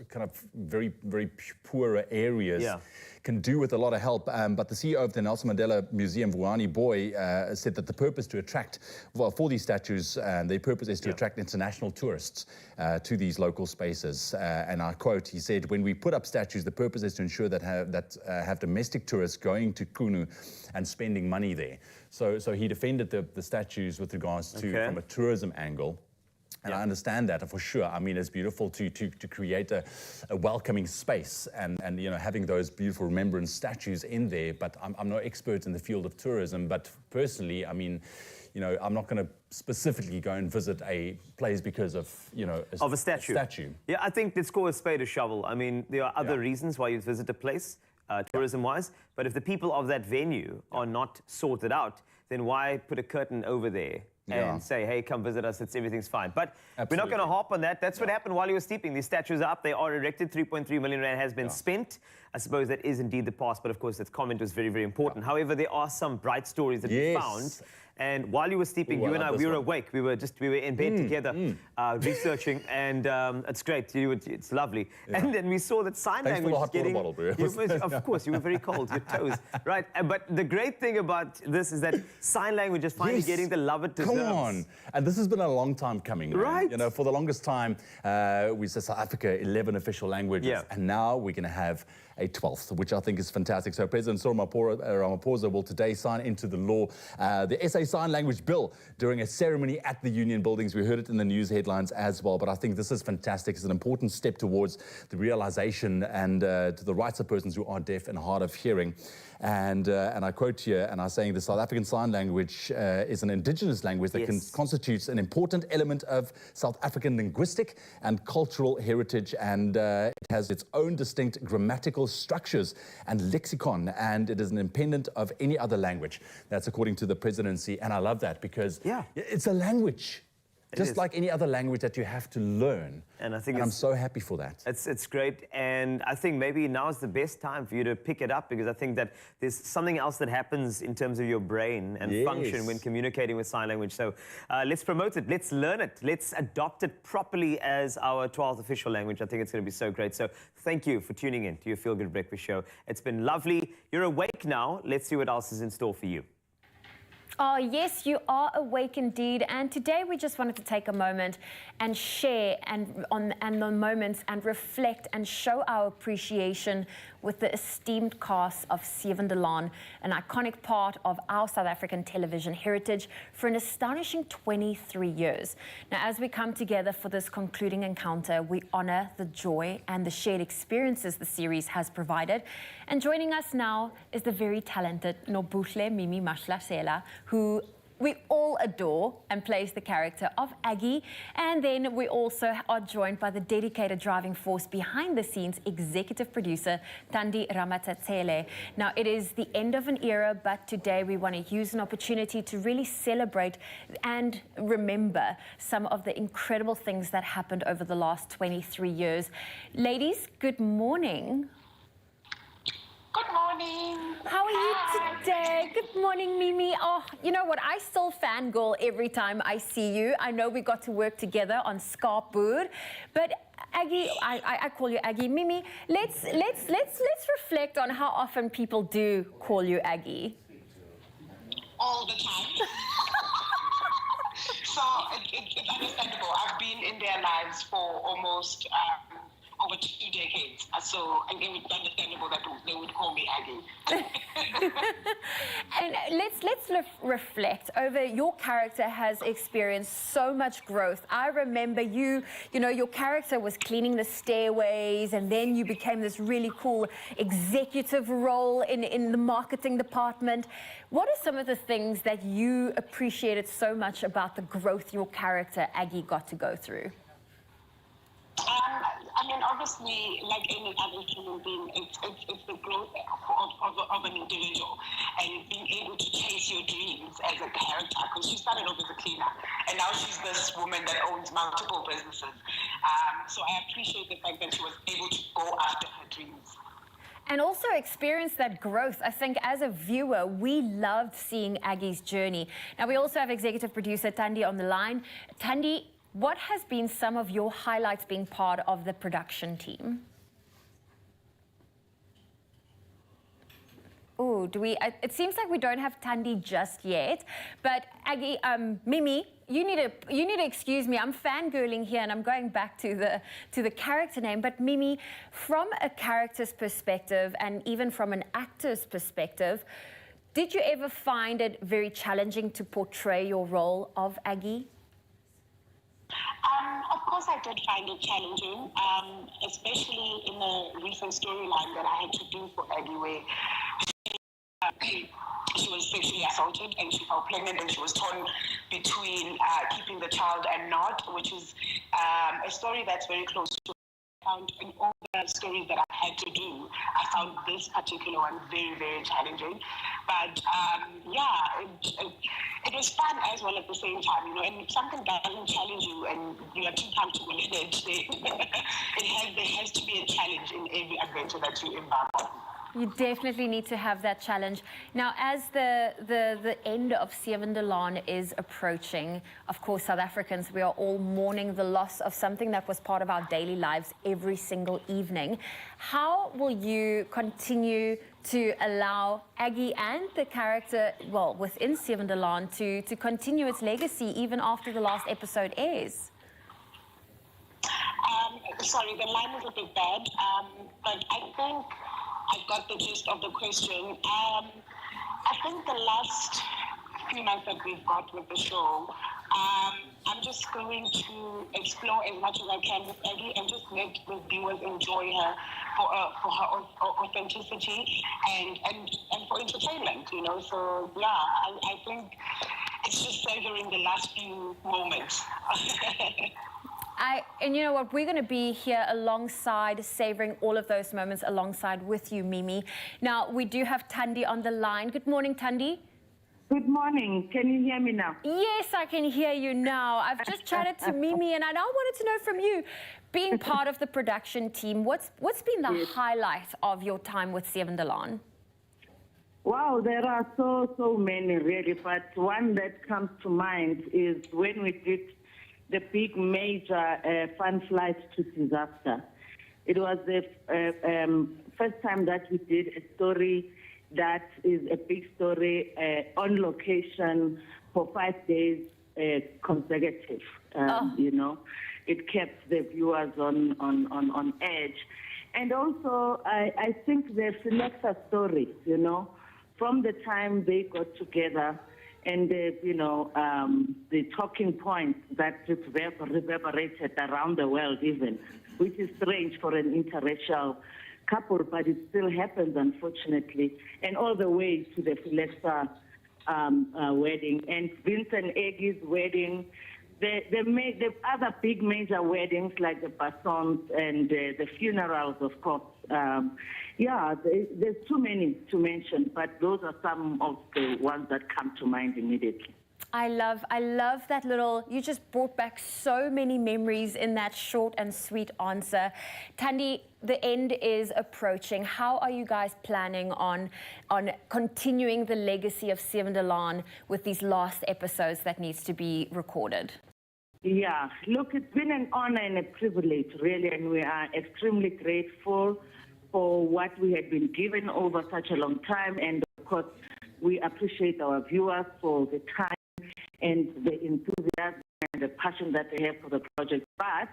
kind of very, very poorer areas. Yeah. Can do with a lot of help, but the CEO of the Nelson Mandela Museum, Vuani Boy, said that the purpose to attract, well, for these statues, their purpose is to attract international tourists to these local spaces. And I quote, he said, when we put up statues, the purpose is to ensure that have domestic tourists going to Kunu and spending money there. So he defended the statues with regards to from a tourism angle. And I understand that for sure. I mean, it's beautiful to create a welcoming space and you know, having those beautiful remembrance statues in there. But I'm no expert in the field of tourism. But personally, I mean, you know, I'm not going to specifically go and visit a place because of, you know, a statue. Yeah, I think let's call a spade a shovel. I mean, there are other reasons why you visit a place, tourism-wise. But if the people of that venue are not sorted out, then why put a curtain over there? And say, hey, come visit us, everything's fine. But we're not going to harp on that. That's what happened while you were sleeping. These statues are up, they are erected, 3.3 million rand has been spent. I suppose that is indeed the past, but of course that comment was very, very important. However, there are some bright stories that we found. And while you were sleeping, you and I, we were awake. We were in bed together, researching, and it's great. It's lovely. And then we saw that sign language is getting... Of course, you were very cold, your toes. Right, but the great thing about this is that sign language is finally getting the love it deserves. Come on. And this has been a long time coming. Right. You know, for the longest time, we said South Africa, 11 official languages. And now we're going to have a 12th, which I think is fantastic. So President Cyril Ramaphosa will today sign into the law the SA Sign Language Bill during a ceremony at the Union Buildings. We heard it in the news headlines as well, but I think this is fantastic. It's an important step towards the realization and to the rights of persons who are deaf and hard of hearing. And I quote here, and I'm saying the South African Sign Language is an indigenous language that constitutes an important element of South African linguistic and cultural heritage, and it has its own distinct grammatical structures and lexicon, and it is independent of any other language. That's according to the presidency, and I love that because it's a language. Just like any other language that you have to learn. And I think I'm so happy for that. It's great. And I think maybe now is the best time for you to pick it up, because I think that there's something else that happens in terms of your brain and function when communicating with sign language. So let's promote it. Let's learn it. Let's adopt it properly as our 12th official language. I think it's going to be so great. So thank you for tuning in to your Feel Good Breakfast Show. It's been lovely. You're awake now. Let's see what else is in store for you. Oh, yes, you are awake indeed. And today we just wanted to take a moment and share on the moments and reflect and show our appreciation with the esteemed cast of Seven de Laan, an iconic part of our South African television heritage for an astonishing 23 years. Now, as we come together for this concluding encounter, we honor the joy and the shared experiences the series has provided. And joining us now is the very talented Nobuhle Mimi Mashlasela, who we all adore and plays the character of Aggie. And then we also are joined by the dedicated driving force behind the scenes, executive producer Thandi Ramatatsele. Now, it is the end of an era, but today we want to use an opportunity to really celebrate and remember some of the incredible things that happened over the last 23 years. Ladies, good morning. Good morning. How are you today? Good morning, Mimi. Oh, you know what? I still fangirl every time I see you. I know we got to work together on Scarpoor, but Aggie, I call you Aggie. Mimi, let's reflect on how often people do call you Aggie. All the time. So it's understandable. I've been in their lives for almost over 2 decades, so I think it's understandable that they would call me Aggie. And let's reflect over your character has experienced so much growth. I remember you know, your character was cleaning the stairways, and then you became this really cool executive role in the marketing department. What are some of the things that you appreciated so much about the growth your character Aggie got to go through? I mean, obviously, like any other human being, it's the growth of an individual and being able to chase your dreams as a character. Because she started off as a cleaner, and now she's this woman that owns multiple businesses. So I appreciate the fact that she was able to go after her dreams. And also experience that growth. I think as a viewer, we loved seeing Aggie's journey. Now, we also have executive producer Thandi on the line. Thandi, what has been some of your highlights being part of the production team? Oh, it seems like we don't have Thandi just yet, but Aggie, Mimi, you need to excuse me. I'm fangirling here, and I'm going back to the character name. But Mimi, from a character's perspective, and even from an actor's perspective, did you ever find it very challenging to portray your role of Aggie? Of course, I did find it challenging, especially in the recent storyline that I had to do for Aggie, where she was sexually assaulted and she fell pregnant, and she was torn between keeping the child and not, which is a story that's very close to found in all the stories that I had to do. I found this particular one very, very challenging. But it was fun as well at the same time, and if something doesn't challenge you and you are too comfortable in it, there has to be a challenge in every adventure that you embark on. You definitely need to have that challenge. Now, as the end of Sevendelaan is approaching, of course, South Africans, we are all mourning the loss of something that was part of our daily lives every single evening. How will you continue to allow Aggie and the character, well, within Sevendelaan to continue its legacy even after the last episode airs? Sorry, the line is a bit bad, but I think I've got the gist of the question. I think the last few months that we've got with the show, I'm just going to explore as much as I can with Aggie and just let the viewers enjoy her for her authenticity and for entertainment, So, yeah, I think it's just savoring the last few moments. And you know what, we're going to be here alongside, savoring all of those moments alongside with you, Mimi. Now, we do have Thandi on the line. Good morning, Thandi. Good morning. Can you hear me now? Yes, I can hear you now. I've just chatted to Mimi, and I now wanted to know from you, being part of the production team, what's been the highlight of your time with Sevendelaan? Wow, there are so many really, but one that comes to mind is when we did the big major fun flight to disaster. It was the first time that we did a story that is a big story on location for 5 days consecutive. It kept the viewers on edge. And also, I think the selector story, from the time they got together and the talking points that reverberated around the world even, which is strange for an interracial couple, but it still happens, unfortunately, and all the way to the Filexa wedding and Vincent Aggie's wedding, the other big major weddings like the Bassons and the funerals, of course. There's too many to mention, but those are some of the ones that come to mind immediately. I love that little, you just brought back so many memories in that short and sweet answer. Thandi, the end is approaching. How are you guys planning on continuing the legacy of Sevendelaan with these last episodes that needs to be recorded? Yeah, look, it's been an honor and a privilege, really, and we are extremely grateful for what we had been given over such a long time. And of course, we appreciate our viewers for the time and the enthusiasm and the passion that they have for the project. But,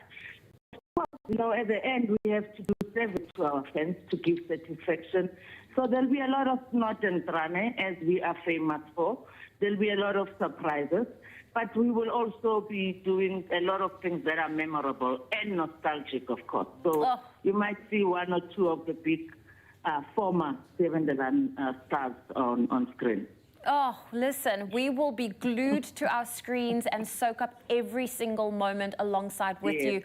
of course, at the end, we have to do service to our fans to give satisfaction. So there'll be a lot of snot and trane, as we are famous for. There'll be a lot of surprises. But we will also be doing a lot of things that are memorable and nostalgic, of course. So you might see one or two of the big former Sevendelaan stars on screen. Oh, listen, we will be glued to our screens and soak up every single moment alongside with you.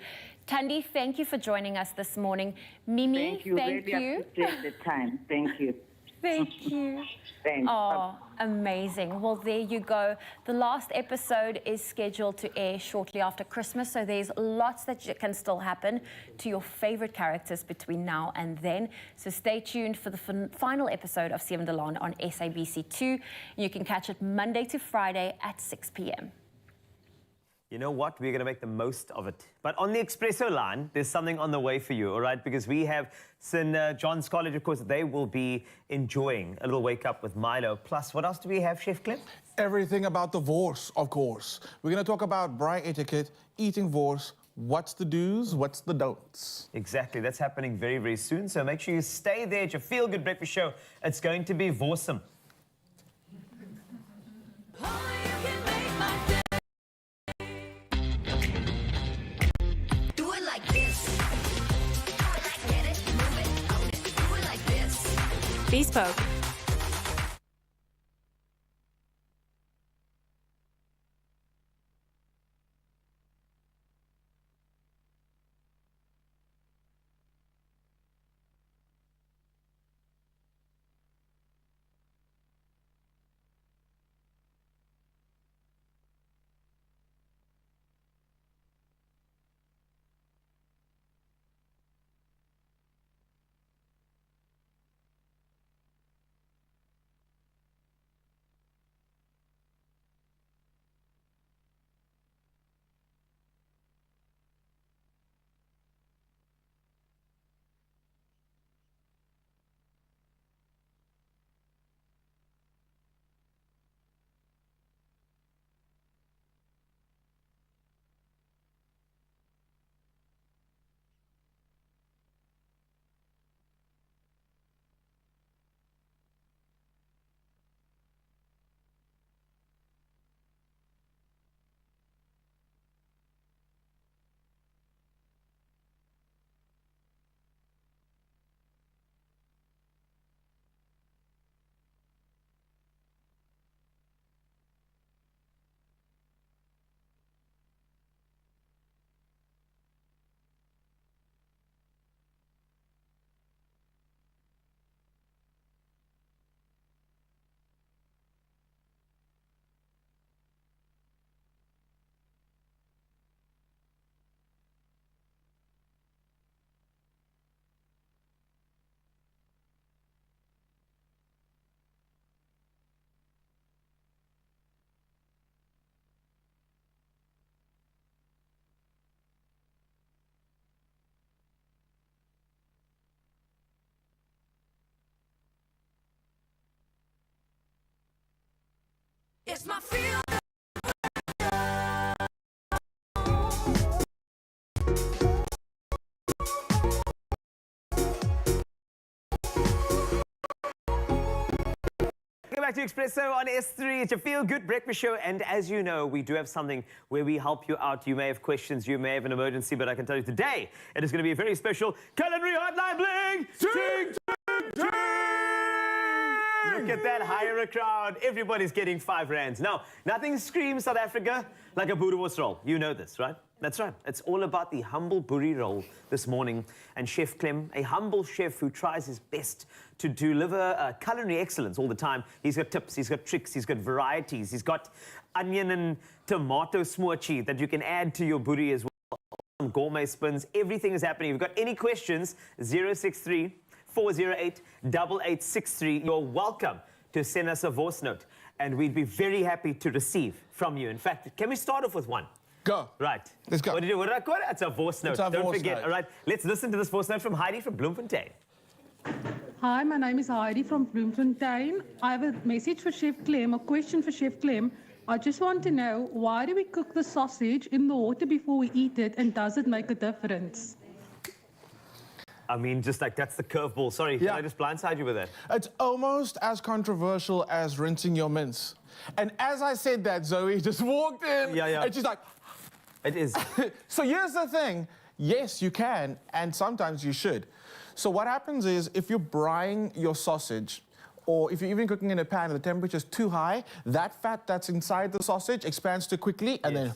Thandi, thank you for joining us this morning. Mimi, thank you. Really appreciate the time. Thank you. Thank you. Thanks. Oh, amazing. Well, there you go. The last episode is scheduled to air shortly after Christmas, so there's lots that can still happen to your favorite characters between now and then. So stay tuned for the final episode of Sevendelaan on SABC2. You can catch it Monday to Friday at 6 p.m. You know what? We're going to make the most of it. But on the Expresso line, there's something on the way for you, all right? Because we have St. John's College, of course, they will be enjoying a little wake-up with Milo. Plus, what else do we have, Chef Clem? Everything about the wors, of course. We're going to talk about braai etiquette, eating wors, what's the do's, what's the don'ts. Exactly. That's happening very, very soon. So make sure you stay there at your Feel Good Breakfast Show. It's going to be awesome. Bespoke. It's my feel. Welcome back to Expresso on S3. It's your Feel Good Breakfast Show. And as you know, we do have something where we help you out. You may have questions, you may have an emergency, but I can tell you today, it is going to be a very special culinary hotline bling. Ting, ting, ting. Look at that, hire a crowd. Everybody's getting 5 rands. Now, nothing screams South Africa like a boerewors roll. You know this, right? That's right. It's all about the humble boerie roll this morning. And Chef Clem, a humble chef who tries his best to deliver culinary excellence all the time. He's got tips, he's got tricks, he's got varieties. He's got onion and tomato smoochie that you can add to your boerie as well. Some gourmet spins. Everything is happening. If you've got any questions, 063 408 8863. You're welcome to send us a voice note, and we'd be very happy to receive from you. In fact, can we start off with one? Go. Right. Let's go. What did I call it? It's a voice note. Don't voice forget. note. All right. Let's listen to this voice note from Heidi from Bloemfontein. Hi, my name is Heidi from Bloemfontein. I have a message for Chef Clem, a question for Chef Clem. I just want to know, why do we cook the sausage in the water before we eat it, and does it make a difference? I mean, just like, that's the curveball. Sorry, can I just blindside you with that? It's almost as controversial as rinsing your mince. And as I said that, Zoe just walked in. Yeah. And she's like... It is. So here's the thing. Yes, you can, and sometimes you should. So what happens is, if you're braaiing your sausage, or if you're even cooking in a pan and the temperature's too high, that fat that's inside the sausage expands too quickly, and then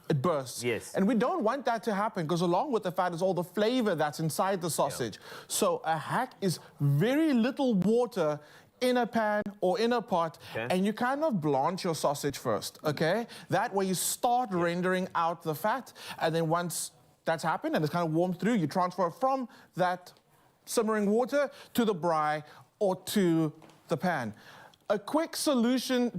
it bursts. Yes. And we don't want that to happen, because along with the fat is all the flavor that's inside the sausage. So a hack is very little water in a pan or in a pot, and you kind of blanch your sausage first, okay? That way you start rendering out the fat, and then once that's happened and it's kind of warmed through, you transfer from that simmering water to the braai or to the pan. A quick solution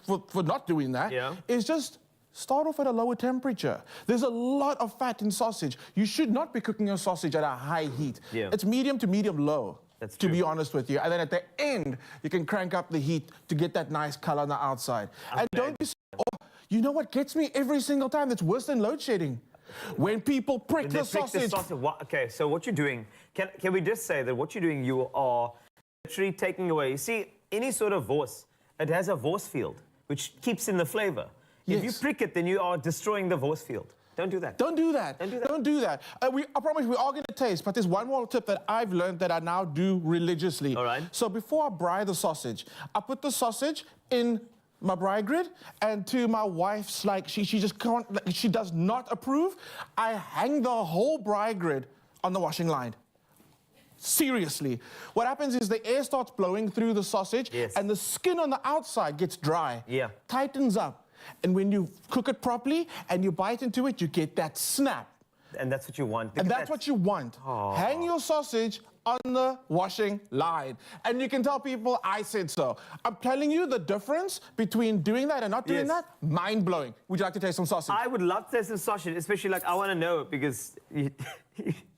for not doing that is just start off at a lower temperature. There's a lot of fat in sausage. You should not be cooking your sausage at a high heat. Yeah. It's medium to medium low. That's to true. be honest with you. And then at the end, you can crank up the heat to get that nice color on the outside. And don't be, oh, you know what gets me every single time? That's worse than load shedding. When people prick the sausage. Okay, so what you're doing, can we just say that what you're doing, you are literally taking away, you see, any sort of wors, it has a wors field, which keeps in the flavor. If you prick it, then you are destroying the wors field. Don't do that. Don't do that. Don't do that. Don't do that. I promise we are going to taste, but there's one more tip that I've learned that I now do religiously. All right. So before I braai the sausage, I put the sausage in my braai grid, and to my wife's, like, she just can't, she does not approve, I hang the whole braai grid on the washing line. Seriously. What happens is the air starts blowing through the sausage, and the skin on the outside gets dry. Yeah. Tightens up. And when you cook it properly and you bite into it, you get that snap. And that's what you want. And that's what you want. Oh. Hang your sausage on the washing line. And you can tell people, I said so. I'm telling you the difference between doing that and not doing that, mind-blowing. Would you like to taste some sausage? I would love to taste some sausage, especially, like, I want to know, because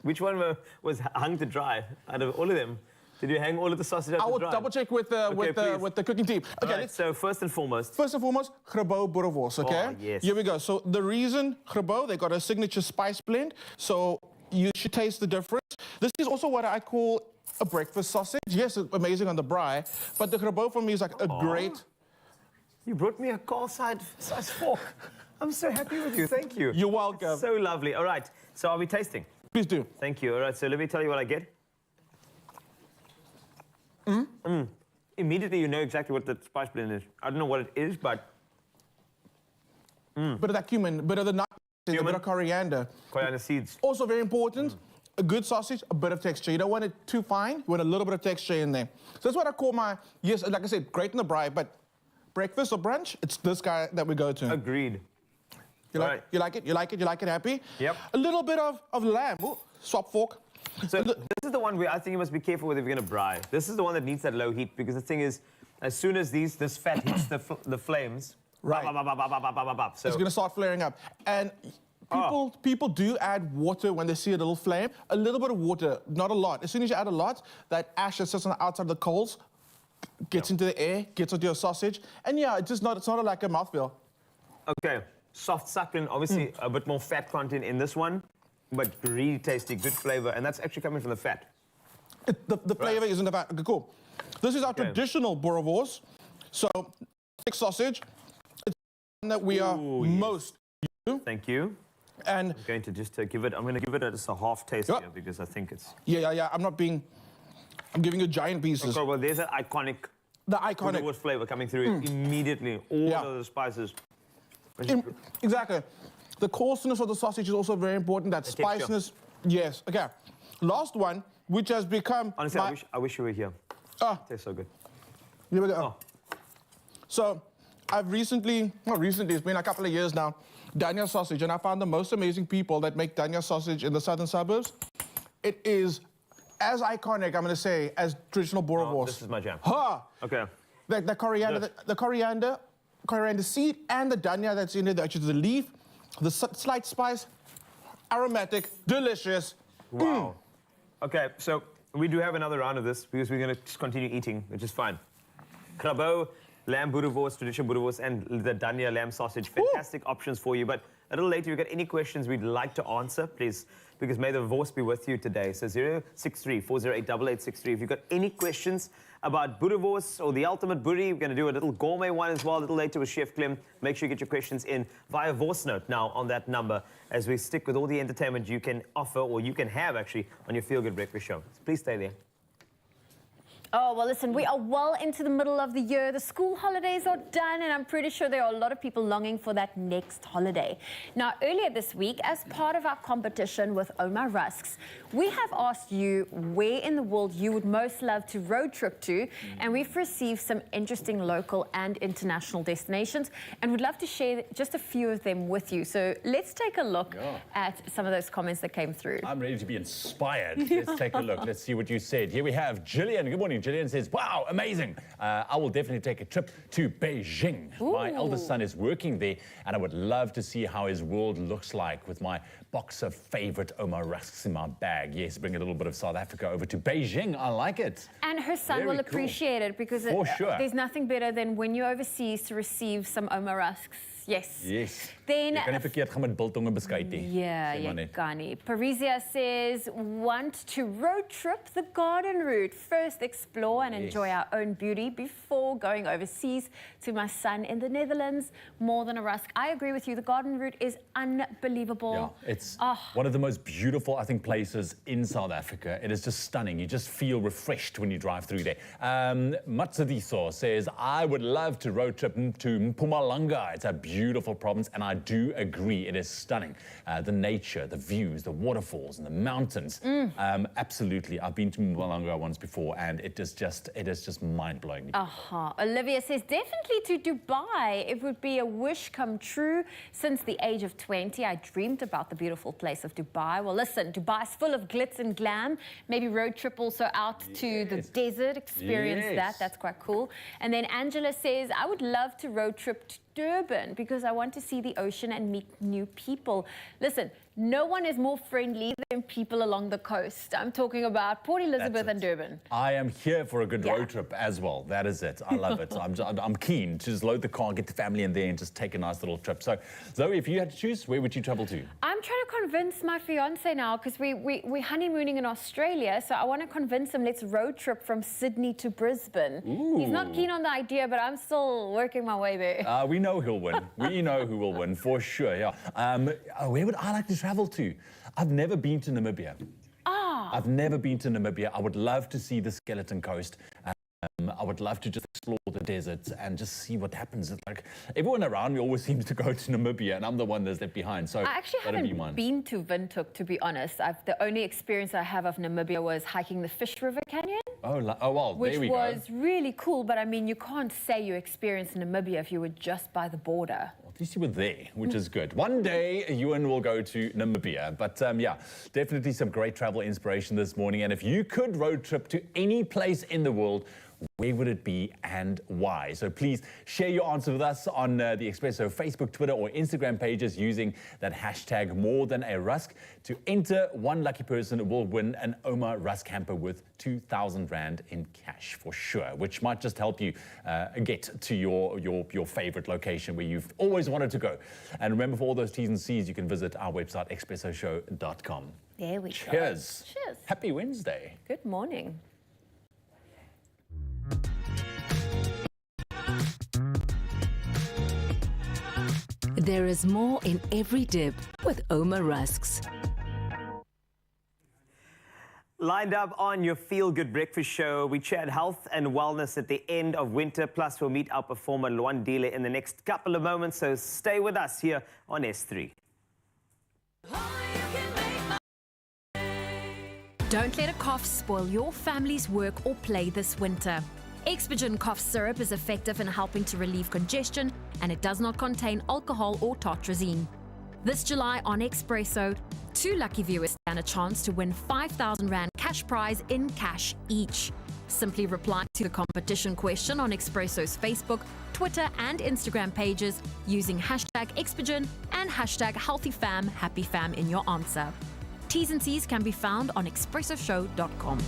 which one was hung to dry out of all of them? Did you hang all of the sausage out to dry? I will double check with the cooking team. Okay, right, so first and foremost, grabo boerewors, okay? Oh, yes. Here we go. So the reason grabo, they got a signature spice blend, so you should taste the difference. This is also what I call a breakfast sausage. Yes, it's amazing on the braai, but the grabo for me is like a great... You brought me a size fork. I'm so happy with you. Thank you. You're welcome. That's so lovely. All right, so are we tasting? Please do. Thank you. All right, so let me tell you what I get. Immediately, you know exactly what the spice blend is. I don't know what it is, but... Bit of that cumin, bit of the nut, a bit of coriander. Coriander seeds. Also very important, a good sausage, a bit of texture. You don't want it too fine, you want a little bit of texture in there. So that's what I call my, yes, like I said, great in the braai, but breakfast or brunch, it's this guy that we go to. Agreed. You like, you like it? You like it? You like it? Happy? Yep. A little bit of lamb. Ooh, swap fork. So this is the one where I think you must be careful with if you're going to braai. This is the one that needs that low heat, because the thing is, as soon as this fat hits the flames, right, so it's going to start flaring up. And people do add water when they see a little flame. A little bit of water, not a lot. As soon as you add a lot, that ash that sits on the outside of the coals gets into the air, gets onto your sausage, and yeah, it's not like a mouthfeel. Okay, soft succulent, obviously a bit more fat content in this one, but really tasty, good flavor, and that's actually coming from the fat. The flavor isn't the fat. Okay, cool. This is our traditional boerewors. So, thick sausage. It's one that we are most used to. Thank you. And I'm going to just give it. I'm going to give it just a half taste here, because I think it's. Yeah. I'm giving you giant pieces. Okay, well, there's an iconic. The iconic boerewors flavor coming through immediately. All of the spices. Exactly. The coarseness of the sausage is also very important. That spiciness. Yes. Okay. Last one, which has become. Honestly, I wish you were here. It tastes so good. Here we go. So, not recently, it's been a couple of years now, Dania sausage, and I found the most amazing people that make Dania sausage in the southern suburbs. It is as iconic, I'm going to say, as traditional boerewors. This is my jam. Okay. The coriander seed, and the Dania that's in it, which is the leaf, the slight spice, aromatic, delicious. Wow. Okay, so we do have another round of this, because we're going to continue eating, which is fine. Grabo, lamb boerewors, traditional boerewors, and the Dania lamb sausage. Fantastic options for you. But a little later, if you've got any questions we'd like to answer, please, because may the voice be with you today. So 063-408-8863. If you've got any questions about boerewors or the ultimate boerie, we're going to do a little gourmet one as well a little later with Chef Clem. Make sure you get your questions in via voice note now on that number, as we stick with all the entertainment you can offer, or you can have actually, on your Feel Good Breakfast show. So please stay there. Oh, well, listen, we are well into the middle of the year. The school holidays are done, and I'm pretty sure there are a lot of people longing for that next holiday. Now, earlier this week, as part of our competition with Oma Rusks, we have asked you where in the world you would most love to road trip to, and we've received some interesting local and international destinations, and would love to share just a few of them with you. So let's take a look at some of those comments that came through. I'm ready to be inspired. Let's take a look. Let's see what you said. Here we have Gillian. Good morning, morning. Gillian says, wow, amazing. I will definitely take a trip to Beijing. Ooh. My eldest son is working there, and I would love to see how his world looks like with my box of favorite Omar rusks in my bag. Yes, bring a little bit of South Africa over to Beijing. I like it. And her son Very will cool. appreciate it because For sure. there's nothing better than when you're overseas to receive some Omar rusks. Yes. Yes. Then Jy kan nie verkeerd gaan met biltong en beskuit nie. yeah, Sê maar you net. can. Parisia says, want to road trip the garden route. First explore and enjoy our own beauty before going overseas to my son in the Netherlands. More than a rusk. I agree with you. The garden route is unbelievable. Yeah, it's one of the most beautiful, I think, places in South Africa. It is just stunning. You just feel refreshed when you drive through there. Matsadiso says, I would love to road trip to Mpumalanga. It's a beautiful province, and I do agree. It is stunning. The nature, the views, the waterfalls, and the mountains. Absolutely. I've been to Mpumalanga once before, and it is just mind-blowing. Olivia says, definitely to Dubai. It would be a wish come true. Since the age of 20, I dreamed about the beautiful place of Dubai. Well, listen, Dubai's full of glitz and glam. Maybe road trip also out to the desert, experience that. That's quite cool. And then Angela says, I would love to road trip to Durban because I want to see the ocean and meet new people. Listen, no one is more friendly than people along the coast. I'm talking about Port Elizabeth and Durban. I am here for a good road trip as well. That is it. I love it. I'm keen to just load the car, get the family in there, and just take a nice little trip. So, Zoe, if you had to choose, where would you travel to? I'm trying to convince my fiance now because we're honeymooning in Australia. So I want to convince him, let's road trip from Sydney to Brisbane. Ooh. He's not keen on the idea, but I'm still working my way there. We know who'll win. We know who will win for sure. Yeah. Where would I like to travel to? I've never been to Namibia. I've never been to Namibia. I would love to see the Skeleton Coast. I would love to just explore the deserts and just see what happens. It's like everyone around me always seems to go to Namibia, and I'm the one that's left behind. So I actually haven't been to Windhoek, to be honest. The only experience I have of Namibia was hiking the Fish River Canyon. Oh well, which there we go. was really cool, but I mean, you can't say you experienced Namibia if you were just by the border. Well, at least you were there, which is good. One day, Ewan will go to Namibia. But yeah, definitely some great travel inspiration this morning. And if you could road trip to any place in the world, where would it be and why? So please share your answer with us on the Expresso Facebook, Twitter, or Instagram pages using that hashtag #MoreThanARusk. To enter, one lucky person will win an Omar Rusk hamper worth 2,000 Rand in cash for sure, which might just help you get to your favorite location where you've always wanted to go. And remember, for all those T's and C's, you can visit our website, expressoshow.com. There we go. Cheers. Cheers. Happy Wednesday. Good morning. There is more in every dip with Omar Rusks. Lined up on your Feel Good Breakfast Show, we chat health and wellness at the end of winter. Plus, we'll meet our performer Luandile in the next couple of moments. So stay with us here on S3. Don't let a cough spoil your family's work or play this winter. Expigen cough syrup is effective in helping to relieve congestion, and it does not contain alcohol or tartrazine. This July on Expresso, 2 lucky viewers stand a chance to win 5,000 Rand cash prize in cash each. Simply reply to the competition question on Expresso's Facebook, Twitter, and Instagram pages using hashtag Expigen and hashtag HealthyFam, in your answer. T's and C's can be found on expressoshow.com.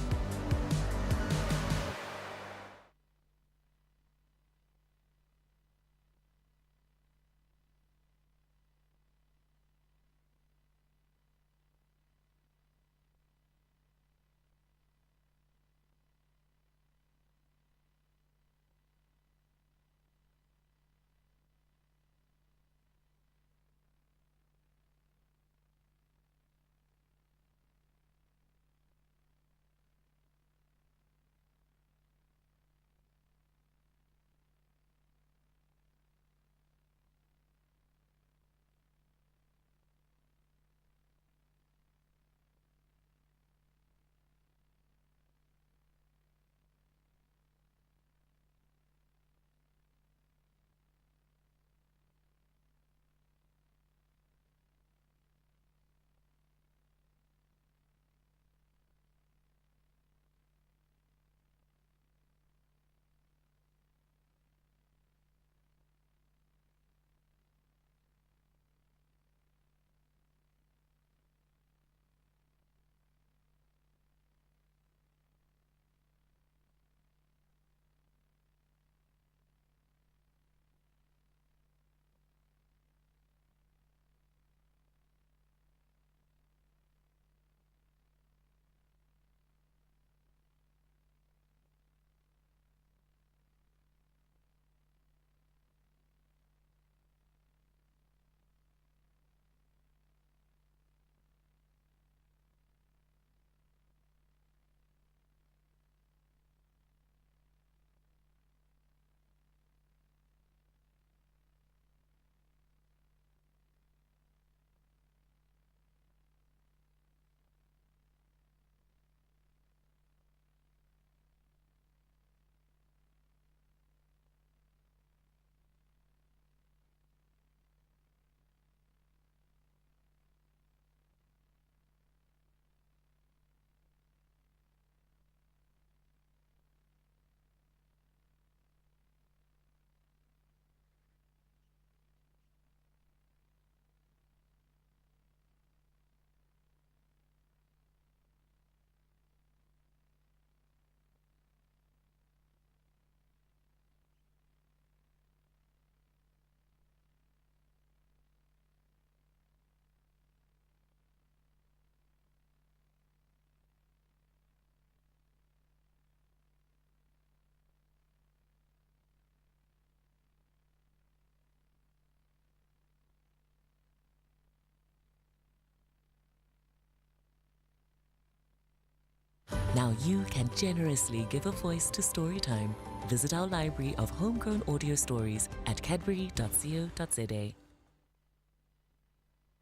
Now you can generously give a voice to Storytime. Visit our library of homegrown audio stories at cadbury.co.za.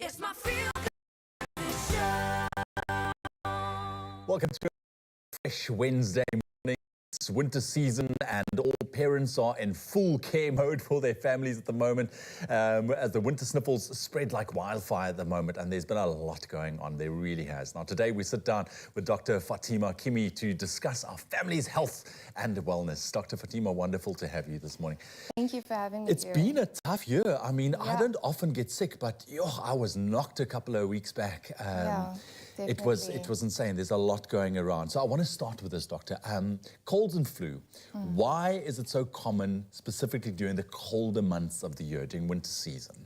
It's my feel. Welcome to a fresh Wednesday morning. It's winter season and all parents are in full care mode for their families at the moment as the winter sniffles spread like wildfire at the moment, and there's been a lot going on. There really has. Now today we sit down with Dr. Fatima Kimi to discuss our family's health and wellness. Dr. Fatima, wonderful to have you this morning. Thank you for having me. It's been a tough year. I mean, I Yeah. don't often get sick, but I was knocked a couple of weeks back. It was insane. There's a lot going around. So I want to start with this, doctor. Colds and flu. Why is it so common, specifically during the colder months of the year, during winter season?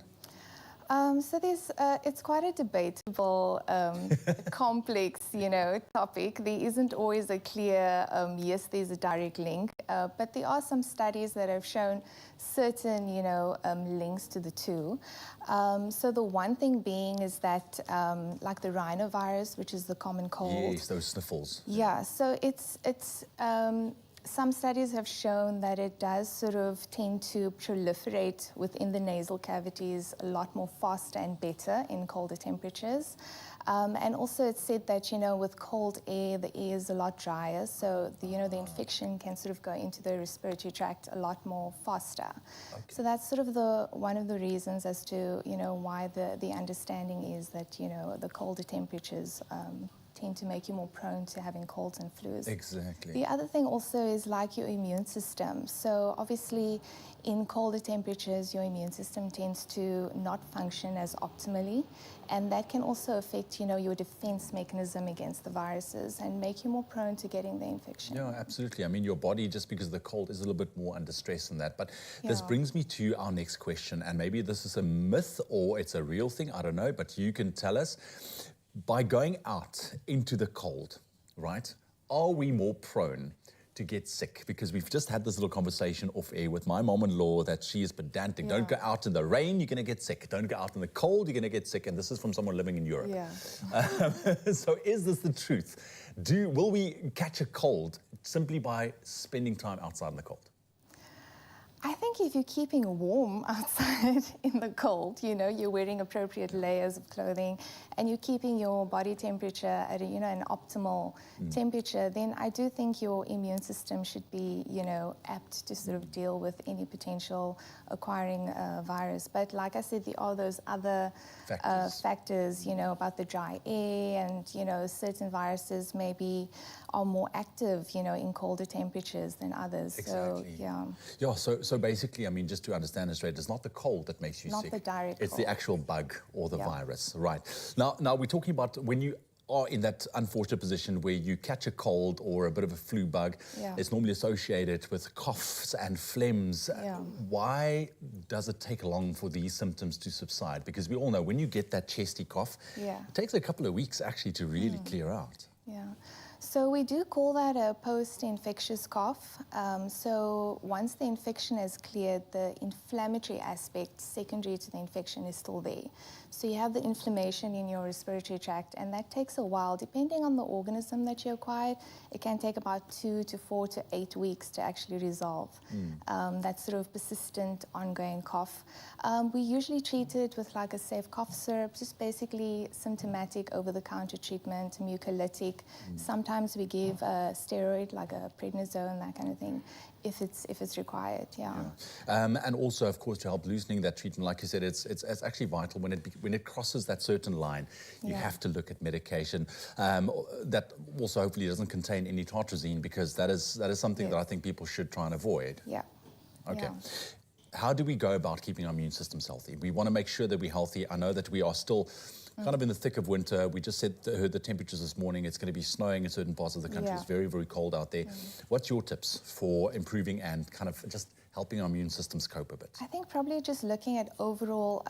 So there's, it's quite a debatable, complex, topic. There isn't always a clear, yes, there's a direct link, but there are some studies that have shown certain, links to the two. So the one thing being is that, like the rhinovirus, which is the common cold. Yes, those sniffles. Yeah, so it's some studies have shown that it does sort of tend to proliferate within the nasal cavities a lot more faster and better in colder temperatures. And also it's said that, with cold air, the air is a lot drier, so the infection can sort of go into the respiratory tract a lot more faster. Okay. So that's sort of one of the reasons as to, why the understanding is that, the colder temperatures tend to make you more prone to having colds and flus. Exactly. The other thing also is like your immune system. So obviously in colder temperatures, your immune system tends to not function as optimally, and that can also affect, your defense mechanism against the viruses and make you more prone to getting the infection. Yeah, absolutely. I mean, your body, just because of the cold, is a little bit more under stress than that. But this brings me to our next question, and maybe this is a myth or it's a real thing, I don't know, but you can tell us. By going out into the cold, right, are we more prone to get sick? Because we've just had this little conversation off air with my mom-in-law that she is pedantic. Don't go out in the rain, you're going to get sick. Don't go out in the cold, you're going to get sick. And this is from someone living in Europe. Yeah. So is this the truth? Will we catch a cold simply by spending time outside in the cold? I think if you're keeping warm outside in the cold, you're wearing appropriate layers of clothing and you're keeping your body temperature at an optimal temperature, then I do think your immune system should be, apt to sort of deal with any potential acquiring virus. But like I said, there are those other factors, about the dry air and, certain viruses maybe are more active, in colder temperatures than others. Exactly. So, yeah. Yeah, so basically, I mean, just to understand it straight, it's not the cold that makes you sick. Not the direct It's cold. the actual bug or the virus, right? Now we're talking about when you are in that unfortunate position where you catch a cold or a bit of a flu bug. It's normally associated with coughs and phlegms. Why does it take long for these symptoms to subside? Because we all know when you get that chesty cough, it takes a couple of weeks actually to really clear out. Yeah. So we do call that a post-infectious cough. So once the infection is cleared, the inflammatory aspect secondary to the infection is still there. So you have the inflammation in your respiratory tract, and that takes a while. Depending on the organism that you acquired, it can take about 2 to 4 to 8 weeks to actually resolve. That sort of persistent, ongoing cough. We usually treat it with like a safe cough syrup, just basically symptomatic over-the-counter treatment, mucolytic. Sometimes we give a steroid like a prednisone, that kind of thing, if it's required. And also, of course, to help loosening that treatment, like you said, it's actually vital when it crosses that certain line. You have to look at medication that also hopefully doesn't contain any tartrazine, because that is something that I think people should try and avoid. Okay. How do we go about keeping our immune systems healthy? We want to make sure that we're healthy. I know that we are still kind of in the thick of winter. We just heard the temperatures this morning. It's going to be snowing in certain parts of the country. It's very, very cold out there. What's your tips for improving and kind of just helping our immune systems cope a bit? I think probably just looking at overall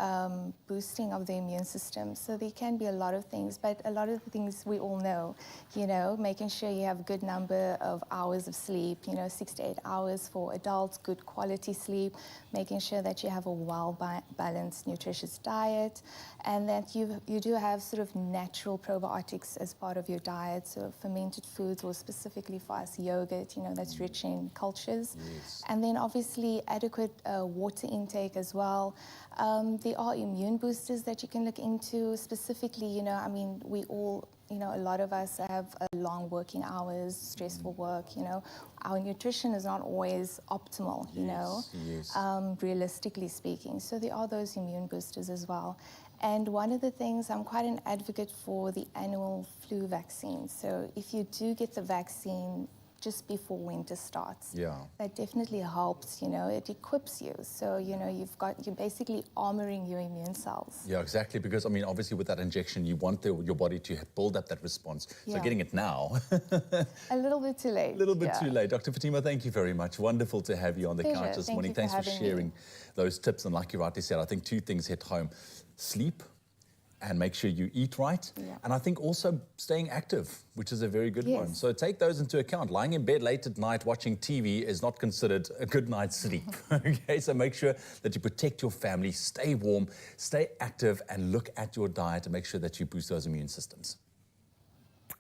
boosting of the immune system. So there can be a lot of things, but a lot of the things we all know, you know, making sure you have a good number of hours of sleep, you know, 6 to 8 hours for adults, good quality sleep, making sure that you have a well-balanced, nutritious diet, and that you do have sort of natural probiotics as part of your diet, so fermented foods, or specifically for us, yogurt, you know, that's rich in cultures. Yes. And then obviously adequate water intake as well. There are immune boosters that you can look into specifically, you know, I mean, we all, you know, a lot of us have long working hours, stressful work, you know. Our nutrition is not always optimal, you know, realistically speaking. So there are those immune boosters as well. And one of the things, I'm quite an advocate for the annual flu vaccine. So if you do get the vaccine just before winter starts, that definitely helps, you know, it equips you. So, you know, you're basically armoring your immune cells. Yeah, exactly, because I mean, obviously with that injection, you want your body to build up that response. So getting it now. A little bit too late. A little bit too late. Dr. Fatima, thank you very much. Wonderful to have you on the Pleasure. couch this Thank morning. you for Thanks for having sharing me. those tips. And like you rightly said, I think two things hit home. Sleep, and make sure you eat right. And I think also staying active, which is a very good one. So take those into account. Lying in bed late at night watching TV is not considered a good night's sleep. Okay, so make sure that you protect your family, stay warm, stay active, and look at your diet and make sure that you boost those immune systems.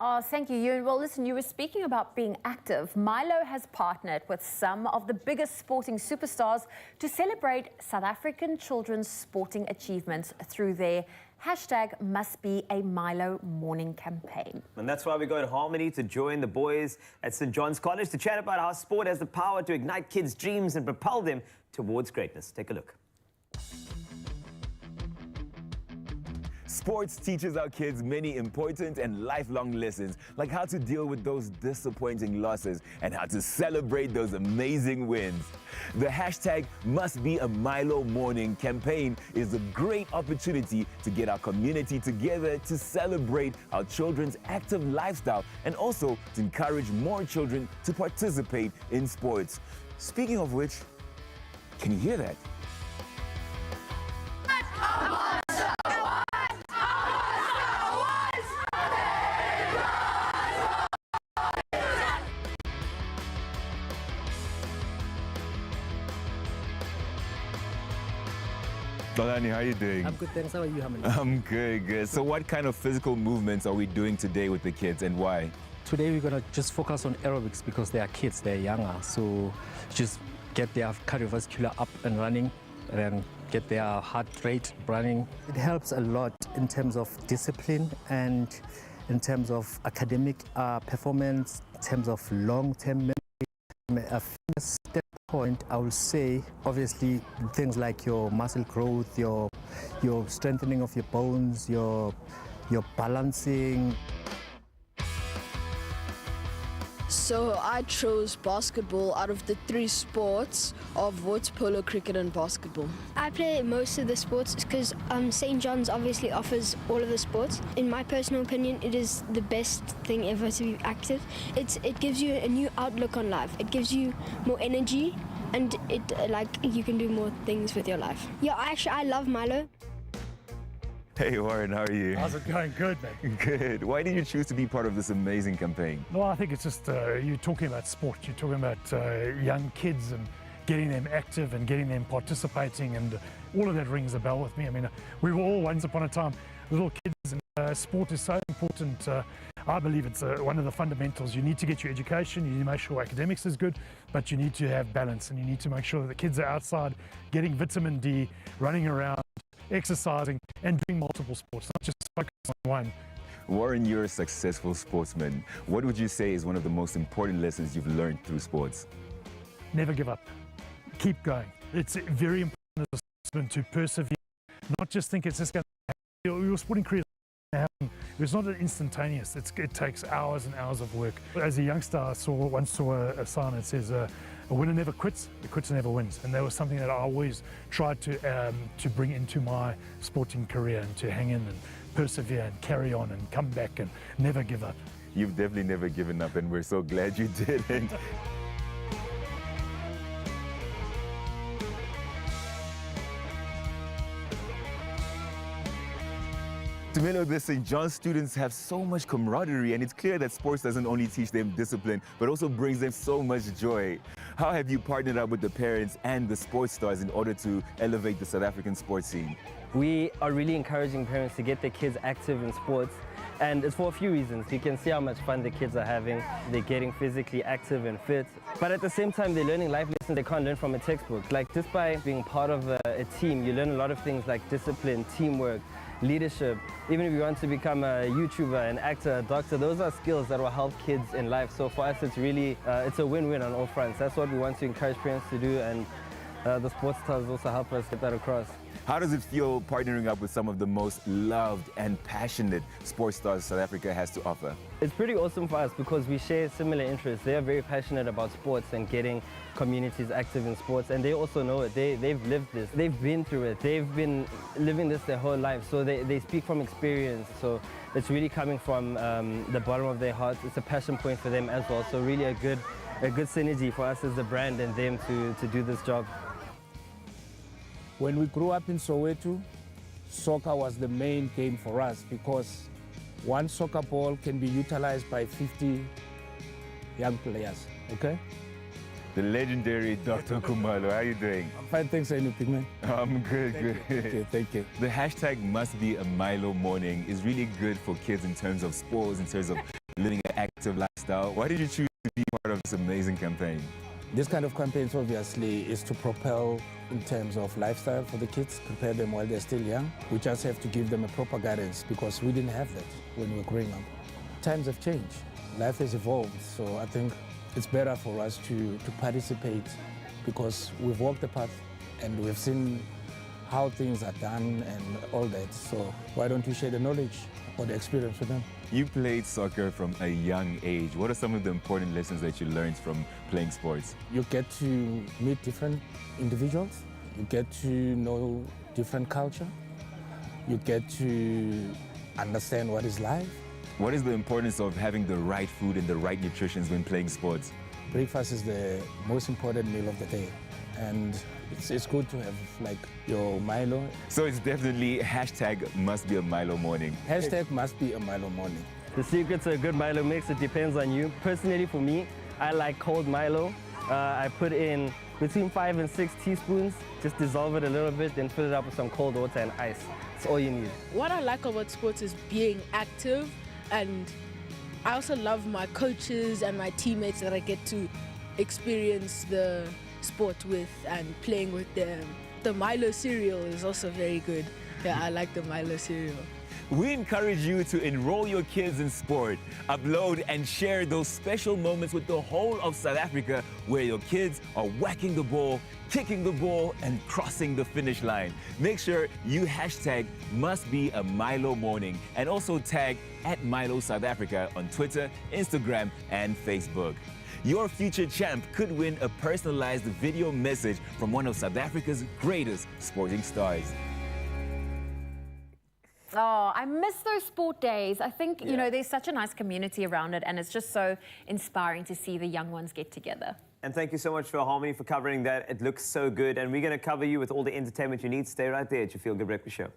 Oh, thank you, Ewan. Well, listen, you were speaking about being active. Milo has partnered with some of the biggest sporting superstars to celebrate South African children's sporting achievements through their #MustBeAMilo morning campaign. And that's why we got Harmony to join the boys at St. John's College to chat about how sport has the power to ignite kids' dreams and propel them towards greatness. Take a look. Sports teaches our kids many important and lifelong lessons, like how to deal with those disappointing losses and how to celebrate those amazing wins. The #MustBeAMilo morning campaign is a great opportunity to get our community together to celebrate our children's active lifestyle and also to encourage more children to participate in sports. Speaking of which, can you hear that? Dolani, how are you doing? I'm good, thanks. How are you, Hamid? I'm good. So what kind of physical movements are we doing today with the kids and why? Today we're going to just focus on aerobics because they are kids, they're younger. So just get their cardiovascular up and running and get their heart rate running. It helps a lot in terms of discipline and in terms of academic performance, in terms of long-term memory. A fitness standpoint, I will say, obviously, things like your muscle growth, your strengthening of your bones, your balancing. So I chose basketball out of the 3 sports of water polo, cricket and basketball. I play most of the sports because St. John's obviously offers all of the sports. In my personal opinion, it is the best thing ever to be active. It gives you a new outlook on life. It gives you more energy and you can do more things with your life. Yeah, I love Milo. Hey Warren, how are you? How's it going? Good, mate. Good. Why did you choose to be part of this amazing campaign? Well, I think it's just you're talking about sport. You're talking about young kids and getting them active and getting them participating, and all of that rings a bell with me. I mean, we were all once upon a time little kids, and sport is so important. I believe it's one of the fundamentals. You need to get your education, you need to make sure academics is good, but you need to have balance, and you need to make sure that the kids are outside getting vitamin D, running around, exercising and doing multiple sports, not just focus on one. Warren, you're a successful sportsman. What would you say is one of the most important lessons you've learned through sports? Never give up. Keep going. It's very important as a sportsman to persevere, not just think it's just going to happen. Your sporting career is going to happen. It's not instantaneous. It takes hours and hours of work. As a youngster, I once saw a sign that says, a winner never quits, a quitter never wins. And that was something that I always tried to bring into my sporting career, and to hang in and persevere and carry on and come back and never give up. You've definitely never given up, and we're so glad you didn't. Tumelo, the St. John students have so much camaraderie, and it's clear that sports doesn't only teach them discipline, but also brings them so much joy. How have you partnered up with the parents and the sports stars in order to elevate the South African sports scene? We are really encouraging parents to get their kids active in sports, and it's for a few reasons. You can see how much fun the kids are having. They're getting physically active and fit, but at the same time they're learning life lessons they can't learn from a textbook. Like, just by being part of a team, you learn a lot of things like discipline, teamwork, leadership. Even if you want to become a YouTuber, an actor, a doctor, those are skills that will help kids in life. So for us, it's really it's a win-win on all fronts. That's what we want to encourage parents to do, and the sports stars also help us get that across. How does it feel partnering up with some of the most loved and passionate sports stars South Africa has to offer? It's pretty awesome for us because we share similar interests. They are very passionate about sports and getting communities active in sports, and they also know it. They've lived this. They've been through it. They've been living this their whole life, so they speak from experience. So it's really coming from the bottom of their hearts. It's a passion point for them as well. So really a good synergy for us as the brand and them to do this job. When we grew up in Soweto, soccer was the main game for us because one soccer ball can be utilized by 50 young players, okay? The legendary Dr. Khumalo, how are you doing? I'm fine, thanks, Anu Pigman. I'm good. Okay, thank you. The hashtag must be a Milo morning is really good for kids in terms of sports, in terms of living an active lifestyle. Why did you choose to be part of this amazing campaign? This kind of campaigns obviously is to propel in terms of lifestyle for the kids, prepare them while they're still young. We just have to give them a proper guidance because we didn't have that when we were growing up. Times have changed, life has evolved, so I think it's better for us to participate because we've walked the path and we've seen how things are done and all that. So why don't you share the knowledge or the experience with them? You played soccer from a young age. What are some of the important lessons that you learned from playing sports? You get to meet different individuals. You get to know different culture. You get to understand what is life. What is the importance of having the right food and the right nutrition when playing sports? Breakfast is the most important meal of the day. And it's good to have like your Milo. So it's definitely hashtag must be a Milo morning. Hashtag must be a Milo morning. The secret to a good Milo mix, it depends on you. Personally, for me, I like cold Milo. I put in between 5 and 6 teaspoons, just dissolve it a little bit, then fill it up with some cold water and ice. That's all you need. What I like about sports is being active, and I also love my coaches and my teammates that I get to experience the sport with and playing with them. The Milo cereal is also very good. Yeah, I like the Milo cereal. We encourage you to enroll your kids in sport, upload and share those special moments with the whole of South Africa where your kids are whacking the ball, kicking the ball and crossing the finish line. Make sure you hashtag must be a Milo morning and also tag @Milo South Africa on Twitter, Instagram and Facebook. Your future champ could win a personalized video message from one of South Africa's greatest sporting stars. Oh, I miss those sport days. I think, you know, there's such a nice community around it, and it's just so inspiring to see the young ones get together. And thank you so much for Harmony for covering that. It looks so good. And we're going to cover you with all the entertainment you need. Stay right there at your Feel Good Breakfast Show.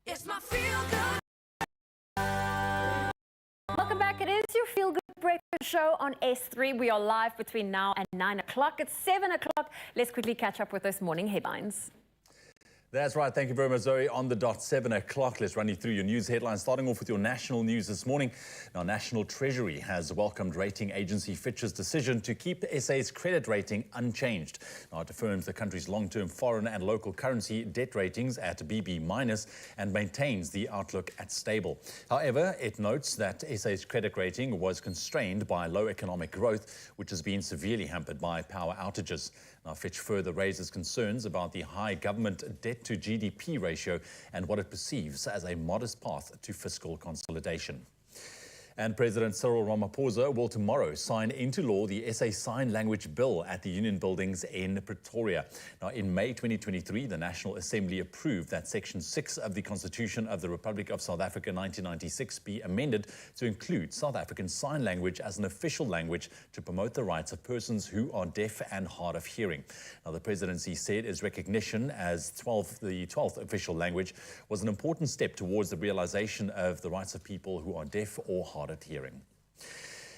It's my feel good. Welcome back. It is your Feel Good Breakfast Show on S3. We are live between now and 9 o'clock. It's 7 o'clock. Let's quickly catch up with those morning headlines. That's right. Thank you very much, Zoe. On the dot, 7 o'clock. Let's run you through your news headlines, starting off with your national news this morning. Now, National Treasury has welcomed rating agency Fitch's decision to keep the SA's credit rating unchanged. Now, it affirms the country's long-term foreign and local currency debt ratings at BB- and maintains the outlook at stable. However, it notes that SA's credit rating was constrained by low economic growth, which has been severely hampered by power outages. Now, Fitch further raises concerns about the high government debt-to-GDP ratio and what it perceives as a modest path to fiscal consolidation. And President Cyril Ramaphosa will tomorrow sign into law the SA Sign Language Bill at the Union Buildings in Pretoria. Now, in May 2023, the National Assembly approved that Section 6 of the Constitution of the Republic of South Africa 1996 be amended to include South African Sign Language as an official language to promote the rights of persons who are deaf and hard of hearing. Now, the presidency said its recognition as the 12th official language was an important step towards the realization of the rights of people who are deaf or hard of hearing.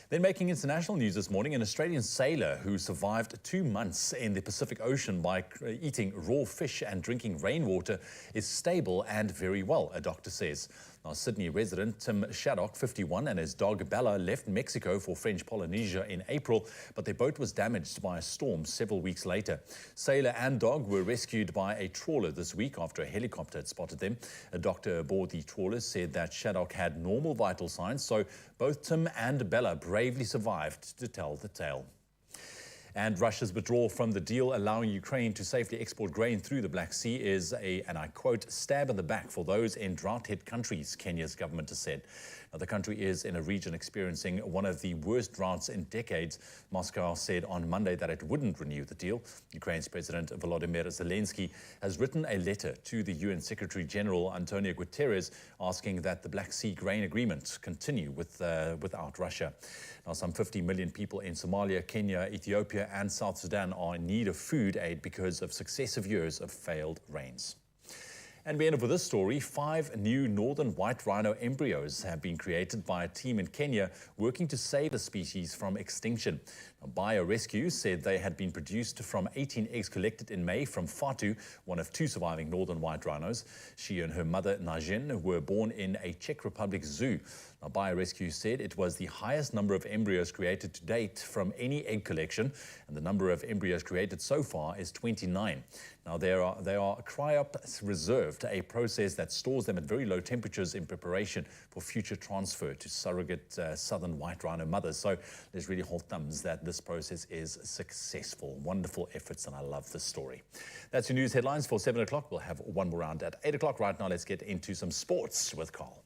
Then making international news this morning, an Australian sailor who survived 2 months in the Pacific Ocean by eating raw fish and drinking rainwater is stable and very well, a doctor says. Now, Sydney resident Tim Shaddock, 51, and his dog Bella left Mexico for French Polynesia in April, but their boat was damaged by a storm several weeks later. Sailor and dog were rescued by a trawler this week after a helicopter had spotted them. A doctor aboard the trawler said that Shaddock had normal vital signs, so both Tim and Bella bravely survived to tell the tale. And Russia's withdrawal from the deal allowing Ukraine to safely export grain through the Black Sea is and I quote, stab in the back for those in drought-hit countries, Kenya's government has said. Now, the country is in a region experiencing one of the worst droughts in decades. Moscow said on Monday that it wouldn't renew the deal. Ukraine's President Volodymyr Zelensky has written a letter to the UN Secretary General Antonio Guterres asking that the Black Sea grain agreement continue without Russia. Now, some 50 million people in Somalia, Kenya, Ethiopia and South Sudan are in need of food aid because of successive years of failed rains. And we end up with this story. 5 new northern white rhino embryos have been created by a team in Kenya working to save the species from extinction. BioRescue said they had been produced from 18 eggs collected in May from Fatu, one of 2 surviving northern white rhinos. She and her mother, Najin, were born in a Czech Republic zoo. Now, BioRescue said it was the highest number of embryos created to date from any egg collection, and the number of embryos created so far is 29. Now, they are cryop reserved, a process that stores them at very low temperatures in preparation for future transfer to surrogate southern white rhino mothers. So let's really hold thumbs that this process is successful. Wonderful efforts, and I love this story. That's your news headlines for 7 o'clock. We'll have one more round at 8 o'clock. Right now, let's get into some sports with Carl.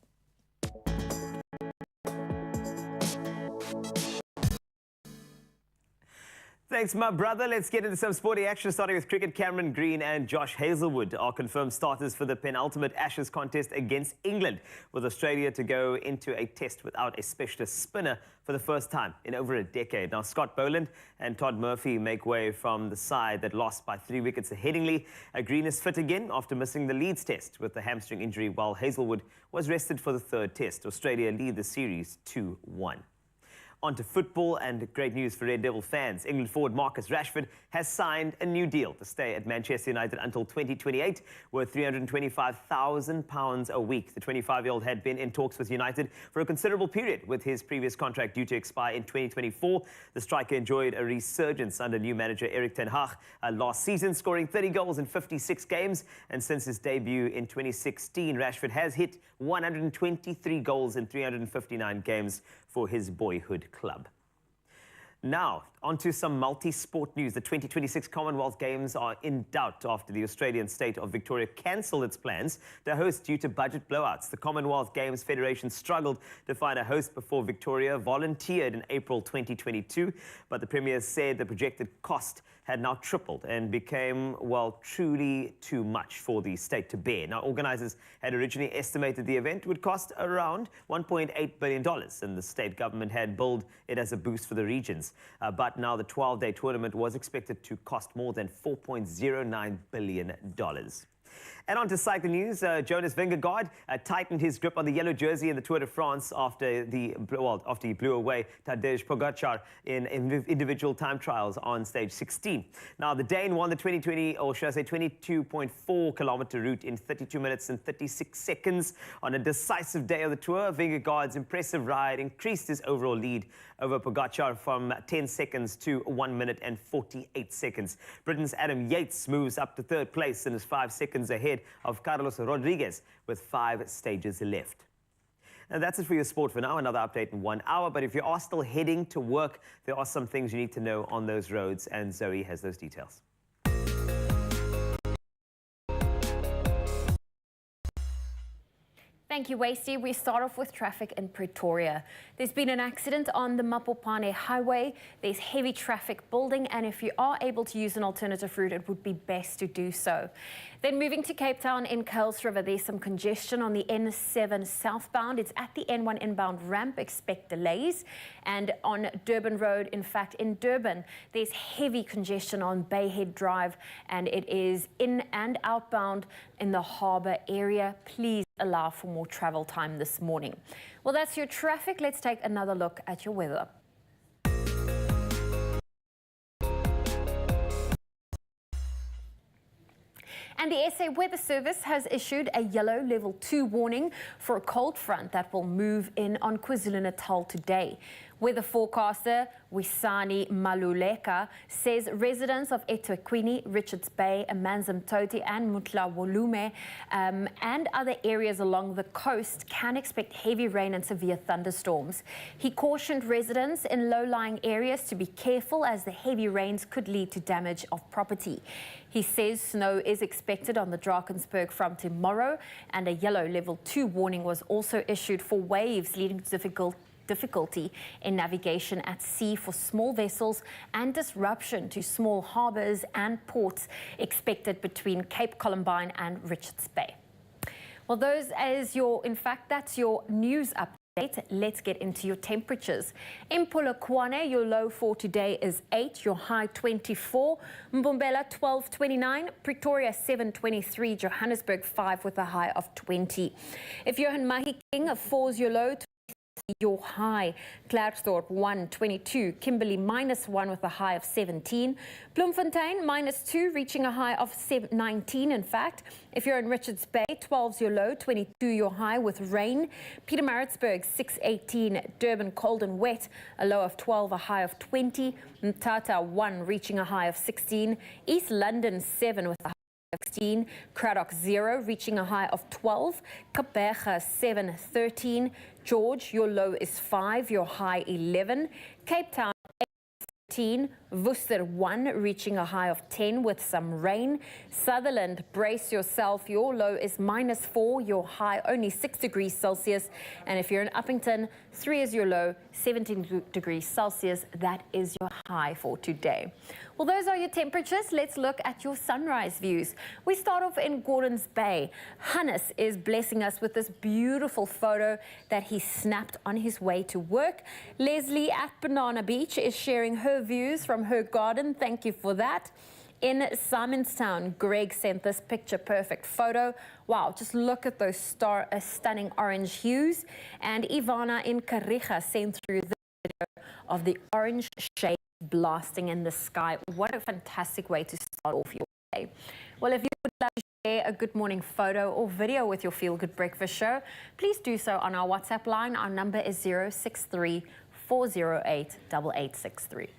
Thanks, my brother. Let's get into some sporty action, starting with cricket. Cameron Green and Josh Hazlewood are confirmed starters for the penultimate Ashes contest against England, with Australia to go into a test without a specialist spinner for the first time in over a decade. Now, Scott Boland and Todd Murphy make way from the side that lost by 3 wickets to Headingley. Green is fit again after missing the Leeds test with the hamstring injury, while Hazlewood was rested for the 3rd test. Australia lead the series 2-1. On to football, and great news for Red Devil fans. England forward Marcus Rashford has signed a new deal to stay at Manchester United until 2028, worth £325,000 a week. The 25-year-old had been in talks with United for a considerable period, with his previous contract due to expire in 2024. The striker enjoyed a resurgence under new manager Erik ten Hag last season, scoring 30 goals in 56 games. And since his debut in 2016, Rashford has hit 123 goals in 359 games for his boyhood club. Now, onto some multi-sport news. The 2026 Commonwealth Games are in doubt after the Australian state of Victoria cancelled its plans to host due to budget blowouts. The Commonwealth Games Federation struggled to find a host before Victoria volunteered in April 2022, but the Premier said the projected cost had now tripled and became, well, truly too much for the state to bear. Now, organisers had originally estimated the event would cost around $1.8 billion, and the state government had billed it as a boost for the regions. But now the 12-day tournament was expected to cost more than $4.09 billion. And on to cycling news. Jonas Vingegaard tightened his grip on the yellow jersey in the Tour de France after he blew away Tadej Pogacar in individual time trials on stage 16. Now, the Dane won the 22.4-kilometer route in 32 minutes and 36 seconds on a decisive day of the Tour. Vingegaard's impressive ride increased his overall lead over Pogacar from 10 seconds to 1 minute and 48 seconds. Britain's Adam Yates moves up to third place and is 5 seconds ahead of Carlos Rodriguez with 5 stages left. And that's it for your sport for now. Another update in 1 hour. But if you are still heading to work, there are some things you need to know on those roads, and Zoe has those details. Thank you, Wasty. We start off with traffic in Pretoria. There's been an accident on the Mapopane Highway. There's heavy traffic building, and if you are able to use an alternative route, it would be best to do so. Then moving to Cape Town in Kuils River, there's some congestion on the N7 southbound. It's at the N1 inbound ramp. Expect delays. And on Durban Road, in fact, in Durban, there's heavy congestion on Bayhead Drive, and it is in and outbound in the harbour area. Please allow for more travel time this morning. Well, that's your traffic. Let's take another look at your weather. And the SA Weather Service has issued a yellow level 2 warning for a cold front that will move in on KwaZulu-Natal today. Weather forecaster Wisani Maluleka says residents of eThekwini, Richards Bay, Amanzimtoti and Mutla Wolume and other areas along the coast can expect heavy rain and severe thunderstorms. He cautioned residents in low-lying areas to be careful as the heavy rains could lead to damage of property. He says snow is expected on the Drakensberg from tomorrow, and a yellow level 2 warning was also issued for waves, leading to difficulty in navigation at sea for small vessels and disruption to small harbours and ports expected between Cape Columbine and Richards Bay. Well, that's your news update. Let's get into your temperatures. In Polokwane, your low for today is 8, your high 24. Mbombela 12.29, Pretoria 7.23, Johannesburg 5 with a high of 20. If you're in Mahikeng, 4's your low, your high. Klerksdorp 1.22, Kimberley -1 with a high of 17. Bloemfontein -2, reaching a high of 19 in fact. If you're in Richards Bay, 12's your low, 22 your high with rain. Pietermaritzburg 6.18, Durban cold and wet, a low of 12, a high of 20. Mthatha 1, reaching a high of 16. East London 7 with a high of 16, Cradock 0, reaching a high of 12, Kabeja 7, 13, George, your low is 5, your high 11, Cape Town 13, Worcester 1, reaching a high of 10 with some rain, Sutherland, brace yourself, your low is -4, your high only 6 degrees Celsius, and if you're in Uppington, 3 is your low, 17 degrees Celsius, that is your high for today. Well, those are your temperatures. Let's look at your sunrise views. We start off in Gordons Bay. Hannes is blessing us with this beautiful photo that he snapped on his way to work. Leslie at Banana Beach is sharing her views from her garden. Thank you for that. In Simonstown, Greg sent this picture-perfect photo. Wow, just look at those stunning orange hues. And Ivana in Kariga sent through the video of the orange shade blasting in the sky. What a fantastic way to start off your day. Well, if you would like to share a good morning photo or video with your Feel Good Breakfast show, please do so on our WhatsApp line. Our number is 063 408 8863.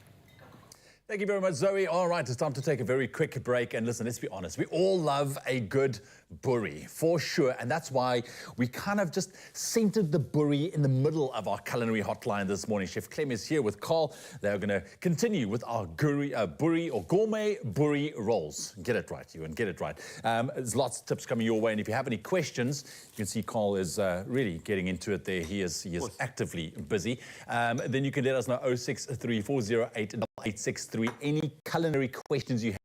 Thank you very much, Zoe. All right, it's time to take a very quick break. And listen, let's be honest, we all love a good boerie, for sure. And that's why we kind of just centered the boerie in the middle of our culinary hotline this morning. Chef Clem is here with Carl. They're going to continue with our boerie or gourmet boerie rolls. Get it right, Ewan, get it right. There's lots of tips coming your way. And if you have any questions, you can see Carl is really getting into it there. He is actively busy. Then you can let us know 0634088863. Any culinary questions you have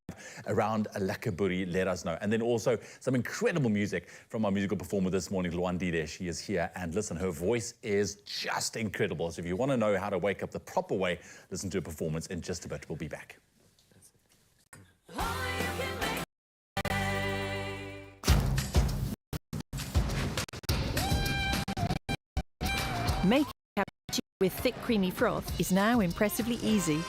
around a lekker boerie, let us know. And then also some incredible music from our musical performer this morning, Luandile. She is here, and listen, her voice is just incredible. So if you want to know how to wake up the proper way, listen to a performance in just a bit. We'll be back. Making cappuccino with thick creamy froth is now impressively easy.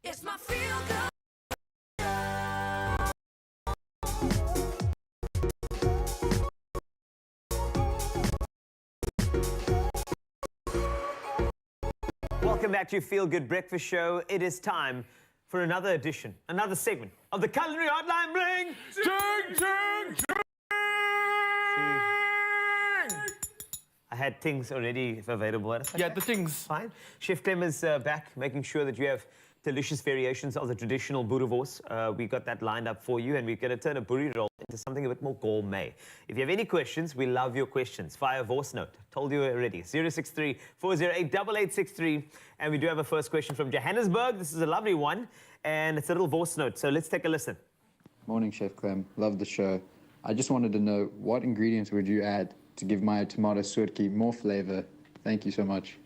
It's my feel good. Welcome back to your Feel Good Breakfast Show. It is time for another edition, another segment of the Culinary Hotline Bling. I had things already available. Yeah, the things. Fine. Chef Clem is back, making sure that you have delicious variations of the traditional boerewors. We got that lined up for you, and we're going to turn a boerie roll into something a bit more gourmet. If you have any questions, we love your questions. Via voice note. Told you already. 063-408-8863. And we do have a first question from Johannesburg. This is a lovely one, and it's a little voice note. So let's take a listen. Morning, Chef Clem. Love the show. I just wanted to know, what ingredients would you add to give my tomato surtki more flavor? Thank you so much.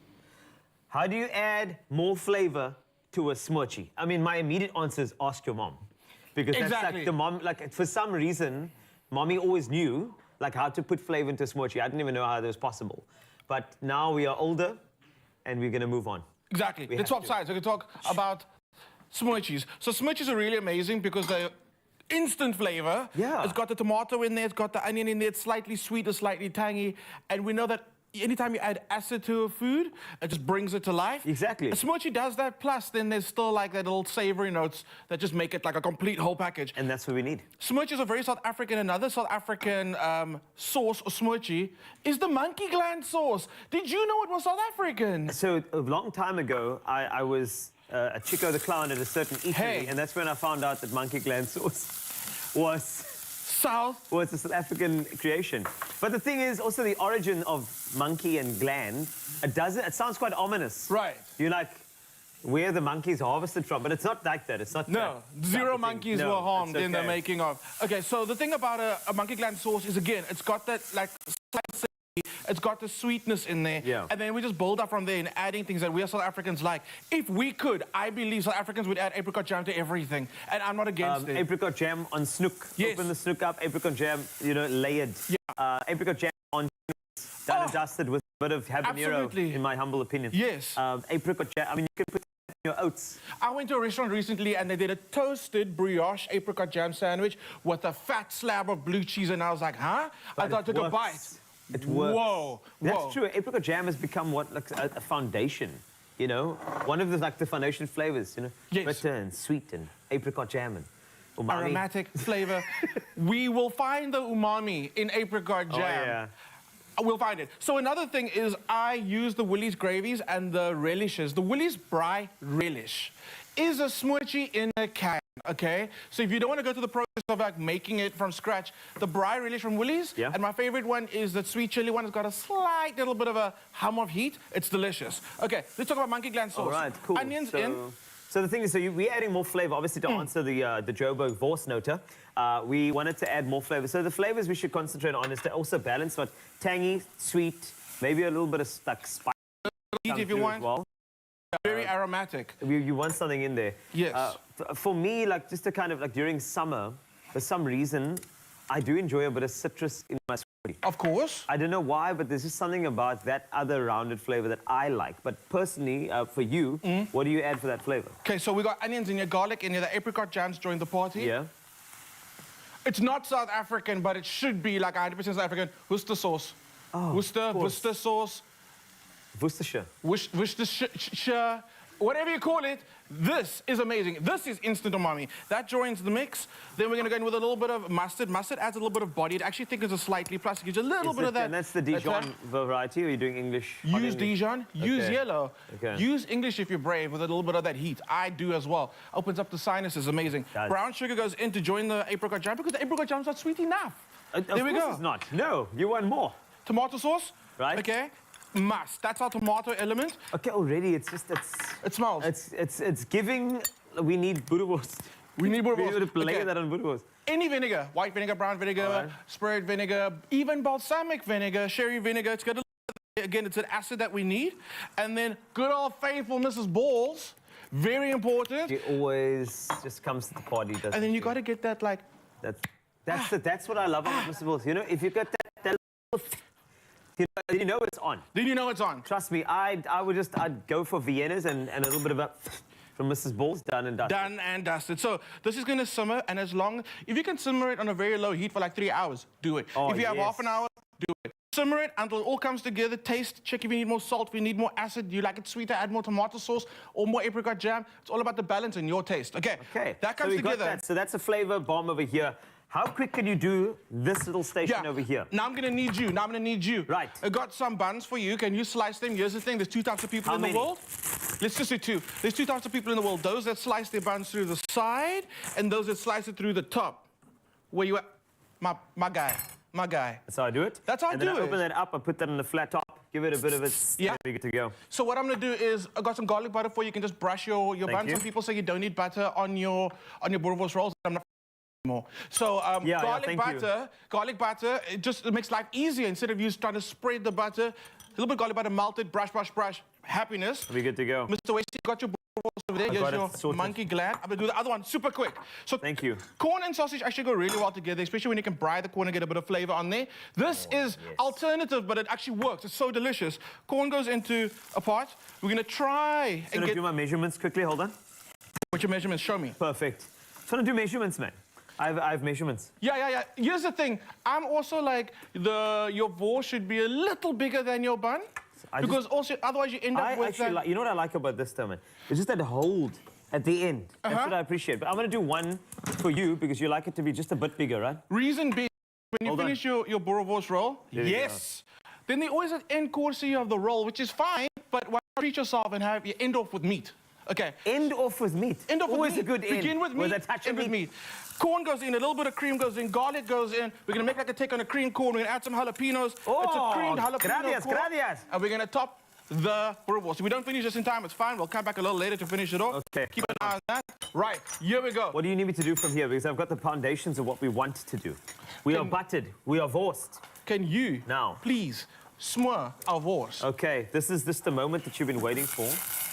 How do you add more flavor to a smoochie? I mean, my immediate answer is ask your mom. Because that's like the mom, like for some reason, mommy always knew like how to put flavor into a smoochie. I didn't even know how that was possible. But now we are older and we're gonna move on. Exactly. Let's swap sides. We can talk about smoochies. So smoochies are really amazing because they're instant flavor. Yeah. It's got the tomato in there, it's got the onion in there, it's slightly sweet, it's slightly tangy. And we know that anytime you add acid to a food, it just brings it to life. Exactly. A smoochie does that, plus then there's still like that little savory notes that just make it like a complete whole package. And that's what we need. Smoochies are very South African. Another South African sauce or smoochie is the monkey gland sauce. Did you know it was South African? So a long time ago, I was a Chico the Clown at a certain eatery, and that's when I found out that monkey gland sauce was a South African creation. But the thing is, also the origin of monkey and gland, it sounds quite ominous. Right. You're like, where the monkeys harvested from, but it's not like that. It's not. No, zero monkeys were harmed in the making of. Okay, so the thing about a monkey gland sauce is, again, it's got that like slight, it's got the sweetness in there, and then we just build up from there and adding things that we as South Africans like. If we could, I believe South Africans would add apricot jam to everything, and I'm not against it. Apricot jam on snook. Yes. Open the snook up, apricot jam, you know, layered. Yeah. Apricot jam on done and dusted with a bit of habanero, Absolutely. in my humble opinion. Yes. Apricot jam. I mean, you can put that in your oats. I went to a restaurant recently and they did a toasted brioche apricot jam sandwich with a fat slab of blue cheese, and I was like, huh? I thought I took a bite. It works. Whoa. That's true. Apricot jam has become what, like a foundation. You know, one of the foundation flavors. You know, bitter and sweet and apricot jam and umami. Aromatic flavor. We will find the umami in apricot jam. Oh, yeah. We'll find it. So another thing is I use the Willie's gravies and the relishes. The Willie's Braai relish is a smoothie in a can, okay? So if you don't want to go through the process of like making it from scratch, the Braai relish from Willie's, and my favorite one is the sweet chili one. It's got a slight little bit of a hum of heat. It's delicious. Okay, let's talk about monkey gland sauce. All right, cool. Onions in. So the thing is, we're adding more flavor, obviously, to answer the Joburg Vorsnoter. We wanted to add more flavor. So the flavors we should concentrate on is to also balance, but tangy, sweet, maybe a little bit of spice. If you want. Well. Very aromatic. You want something in there. Yes. For me, like just to kind of like during summer, for some reason, I do enjoy a bit of citrus in my smoothie. Of course. I don't know why, but there's just something about that other rounded flavor that I like. But personally, for you, what do you add for that flavor? Okay, so we got onions in your garlic in your the apricot jams during the party. Yeah. It's not South African, but it should be like 100% South African. Worcester sauce. Oh, Worcester sauce. Worcestershire. Worcestershire. Whatever you call it, this is amazing. This is instant umami. That joins the mix. Then we're going to go in with a little bit of mustard. Mustard adds a little bit of body. It actually thickens it slightly, plus it gives you a little bit of that. And that's the Dijon variety, or are you doing English? Use Dijon, use yellow, Okay. use English if you're brave with a little bit of that heat. I do as well. Opens up the sinuses, amazing. Brown sugar goes in to join the apricot jam because the apricot jam's not sweet enough. There we go. It's not. No, you want more. Tomato sauce. Right. Okay. Must. That's our tomato element. Okay, already it's just it smells. It's giving. We need boerewors. We need boerewors. We need to layer that on boerewors. Any vinegar, white vinegar, brown vinegar, spread vinegar, even balsamic vinegar, sherry vinegar. It's got again, it's an acid that we need. And then good old faithful Mrs. Balls, very important. She always just comes to the party, doesn't And then you she? got to get that like. That's what I love about Mrs. Balls. You know, if you got that then you know it's on. Then you know it's on. Trust me, I'd go for Viennas and a little bit of a from Mrs. Balls, done and dusted. Done and dusted. So this is going to simmer, and if you can simmer it on a very low heat for like 3 hours, do it. Oh, if you have half an hour, do it. Simmer it until it all comes together. Taste, check if you need more salt, if you need more acid, you like it sweeter, add more tomato sauce or more apricot jam. It's all about the balance in your taste. Okay. That comes so we together. Got that. So that's a flavor bomb over here. How quick can you do this little station over here? Now I'm going to need you. Right. I got some buns for you. Can you slice them? Here's the thing. There's 2 types of people in the world. Let's just say 2. There's 2 types of people in the world. Those that slice their buns through the side and those that slice it through the top. Where you at? My guy. That's how I do it? That's how I do it. And then I open that up. I put that on the flat top. Give it a bit of its... Yeah. We're good to go. So what I'm going to do is, I got some garlic butter for you. You can just brush your buns. you. Some people say you don't need butter on your boerewors rolls. I'm not more. So garlic butter, it makes life easier instead of you trying to spread the butter. A little bit of garlic butter melted, brush. Happiness. We're good to go. Mr. Wasty, you got your boerewors over there. Here's your monkey gland. I'm going to do the other one super quick. So thank you. Corn and sausage actually go really well together, especially when you can braai the corn and get a bit of flavor on there. This is alternative, but it actually works. It's so delicious. Corn goes into a pot. We're going to try and get... do my measurements quickly. Hold on. What's your measurements? Show me. Perfect. Just want to do measurements, man. I have measurements. Yeah. Here's the thing. I'm also like, your vore should be a little bigger than your bun. Because also, otherwise you end up with... You know what I like about this, though, man? It's just that hold at the end. That's what I appreciate. But I'm going to do one for you because you like it to be just a bit bigger, right? Reason being, when you finish your boerewors roll, then they always end courtesy of the roll, which is fine, but why not treat yourself and you end off with meat? Okay. End off with meat. End off always with meat. A good end. Begin with meat, end with meat. Corn goes in, a little bit of cream goes in, garlic goes in. We're going to make like a take on a cream corn. We're going to add some jalapenos. Oh, it's a creamed jalapeno corn. Gracias. And we're going to top the boerewors. If we don't finish this in time, it's fine. We'll come back a little later to finish it off. Okay. Keep an eye on that. Right, here we go. What do you need me to do from here? Because I've got the foundations of what we want to do. We are buttered. We are vorsed. Can you now please smur our vors? Okay, this is the moment that you've been waiting for.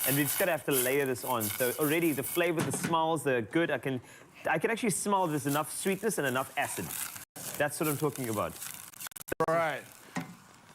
And we just gotta have to layer this on. So already the flavor, the smells, they're good. I can actually smell there's enough sweetness and enough acid. That's what I'm talking about. All right.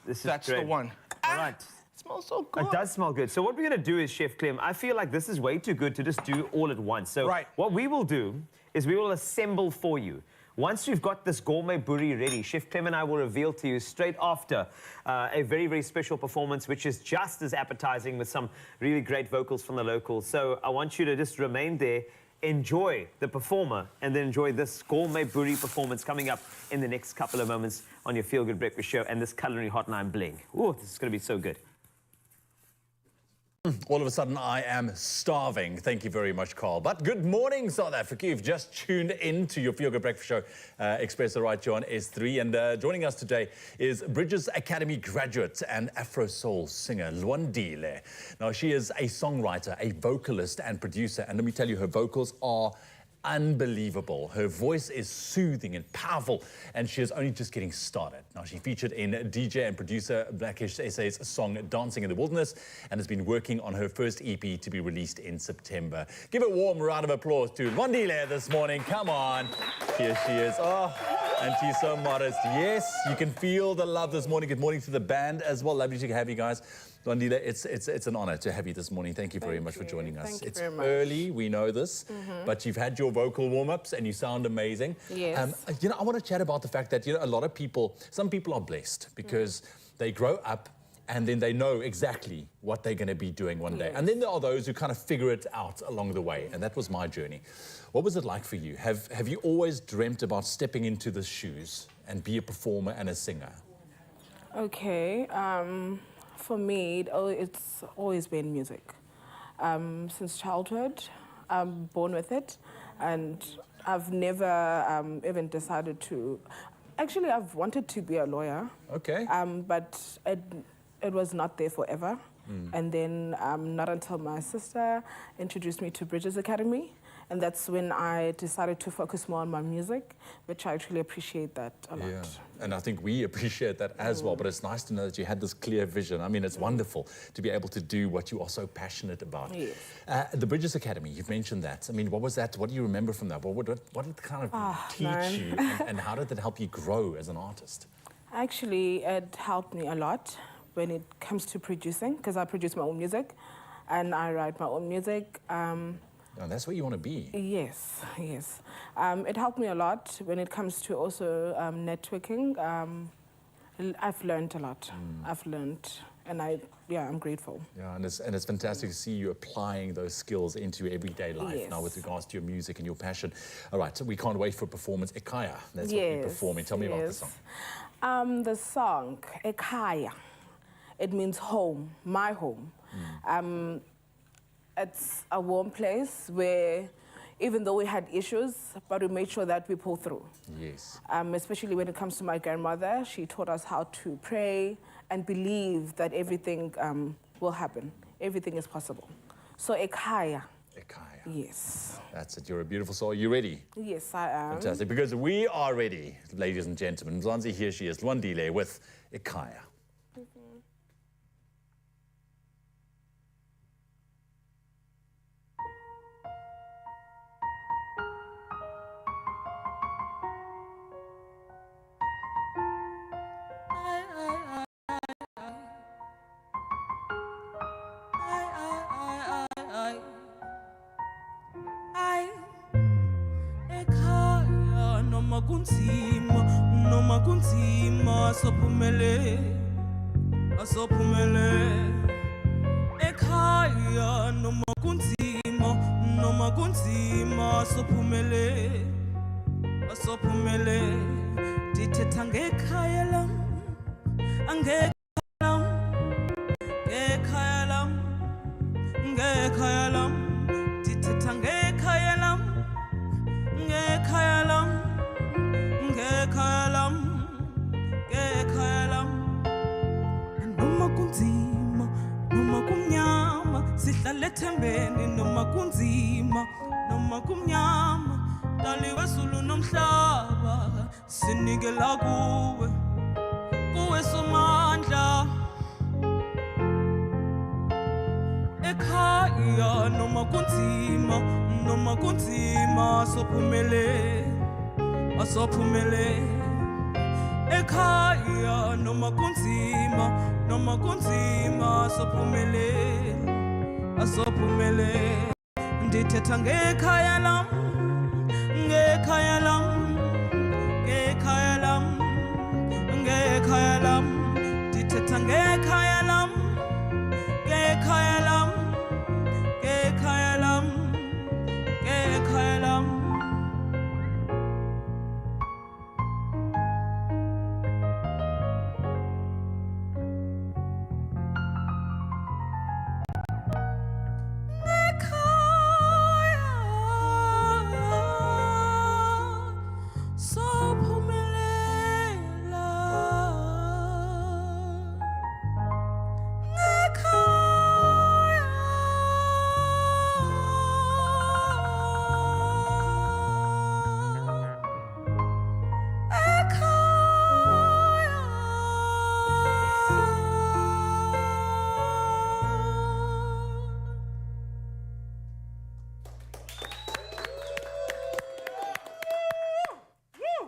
This is That's great. the one. All right. It smells so good. It does smell good. So what we're going to do is, Chef Clem, I feel like this is way too good to just do all at once. So what we will do is we will assemble for you. Once you've got this gourmet buri ready, Chef Clem and I will reveal to you straight after a very, very special performance, which is just as appetizing with some really great vocals from the locals. So I want you to just remain there, enjoy the performer, and then enjoy this gourmet buri performance coming up in the next couple of moments on your Feel Good Breakfast Show and this culinary hotline bling. Ooh, this is going to be so good. All of a sudden, I am starving. Thank you very much, Carl. But good morning, South Africa. You've just tuned in to your Feel Good Breakfast Show, Expresso right here on S3. And joining us today is Bridges Academy graduate and Afro soul singer, Lwandile. Now, she is a songwriter, a vocalist and producer. And let me tell you, her vocals are unbelievable. Her voice is soothing and powerful, and she is only just getting started. Now, she featured in DJ and producer Blackish SA's song Dancing in the Wilderness and has been working on her first EP to be released in September. Give a warm round of applause to Lwandile this morning. Come on. Here she is. Oh, and she's so modest. Yes, you can feel the love this morning. Good morning to the band as well. Lovely to have you guys. Lwandile, it's an honor to have you this morning. Thank you very much for joining us. It's early, we know this, but you've had your vocal warm-ups and you sound amazing. Yes. You know, I want to chat about the fact that, you know, a lot of people, some people are blessed because they grow up and then they know exactly what they're going to be doing one day. And then there are those who kind of figure it out along the way, and that was my journey. What was it like for you? Have you always dreamt about stepping into the shoes and be a performer and a singer? Okay. For me, it's always been music. Since childhood, I'm born with it, and I've never even decided to. Actually, I've wanted to be a lawyer. Okay. But it was not there forever. And then not until my sister introduced me to Bridges Academy. And that's when I decided to focus more on my music, which I actually appreciate that a lot. Yeah, and I think we appreciate that as well, but it's nice to know that you had this clear vision. I mean, it's wonderful to be able to do what you are so passionate about. Yes. The Bridges Academy, you've mentioned that. I mean, what was that? What do you remember from that? What did it kind of teach you, and how did it help you grow as an artist? Actually, it helped me a lot when it comes to producing, because I produce my own music, and I write my own music. And that's where you want to be. Yes, yes. It helped me a lot when it comes to also networking. I've learned a lot. I've learned, and I'm grateful. Yeah, and it's fantastic to see you applying those skills into your everyday life now with regards to your music and your passion. All right, so we can't wait for performance. Ekaya, that's what we're performing. Tell me about the song. The song, Ekaya, it means home, my home. It's a warm place where, even though we had issues, but we made sure that we pulled through. Yes. Especially when it comes to my grandmother, she taught us how to pray and believe that everything will happen. Everything is possible. So Ekaya. Ekaya. Yes. That's it. You're a beautiful soul. Are you ready? Yes, I am. Fantastic. Because we are ready, ladies and gentlemen. Mzansi, here she is, Lwandile with Ekaya. Noma kunzima asophumele ekhaya noma kunzima asophumele ndithetha ngekhaya lam ngekhaya lam ndithetha ngekhaya lam ngekhaya lam noma kunzima noma kumnyama sihlale ethembeni noma kunzima noma kumnyama dali wesulu nomhlaba sinikela kuwe somandla ekhaya noma kunzima asophumele ekhaya noma kunzima asophumelela ndithetha ngekhaya lam ngekhaya lam ngekhaya lam ngekhaya lam ndithetha ngekhaya lam ngekhaya lam ngekhaya lam ngekhaya lam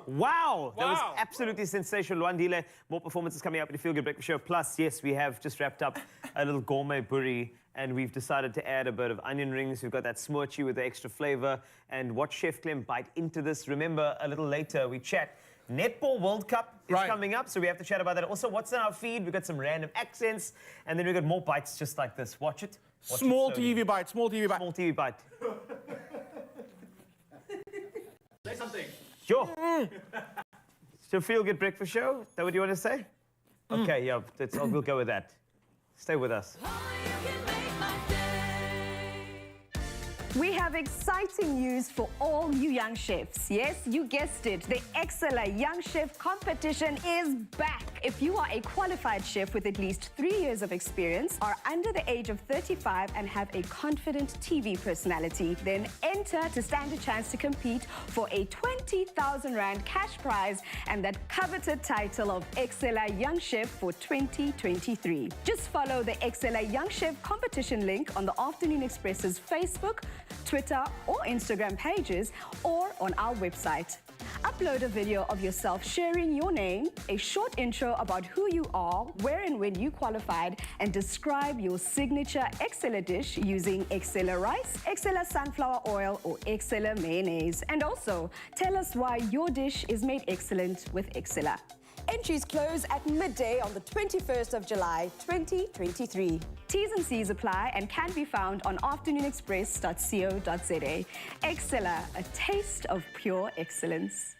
Wow, that was absolutely sensational. Luandile, more performances coming up in the Feel Good Breakfast Show. Plus, yes, we have just wrapped up a little gourmet burri, and we've decided to add a bit of onion rings. We've got that smoochie with the extra flavor. And watch Chef Clem bite into this. Remember, a little later, we chat. Netball World Cup is coming up, so we have to chat about that. Also, what's in our feed? We've got some random accents, and then we've got more bites just like this. Watch it. Watch Small it TV bite, small TV bite. Small TV bite. Say something. Sure. So Feel Good Breakfast Show, is that what you want to say? Okay, yeah, we'll go with that. Stay with us. We have exciting news for all you young chefs. Yes, you guessed it. The Excella Young Chef Competition is back. If you are a qualified chef with at least 3 years of experience, are under the age of 35 and have a confident TV personality, then enter to stand a chance to compete for a 20,000 Rand cash prize and that coveted title of Excella Young Chef for 2023. Just follow the Excella Young Chef Competition link on the Afternoon Express's Facebook, Twitter or Instagram pages or on our website. Upload a video of yourself sharing your name, a short intro about who you are, where and when you qualified, and describe your signature Excella dish using Excella rice, Excella sunflower oil or Excella mayonnaise. And also, tell us why your dish is made excellent with Excella. Entries close at midday on the 21st of July, 2023. T's and C's apply and can be found on afternoonexpress.co.za. Excella, a taste of pure excellence.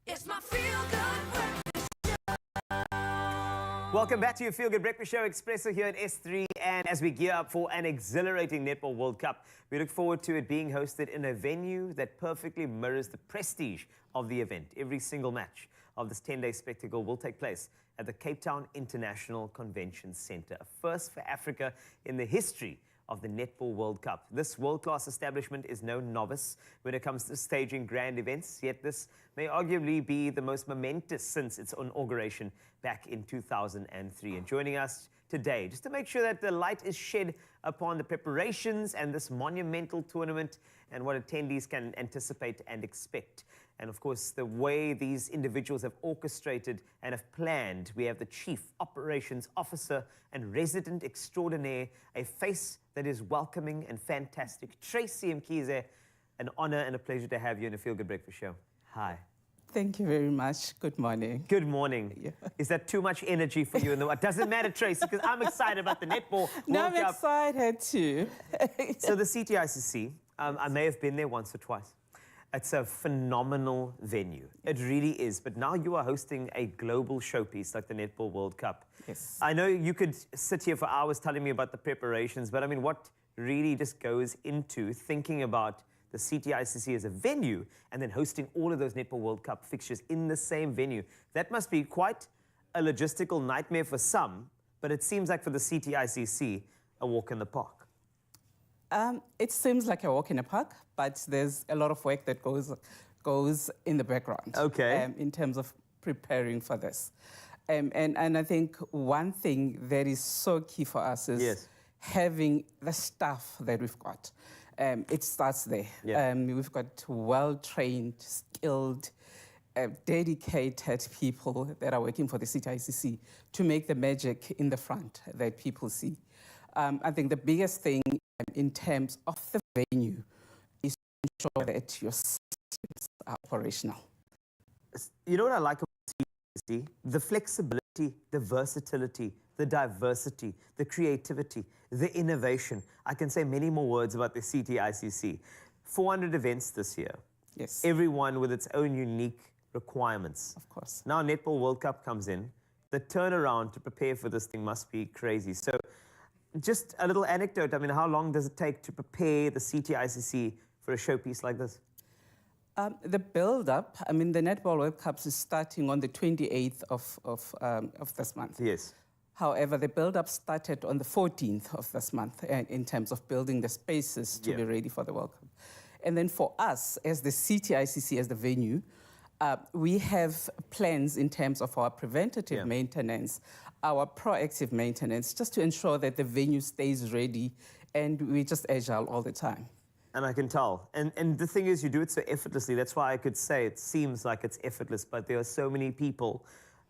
It's my feel-good breakfast show. Welcome back to your Feel Good Breakfast Show, Expresso here at S3. And as we gear up for an exhilarating Netball World Cup, we look forward to it being hosted in a venue that perfectly mirrors the prestige of the event. Every single match of this 10-day spectacle will take place at the Cape Town International Convention Centre, a first for Africa in the history of the Netball World Cup. This world-class establishment is no novice when it comes to staging grand events, yet this may arguably be the most momentous since its inauguration back in 2003. And joining us today, just to make sure that the light is shed upon the preparations and this monumental tournament and what attendees can anticipate and expect. And of course, the way these individuals have orchestrated and have planned, we have the Chief Operations Officer and Resident Extraordinaire, a face that is welcoming and fantastic. Tracy Mkhize, an honor and a pleasure to have you in a Feel Good Breakfast Show. Hi. Thank you very much. Good morning. Good morning. Yeah. Is that too much energy for you? It doesn't matter, Tracy, because I'm excited about the Netball No, World I'm Cup. excited too. So the CTICC, I may have been there once or twice. It's a phenomenal venue. It really is. But now you are hosting a global showpiece like the Netball World Cup. Yes. I know you could sit here for hours telling me about the preparations, but I mean, what really just goes into thinking about the CTICC as a venue and then hosting all of those Netball World Cup fixtures in the same venue? That must be quite a logistical nightmare for some, but it seems like for the CTICC, a walk in the park. It seems like a walk in the park, but there's a lot of work that goes in the background. Okay. In terms of preparing for this. And I think one thing that is so key for us is having the staff that we've got. It starts there. Yeah. We've got well-trained, skilled, dedicated people that are working for the CTICC to make the magic in the front that people see. I think the biggest thing in terms of the venue is to ensure that your systems are operational. You know what I like about CTICC? The flexibility, the versatility, the diversity, the creativity, the innovation. I can say many more words about the CTICC. 400 events this year. Yes. Everyone with its own unique requirements. Of course. Now Netball World Cup comes in. The turnaround to prepare for this thing must be crazy. So just a little anecdote. I mean, how long does it take to prepare the CTICC for a showpiece like this? The build-up, I mean, the Netball World Cup is starting on the 28th of this month. Yes. However, the build-up started on the 14th of this month in terms of building the spaces to be ready for the World Cup. And then for us, as the CTICC, as the venue, we have plans in terms of our preventative maintenance, our proactive maintenance, just to ensure that the venue stays ready and we're just agile all the time. And I can tell. And the thing is, you do it so effortlessly. That's why I could say it seems like it's effortless, but there are so many people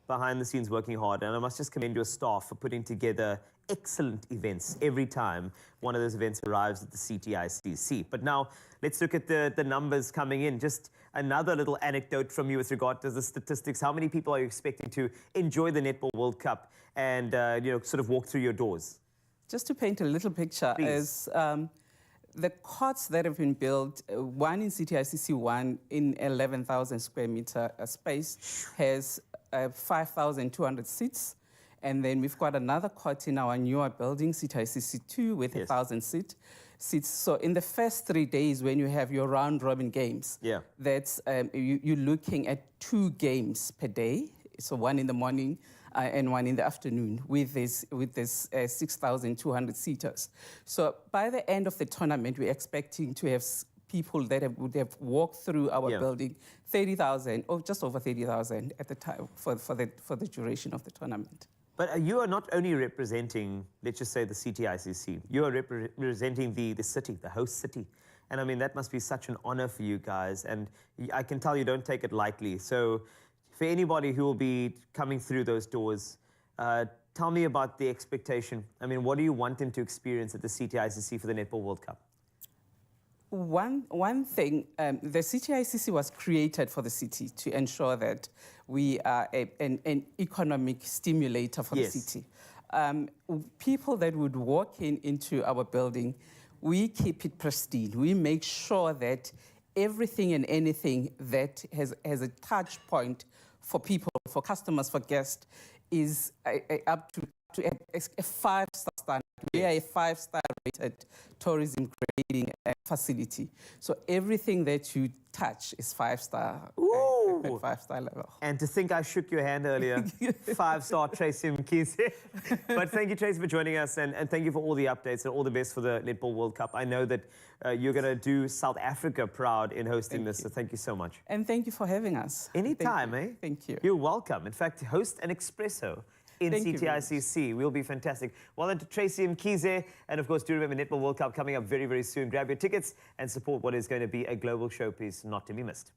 behind the scenes working hard. And I must just commend your staff for putting together excellent events every time one of those events arrives at the CTICC. But now let's look at the numbers coming in. Just another little anecdote from you with regard to the statistics. How many people are you expecting to enjoy the Netball World Cup and sort of walk through your doors? Just to paint a little picture, is the courts that have been built, one in CTICC, one in 11,000 square meter space, has 5,200 seats. And then we've got another court in our newer building, CTICC 2, with 1,000 seats. So in the first 3 days, when you have your round-robin games, that's you're looking at 2 games per day. So one in the morning and one in the afternoon with this 6,200 seaters. So by the end of the tournament, we're expecting to have people that would have walked through our building, 30,000 or just over 30,000 at the time for the duration of the tournament. But you are not only representing, let's just say, the CTICC. You are representing the city, the host city. And I mean, that must be such an honor for you guys. And I can tell you don't take it lightly. So for anybody who will be coming through those doors, tell me about the expectation. I mean, what do you want them to experience at the CTICC for the Netball World Cup? One thing, the CTICC was created for the city to ensure that we are an economic stimulator for the city. People that would walk into our building, we keep it pristine. We make sure that everything and anything that has a touch point for people, for customers, for guests, is up to a 5-star standard. We are a 5-star rated tourism grading facility. So everything that you touch is 5-star, 5-star level. And to think I shook your hand earlier, 5-star Tracy Mkhize. But thank you, Tracy, for joining us, and thank you for all the updates and all the best for the Netball World Cup. I know that you're going to do South Africa proud in hosting this, so thank you so much. And thank you for having us. Anytime, eh? Thank you. You're welcome. In fact, host an Expresso in CTICC will be fantastic. Well done to Tracy Mkhize, and of course, do remember Netball World Cup coming up very, very soon. Grab your tickets and support what is going to be a global showpiece not to be missed.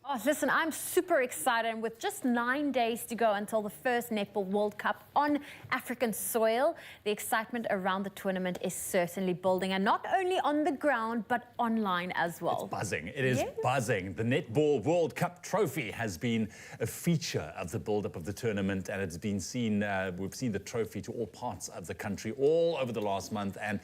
Oh, listen, I'm super excited, and with just 9 days to go until the first Netball World Cup on African soil, the excitement around the tournament is certainly building, and not only on the ground, but online as well. It's buzzing. It is buzzing. The Netball World Cup trophy has been a feature of the build-up of the tournament, and it's been seen, we've seen the trophy to all parts of the country all over the last month, and,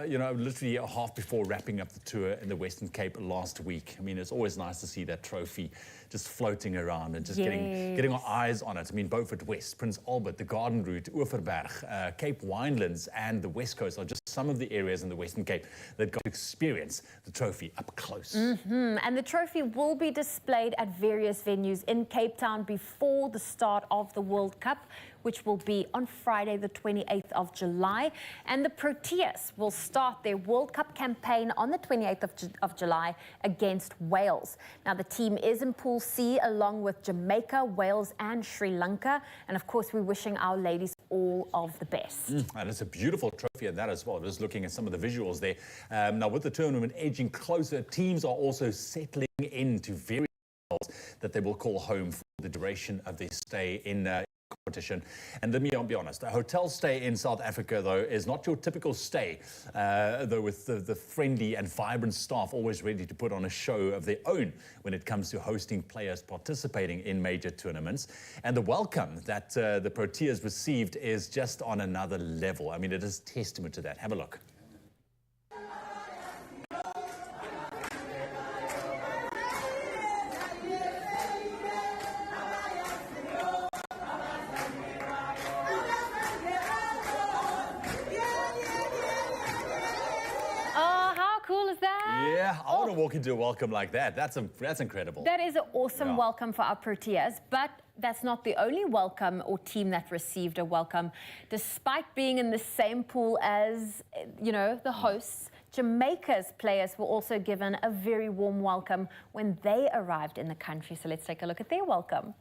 you know, literally a half before wrapping up the tour in the Western Cape last week. I mean, it's always nice to see that trophy just floating around and just getting our eyes on it. I mean, Beaufort West, Prince Albert, the Garden Route, Oeverberg, Cape Winelands and the West Coast are just some of the areas in the Western Cape that got to experience the trophy up close. And the trophy will be displayed at various venues in Cape Town before the start of the World Cup, which will be on Friday, the 28th of July. And the Proteas will start their World Cup campaign on the 28th of July against Wales. Now, the team is in Pool C along with Jamaica, Wales, and Sri Lanka. And of course, we're wishing our ladies all of the best. And it's a beautiful trophy and that as well. Just looking at some of the visuals there. Now, with the tournament edging closer, teams are also settling into various hotels that they will call home for the duration of their stay in competition. And let me be honest, a hotel stay in South Africa, though, is not your typical stay, though with the friendly and vibrant staff always ready to put on a show of their own when it comes to hosting players participating in major tournaments. And the welcome that the Proteas received is just on another level. I mean, it is testament to that. Have a look. Yeah, I want to walk into a welcome like that. That's incredible. That is an awesome welcome for our Proteas, but that's not the only welcome or team that received a welcome. Despite being in the same pool as, you know, the hosts, Jamaica's players were also given a very warm welcome when they arrived in the country. So let's take a look at their welcome.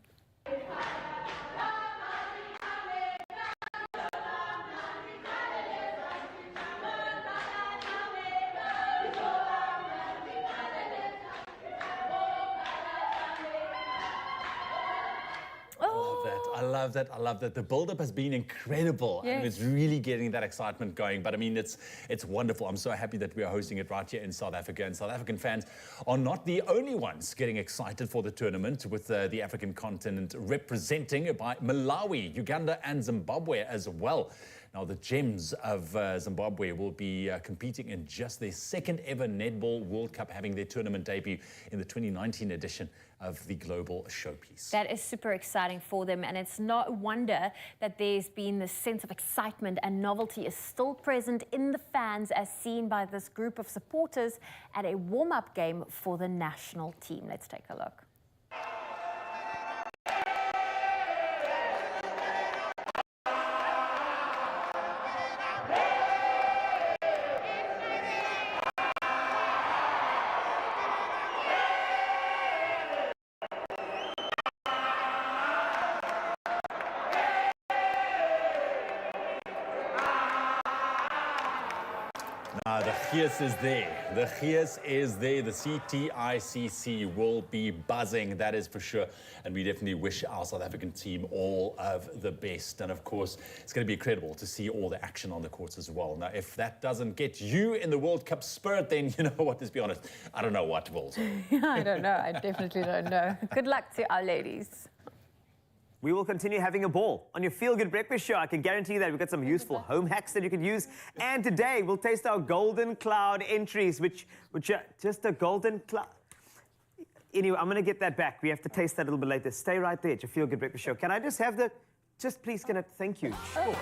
I love that. The build-up has been incredible. Yes. And it's really getting that excitement going. But I mean, it's wonderful. I'm so happy that we are hosting it right here in South Africa. And South African fans are not the only ones getting excited for the tournament, with the African continent representing by Malawi, Uganda and Zimbabwe as well. Now, the Gems of Zimbabwe will be competing in just their second ever Netball World Cup, having their tournament debut in the 2019 edition of the Global Showpiece. That is super exciting for them, and it's no wonder that there's been this sense of excitement and novelty is still present in the fans, as seen by this group of supporters at a warm-up game for the national team. Let's take a look. The Gees is there. The Gees is there. The CTICC will be buzzing, that is for sure. And we definitely wish our South African team all of the best. And of course, it's going to be incredible to see all the action on the courts as well. Now, if that doesn't get you in the World Cup spirit, then you know what, let's be honest, I don't know what will. I don't know. I definitely don't know. Good luck to our ladies. we will continue having a ball on your Feel Good Breakfast Show. I can guarantee that we've got some useful home hacks that you can use. And today we'll taste our Golden Cloud entries, which are just a Golden Cloud. Anyway, I'm going to get that back. We have to taste that a little bit later. Stay right there. It's your Feel Good Breakfast Show. Can I just have the... Just please, can I... Thank you. Sure.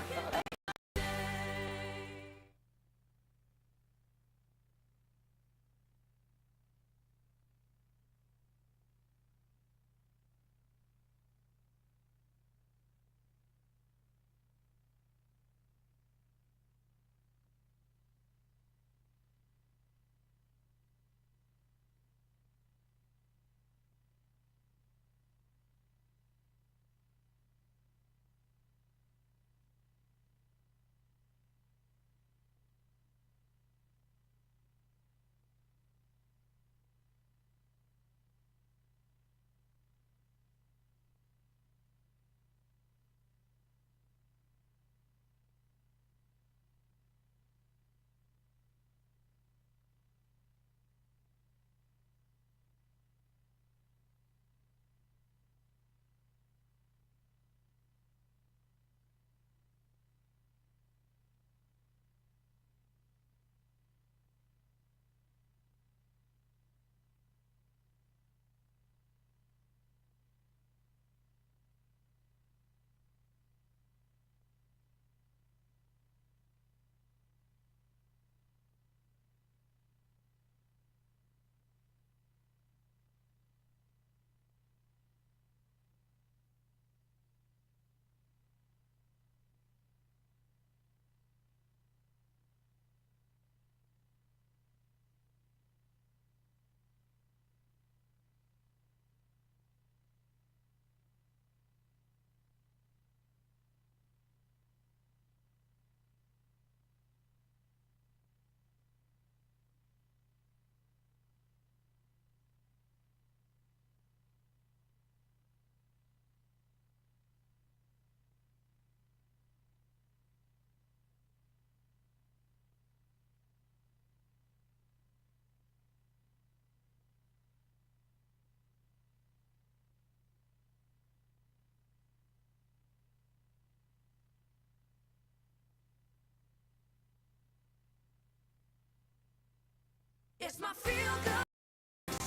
It's my Feel Good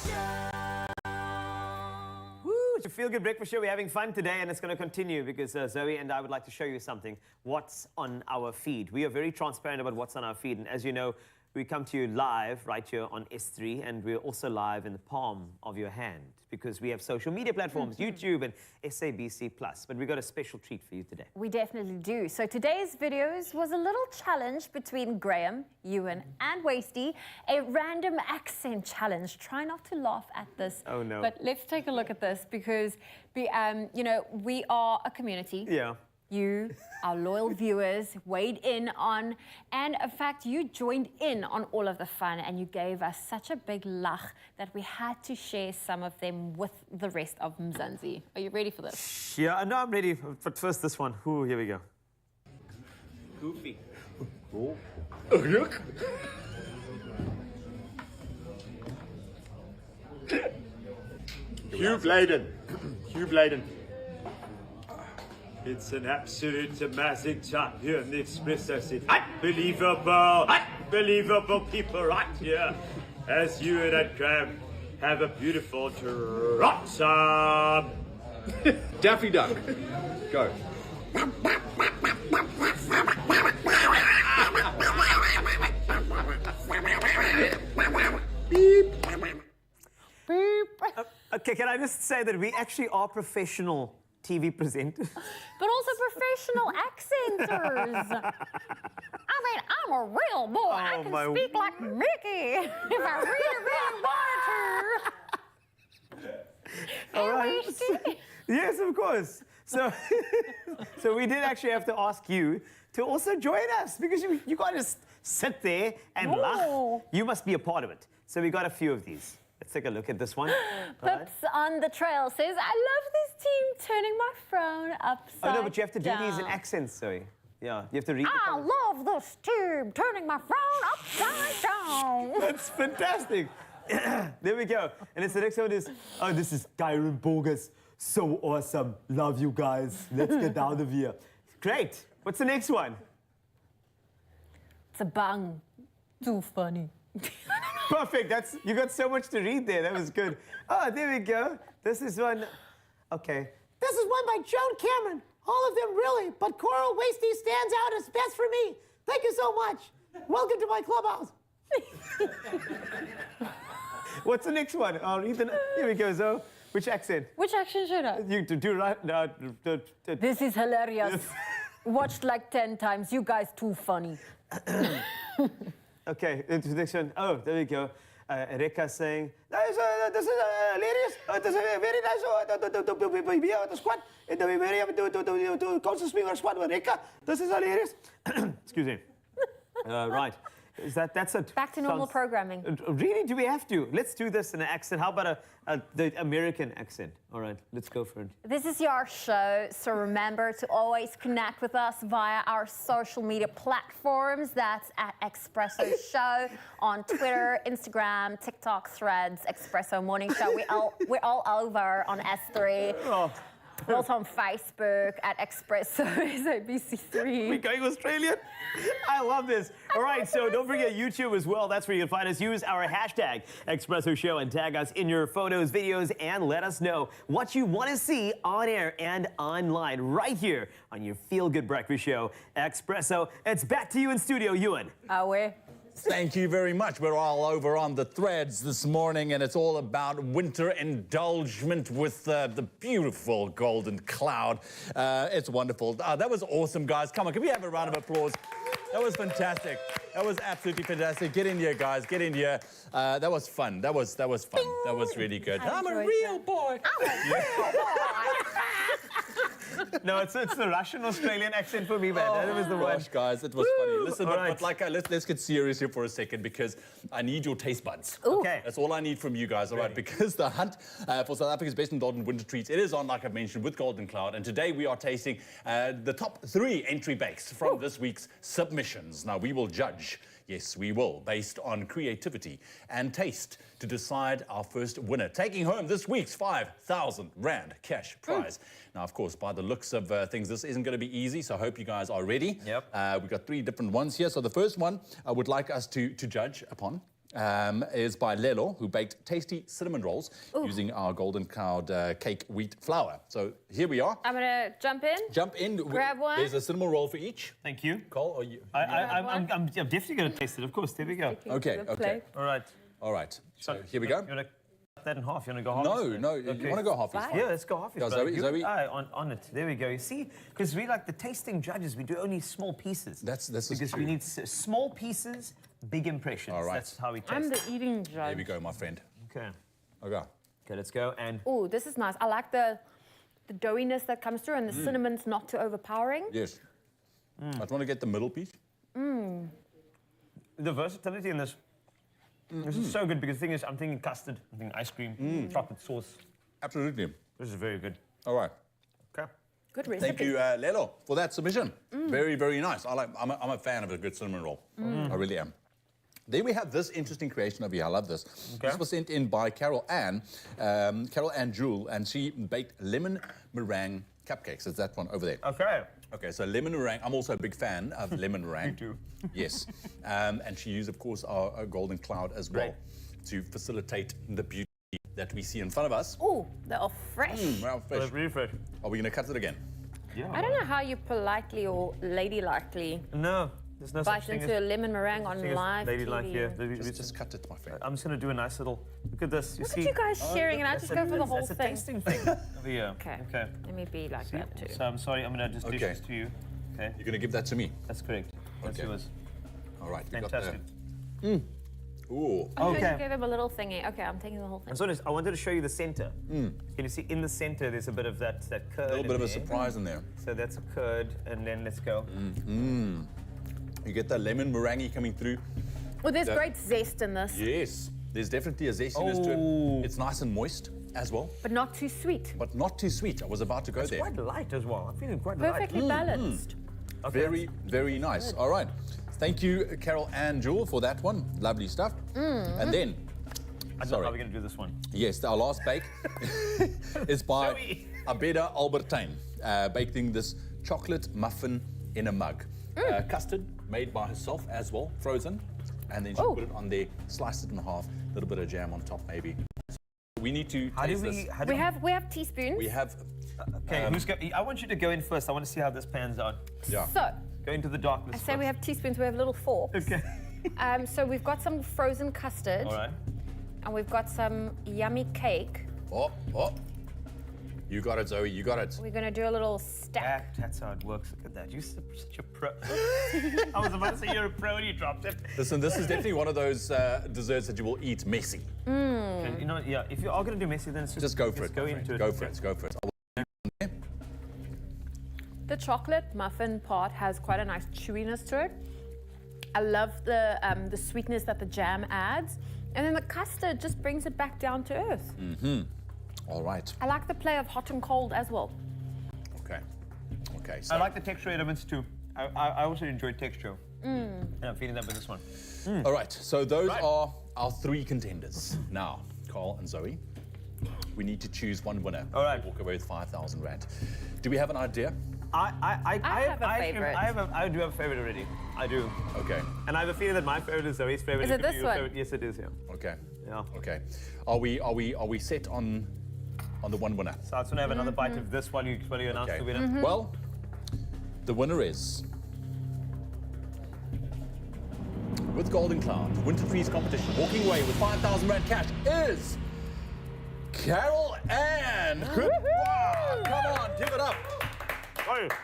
Show. Woo, it's a Feel Good Breakfast Show. We're having fun today, and it's going to continue because Zoe and I would like to show you something. What's on our feed? We are very transparent about what's on our feed, and as you know, we come to you live right here on S3, and we're also live in the palm of your hand because we have social media platforms, YouTube and SABC+. But we've got a special treat for you today. We definitely do. So today's videos was a little challenge between Graham, Ewan and Wasty, a random accent challenge. Try not to laugh at this. Oh, no. But let's take a look at this because, you know, we are a community. Yeah. You, our loyal viewers, weighed in on, and in fact, you joined in on all of the fun, and you gave us such a big lach that we had to share some of them with the rest of Mzansi. Are you ready for this? Yeah, no, I'm ready. But first, this one. Ooh, here we go. Goofy. Oh. Hugh Bladen. Hugh Bladen. It's an absolute amazing time here in the Expresso City. Unbelievable, unbelievable people right here. As you and Graham have a beautiful trot. Daffy Duck. Go. Beep. Beep. Okay, can I just say that we actually are professional TV presenters? But also professional accenters. I mean, I'm a real boy. I can speak like Mickey if I really wanted to. All right. Yes, of course. So, so we did actually have to ask you to also join us because you can't just sit there and laugh. You must be a part of it. So we got a few of these. Let's take a look at this one. Pips on the trail says, I love this team turning my frown upside down. Oh, no, but you have to do these in accents, sorry. Yeah, you have to read I love this team turning my frown upside down. That's fantastic. There we go. And it's the next one is, oh, this is Kyron Borges So awesome. Love you guys. Let's get out of here. Great. What's the next one? It's a bang. Too funny. Perfect. You got so much to read there. That was good. Oh, there we go. This is one. Okay. This is one by Joan Cameron. All of them really, but Coral Wasty stands out as best for me. Thank you so much. Welcome to my clubhouse. What's the next one? I'll read the. Here we go, Zoe. Which accent? Which accent should I? You do right now. This is hilarious. Watched like 10 times. You guys too funny. Okay, into the next one. Oh, there we go. Reka saying, this is hilarious. This is very nice. We have the squad. We have to coaches me on squad with Reka. This is hilarious. Excuse me. Right. That's it. Back to normal programming. Really? Do we have to? Let's do this in an accent. How about the American accent? All right, let's go for it. This is your show, so remember to always connect with us via our social media platforms. That's at Expresso Show on Twitter, Instagram, TikTok, Threads, Expresso Morning Show. We're all over on S3. Oh. We're also on Facebook at Expresso SABC3. We're going Australian? I love this. All right, so don't forget YouTube as well. That's where you can find us. Use our hashtag Expresso Show and tag us in your photos, videos, and let us know what you want to see on air and online right here on your Feel Good Breakfast Show, Expresso. It's back to you in studio, Ewan. Are we? Thank you very much. We're all over on the threads this morning, and it's all about winter indulgement with the beautiful golden cloud. It's wonderful. That was awesome, guys. Come on, can we have a round of applause? That was fantastic. That was absolutely fantastic. Get in here, guys. Get in here. That was fun. That was fun. That was really good. I'm a real boy. I'm a real boy. No, it's the Russian-Australian accent for me, man. That was the one. Gosh, guys, it was funny. Listen, but like, let's get serious here for a second because I need your taste buds. Ooh. Okay. That's all I need from you guys, all right? Because the hunt for South Africa's best indulgent winter treats, it is on, like I've mentioned, with Golden Cloud. And today we are tasting the top 3 entry bakes from this week's submissions. Now, we will judge. Yes, we will, based on creativity and taste to decide our first winner, taking home this week's 5,000 Rand cash prize. Now, of course, by the looks of things, this isn't going to be easy, so I hope you guys are ready. Yep. We've got 3 different ones here. So the first one I would like us to judge upon is by Lelo, who baked tasty cinnamon rolls using our Golden Cloud cake wheat flour. So here we are. I'm going to jump in. Jump in. Grab one. There's a cinnamon roll for each. Thank you. Cole, or you? I'm definitely going to taste it, of course. There we go. Okay, okay. All right. All right. So here we go. You want to cut that in half? You want to go half? No, Okay. you want to go half? Yeah, let's go half. Go, Zoe. On it. There we go. You see, because we like the tasting judges, we do only small pieces. That's because true. we need small pieces, big impressions. All right. That's how we taste. I'm the eating judge. Here we go, my friend. Okay. Okay. Okay, let's go. And Oh, this is nice. I like the doughiness that comes through, and the cinnamon's not too overpowering. Yes. I just want to get the middle piece. the versatility in this. This is so good because the thing is, I'm thinking custard, I'm thinking ice cream, chocolate sauce. Absolutely. This is very good. All right. Okay. Good recipe. Thank you, Lelo, for that submission. Very, very nice. I'm a fan of a good cinnamon roll. I really am. Then we have this interesting creation over here. I love this. Okay. This was sent in by Carol Ann Jewell, and she baked lemon meringue cupcakes. It's that one over there. Okay. Okay, so lemon meringue. I'm also a big fan of lemon meringue. Me too. Yes. And she used, of course, our golden cloud as well to facilitate the beauty that we see in front of us. Oh, they are fresh. Well, fresh. They're really fresh. Are we going to cut it again? Yeah. I don't know how you politely or ladylikely No, there's no bite such thing into as a lemon meringue on live ladylike TV. here. Just cut it, my friend. I'm just going to do a nice little, look at this. Look at you guys sharing, and I just go for the whole It's a thing. tasting thing over here. Okay. Okay. Let me be like that too. So I'm sorry, I'm going to just dish this to you. Okay. You're going to give that to me? That's correct. That's Okay. yours. All right. we got Fantastic. Ooh. Oh, Okay. you gave him a little thingy. Okay, I'm taking the whole thing. And so I wanted to show you the center. Can you see in the center there's a bit of that curd? A little bit of a there. surprise in there. So that's a curd, and then let's go. You get the lemon meringue coming through. Oh, there's great zest in this, Yes. There's definitely a zestiness to it. It's nice and moist as well, but not too sweet. but not too sweet. I was about to go It's there. quite light as well. I'm feeling quite Perfectly light. balanced. Okay. Very, very nice. All right. Thank you, Carol Ann Jewell, for that one. Lovely stuff. And then I don't know how we're going to do this one. Yes, our last bake is by Abeda Albertine, baking this chocolate muffin in a mug. Custard made by herself as well, frozen. And then she put it on there, sliced it in half, a little bit of jam on top maybe. So we need to taste this. We have teaspoons. We have... Okay, I want you to go in first. I want to see how this pans out. Yeah. So, go into the darkness I say we have teaspoons, we have little forks. Okay. So we've got some frozen custard. All right. And we've got some yummy cake. Oh. You got it, Zoe, you got it. We're going to do a little stack. That's how it works. Look at that. You're such a pro. I was about to say you're a pro and you dropped it. Listen, this is definitely one of those desserts that you will eat messy. Okay, you know, yeah, if you are going to do messy, then just go for it. Go into it. Go for it. Go for it. The chocolate muffin part has quite a nice chewiness to it. I love the sweetness that the jam adds. And then the custard just brings it back down to earth. All right. I like the play of hot and cold as well. Okay. So I like the texture elements too. I also enjoy texture. And I'm feeling that with this one. All right, so those are our 3 contenders. Now, Carl and Zoe, we need to choose one winner. All right. Walk away with 5,000 rand. Do we have an idea? I have a favorite. I do have a favorite already. I do. Okay. And I have a feeling that my favorite is Zoe's favorite. Is it this one? Favorite. Yes, it is. Yeah. Okay. Yeah. Okay. Are we set on the one winner? So I just want to have another bite of this while you announce the winner. Well, the winner is, with Golden Cloud Winter Trees competition, walking away with 5,000 rand cash is Carol Ann. Wow, come on, give it up.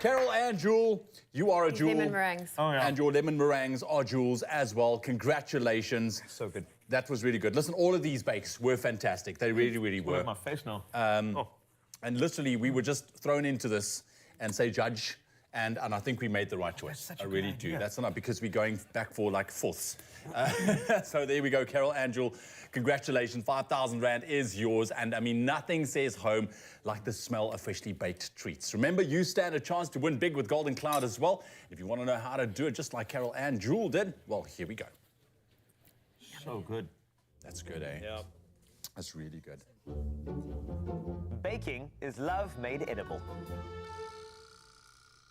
Carol Ann Jewel, you are a jewel. Lemon meringues. Oh, yeah. And your lemon meringues are jewels as well. Congratulations. So good. That was really good. Listen, all of these bakes were fantastic. They really, really were. My face now. And literally, we were just thrown into this and say judge. And I think we made the right choice. I really do. That's not because we're going back for like fourths. So there we go, Carol Angel. Congratulations, 5,000 rand is yours. And I mean, nothing says home like the smell of freshly baked treats. Remember, you stand a chance to win big with Golden Cloud as well. If you want to know how to do it just like Carol Ann Jewel did, well, here we go. So good. That's good, eh? Yeah. That's really good. Baking is love made edible.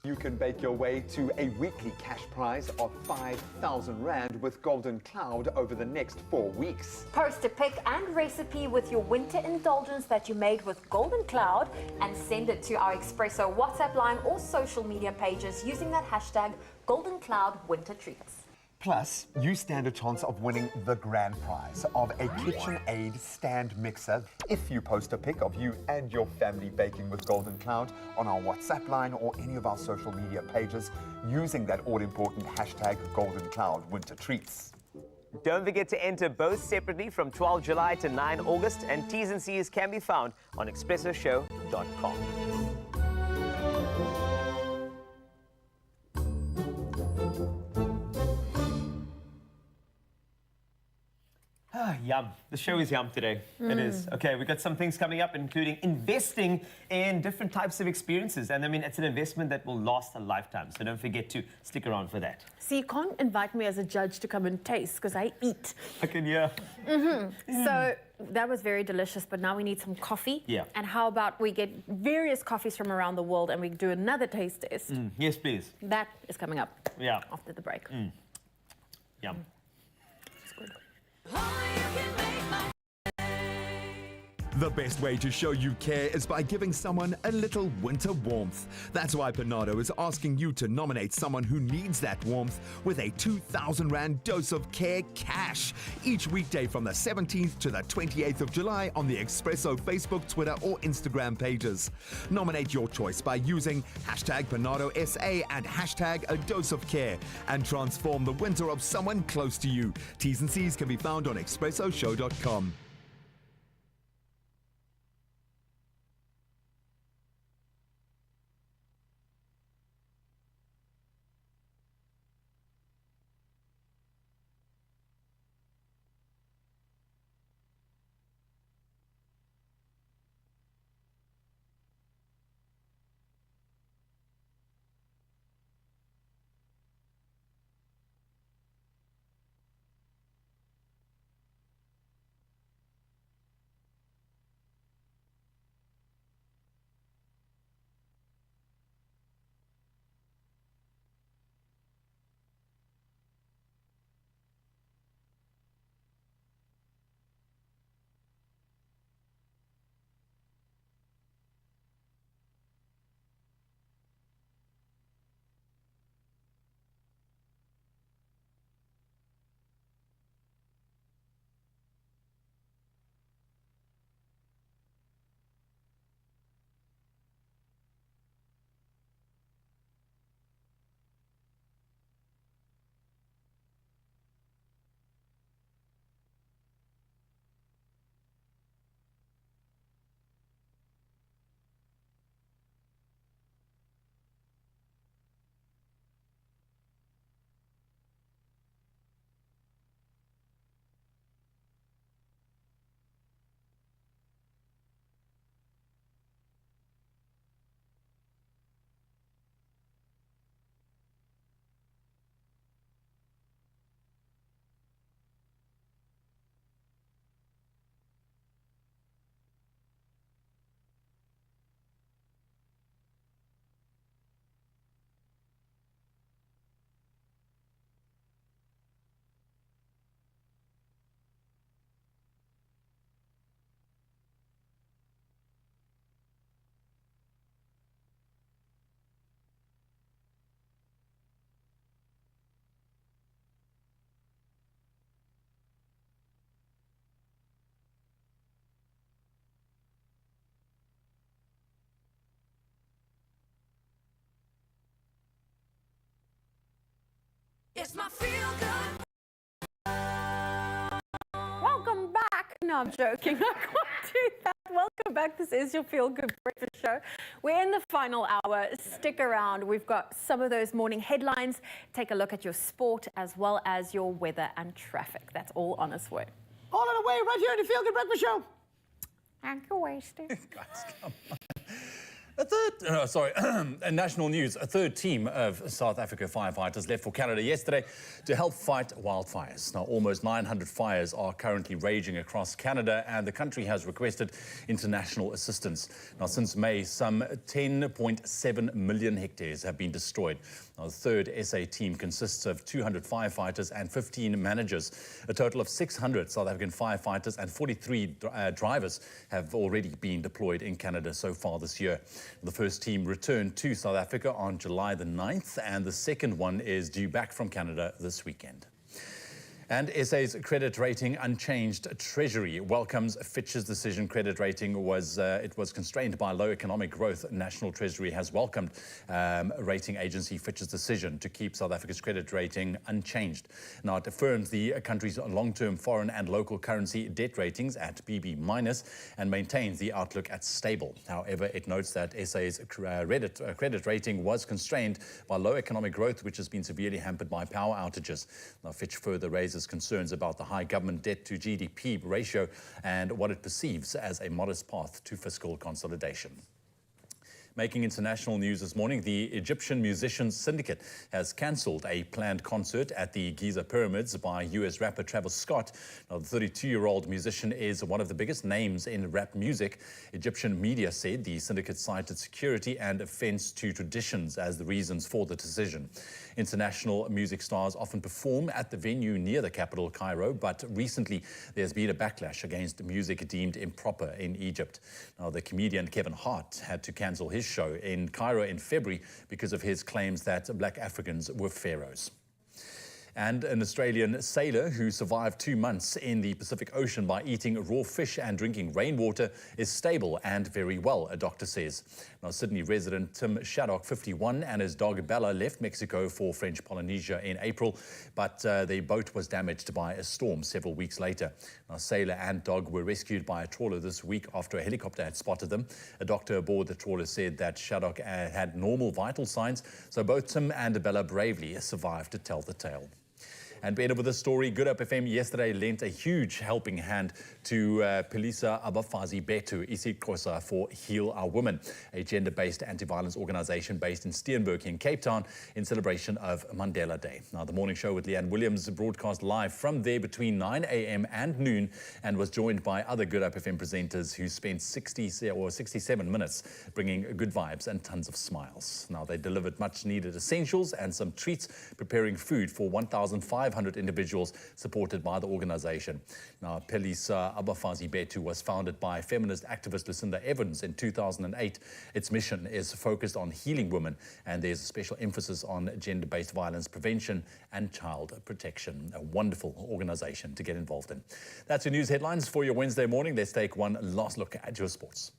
You can bake your way to a weekly cash prize of 5,000 rand with Golden Cloud over the next 4 weeks. Post a pic and recipe with your winter indulgence that you made with Golden Cloud and send it to our Expresso WhatsApp line or social media pages using that hashtag Golden Cloud Winter Treats. Plus, you stand a chance of winning the grand prize of a KitchenAid stand mixer if you post a pic of you and your family baking with Golden Cloud on our WhatsApp line or any of our social media pages using that all-important hashtag Golden Cloud Winter Treats. Don't forget to enter both separately from 12 July to 9 August, and T's and C's can be found on expressoshow.com. Yum. The show is yum today. It is. Okay, we've got some things coming up, including investing in different types of experiences. And I mean, it's an investment that will last a lifetime. So don't forget to stick around for that. See, you can't invite me as a judge to come and taste because I eat. I can hear. So that was very delicious, but now we need some coffee. Yeah. And how about we get various coffees from around the world and we do another taste test? Yes, please. That is coming up after the break. Yum. The best way to show you care is by giving someone a little winter warmth. That's why Panado is asking you to nominate someone who needs that warmth with a 2,000 Rand dose of care cash each weekday from the 17th to the 28th of July on the Expresso Facebook, Twitter or Instagram pages. Nominate your choice by using hashtag PanadoSA and hashtag A Dose of Care and transform the winter of someone close to you. T's and C's can be found on expressoshow.com. It's my feel good. Welcome back. No, I'm joking. I can't do that. Welcome back. This is your Feel Good Breakfast Show. We're in the final hour. Stick around. We've got some of those morning headlines. Take a look at your sport as well as your weather and traffic. That's all on its way. All on the way right here in the Feel Good Breakfast Show. Thank you, Wasted. Guys, come on. In national news, a third team of South Africa firefighters left for Canada yesterday to help fight wildfires. Now, almost 900 fires are currently raging across Canada, and the country has requested international assistance. Now, since May, some 10.7 million hectares have been destroyed. Now, the third SA team consists of 200 firefighters and 15 managers. A total of 600 South African firefighters and 43 drivers have already been deployed in Canada so far this year. The first team returned to South Africa on July the 9th, and the second one is due back from Canada this weekend. And SA's credit rating unchanged. Treasury welcomes Fitch's decision. Credit rating was constrained by low economic growth. National Treasury has welcomed rating agency Fitch's decision to keep South Africa's credit rating unchanged. Now, it affirms the country's long-term foreign and local currency debt ratings at BB- and maintains the outlook at stable. However, it notes that SA's credit rating was constrained by low economic growth, which has been severely hampered by power outages. Now, Fitch further raises concerns about the high government debt to GDP ratio and what it perceives as a modest path to fiscal consolidation. Making international news this morning, the Egyptian Musicians Syndicate has cancelled a planned concert at the Giza Pyramids by US rapper Travis Scott. Now, the 32-year-old musician is one of the biggest names in rap music. Egyptian media said the syndicate cited security and offense to traditions as the reasons for the decision. International music stars often perform at the venue near the capital, Cairo, but recently there's been a backlash against music deemed improper in Egypt. Now, the comedian Kevin Hart had to cancel his show in Cairo in February because of his claims that black Africans were pharaohs. And an Australian sailor who survived 2 months in the Pacific Ocean by eating raw fish and drinking rainwater is stable and very well, a doctor says. Now, Sydney resident Tim Shaddock, 51, and his dog Bella left Mexico for French Polynesia in April, but their boat was damaged by a storm several weeks later. Now, sailor and dog were rescued by a trawler this week after a helicopter had spotted them. A doctor aboard the trawler said that Shaddock had normal vital signs, so both Tim and Bella bravely survived to tell the tale. And better with the story, Good Hope FM yesterday lent a huge helping hand to Pelisa Abafazi Betu isiXhosa for Heal Our Women, a gender-based anti-violence organization based in Steenberg in Cape Town in celebration of Mandela Day. Now, the morning show with Leanne Williams broadcast live from there between 9 a.m. and noon and was joined by other Good Hope FM presenters who spent 67 minutes bringing good vibes and tons of smiles. Now, they delivered much-needed essentials and some treats, preparing food for 1,500 individuals supported by the organization. Now, Pelisa Abafazi Betu was founded by feminist activist Lucinda Evans in 2008. Its mission is focused on healing women, and there's a special emphasis on gender-based violence prevention and child protection. A wonderful organization to get involved in. That's your news headlines for your Wednesday morning. Let's take one last look at your sports.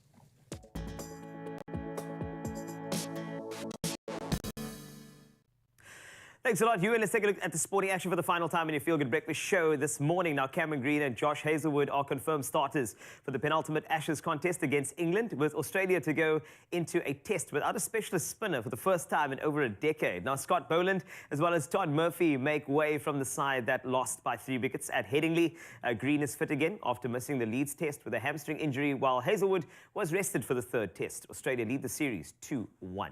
Thanks a lot, Ewan. Let's take a look at the sporting action for the final time in your Feel Good Breakfast show this morning. Now, Cameron Green and Josh Hazelwood are confirmed starters for the penultimate Ashes contest against England, with Australia to go into a test without a specialist spinner for the first time in over a decade. Now, Scott Boland as well as Todd Murphy make way from the side that lost by 3 wickets at Headingley. Green is fit again after missing the Leeds test with a hamstring injury, while Hazelwood was rested for the third test. Australia lead the series 2-1.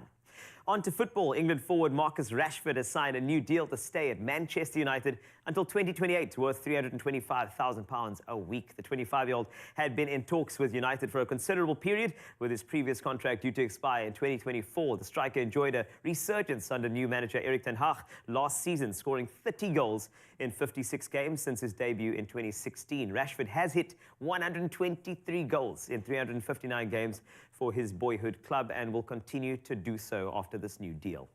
On to football. England forward Marcus Rashford has signed a new deal to stay at Manchester United until 2028, worth £325,000 a week. The 25-year-old had been in talks with United for a considerable period, with his previous contract due to expire in 2024. The striker enjoyed a resurgence under new manager Erik ten Hag last season, scoring 30 goals in 56 games since his debut in 2016. Rashford has hit 123 goals in 359 games for his boyhood club and will continue to do so after this new deal.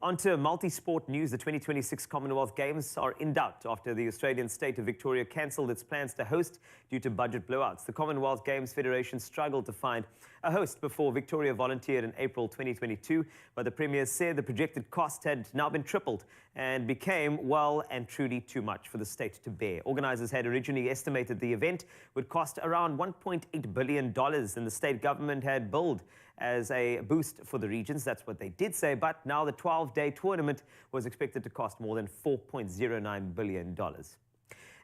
On to multi-sport news. The 2026 Commonwealth Games are in doubt after the Australian state of Victoria cancelled its plans to host due to budget blowouts. The Commonwealth Games Federation struggled to find a host before Victoria volunteered in April 2022, but the Premier said the projected cost had now been tripled and became well and truly too much for the state to bear. Organisers had originally estimated the event would cost around $1.8 billion, and the state government had billed as a boost for the regions. That's what they did say, but now the 12-day tournament was expected to cost more than $4.09 billion.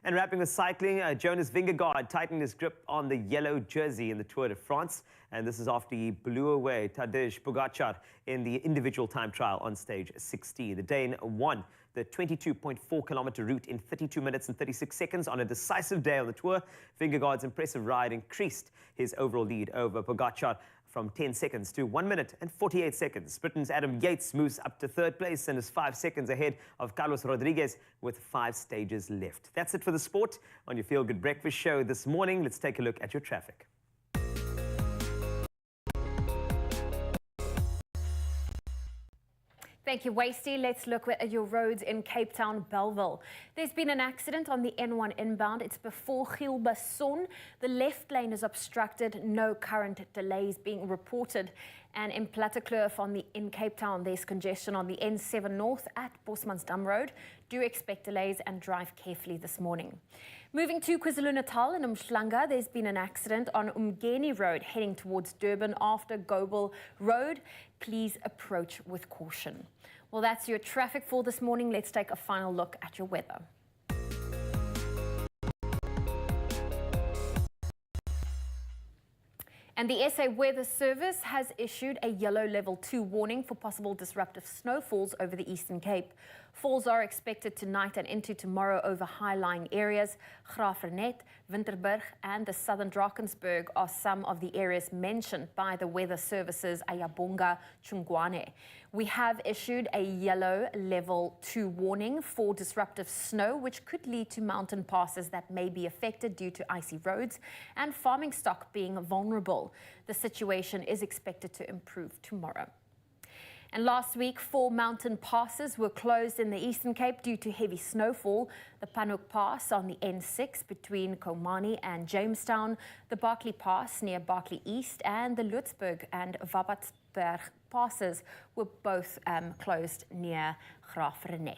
And wrapping with cycling, Jonas Vingegaard tightened his grip on the yellow jersey in the Tour de France, and this is after he blew away Tadej Pogacar in the individual time trial on stage 16. The Dane won the 22.4-kilometer route in 32 minutes and 36 seconds on a decisive day on the Tour. Vingegaard's impressive ride increased his overall lead over Pogacar from 10 seconds to 1 minute and 48 seconds. Britain's Adam Yates moves up to third place and is 5 seconds ahead of Carlos Rodriguez with 5 stages left. That's it for the sport on your Feel Good Breakfast show this morning. Let's take a look at your traffic. Thank you, Wasty. Let's look at your roads in Cape Town, Bellville. There's been an accident on the N1 inbound. It's before Gilbason. The left lane is obstructed. No current delays being reported. And in Plattekloof in Cape Town, there's congestion on the N7 North at Bosmansdam Road. Do expect delays and drive carefully this morning. Moving to KwaZulu-Natal in Umhlanga, there's been an accident on Umgeni Road heading towards Durban after Gobel Road. Please approach with caution. Well, that's your traffic for this morning. Let's take a final look at your weather. And the SA Weather Service has issued a yellow level 2 warning for possible disruptive snowfalls over the Eastern Cape. Falls are expected tonight and into tomorrow over high-lying areas. Graafrenet, Winterberg and the southern Drakensberg are some of the areas mentioned by the Weather Service's Ayabonga Chungwane. We have issued a yellow level 2 warning for disruptive snow, which could lead to mountain passes that may be affected due to icy roads and farming stock being vulnerable. The situation is expected to improve tomorrow. And last week, 4 mountain passes were closed in the Eastern Cape due to heavy snowfall. The Panuk Pass on the N6 between Komani and Jamestown, the Barkley Pass near Barkley East, and the Lutzburg and Wabatsberg passes were both closed near Graafrenet.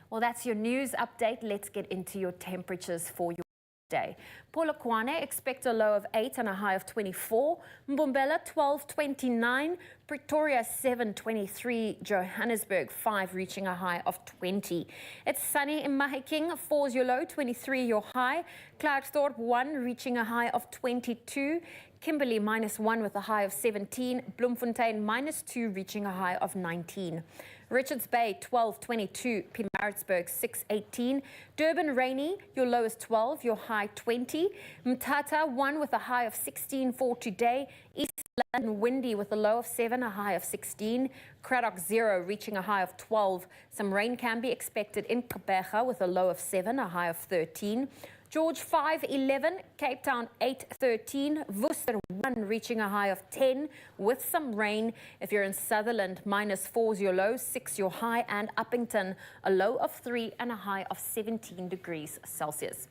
Well, that's your news update. Let's get into your temperatures for your day. Polokwane expect a low of 8 and a high of 24. Mbombela 12.29. Pretoria 7.23. Johannesburg 5 reaching a high of 20. It's sunny in Mahikeng. 4 is your low, 23 your high. Klerksdorp 1 reaching a high of 22. Kimberley -1 with a high of 17. Bloemfontein -2 reaching a high of 19. Richards Bay 12.22, Pietermaritzburg 6.18, Durban rainy, your low is 12, your high 20, Mthatha 1 with a high of 16 for today, East London windy with a low of 7, a high of 16, Cradock 0 reaching a high of 12, some rain can be expected in Gqeberha with a low of 7, a high of 13, George 5.11, Cape Town 8.13, Worcester 1 reaching a high of 10 with some rain. If you're in Sutherland, -4 is your low, 6 your high, and Uppington a low of 3 and a high of 17 degrees Celsius.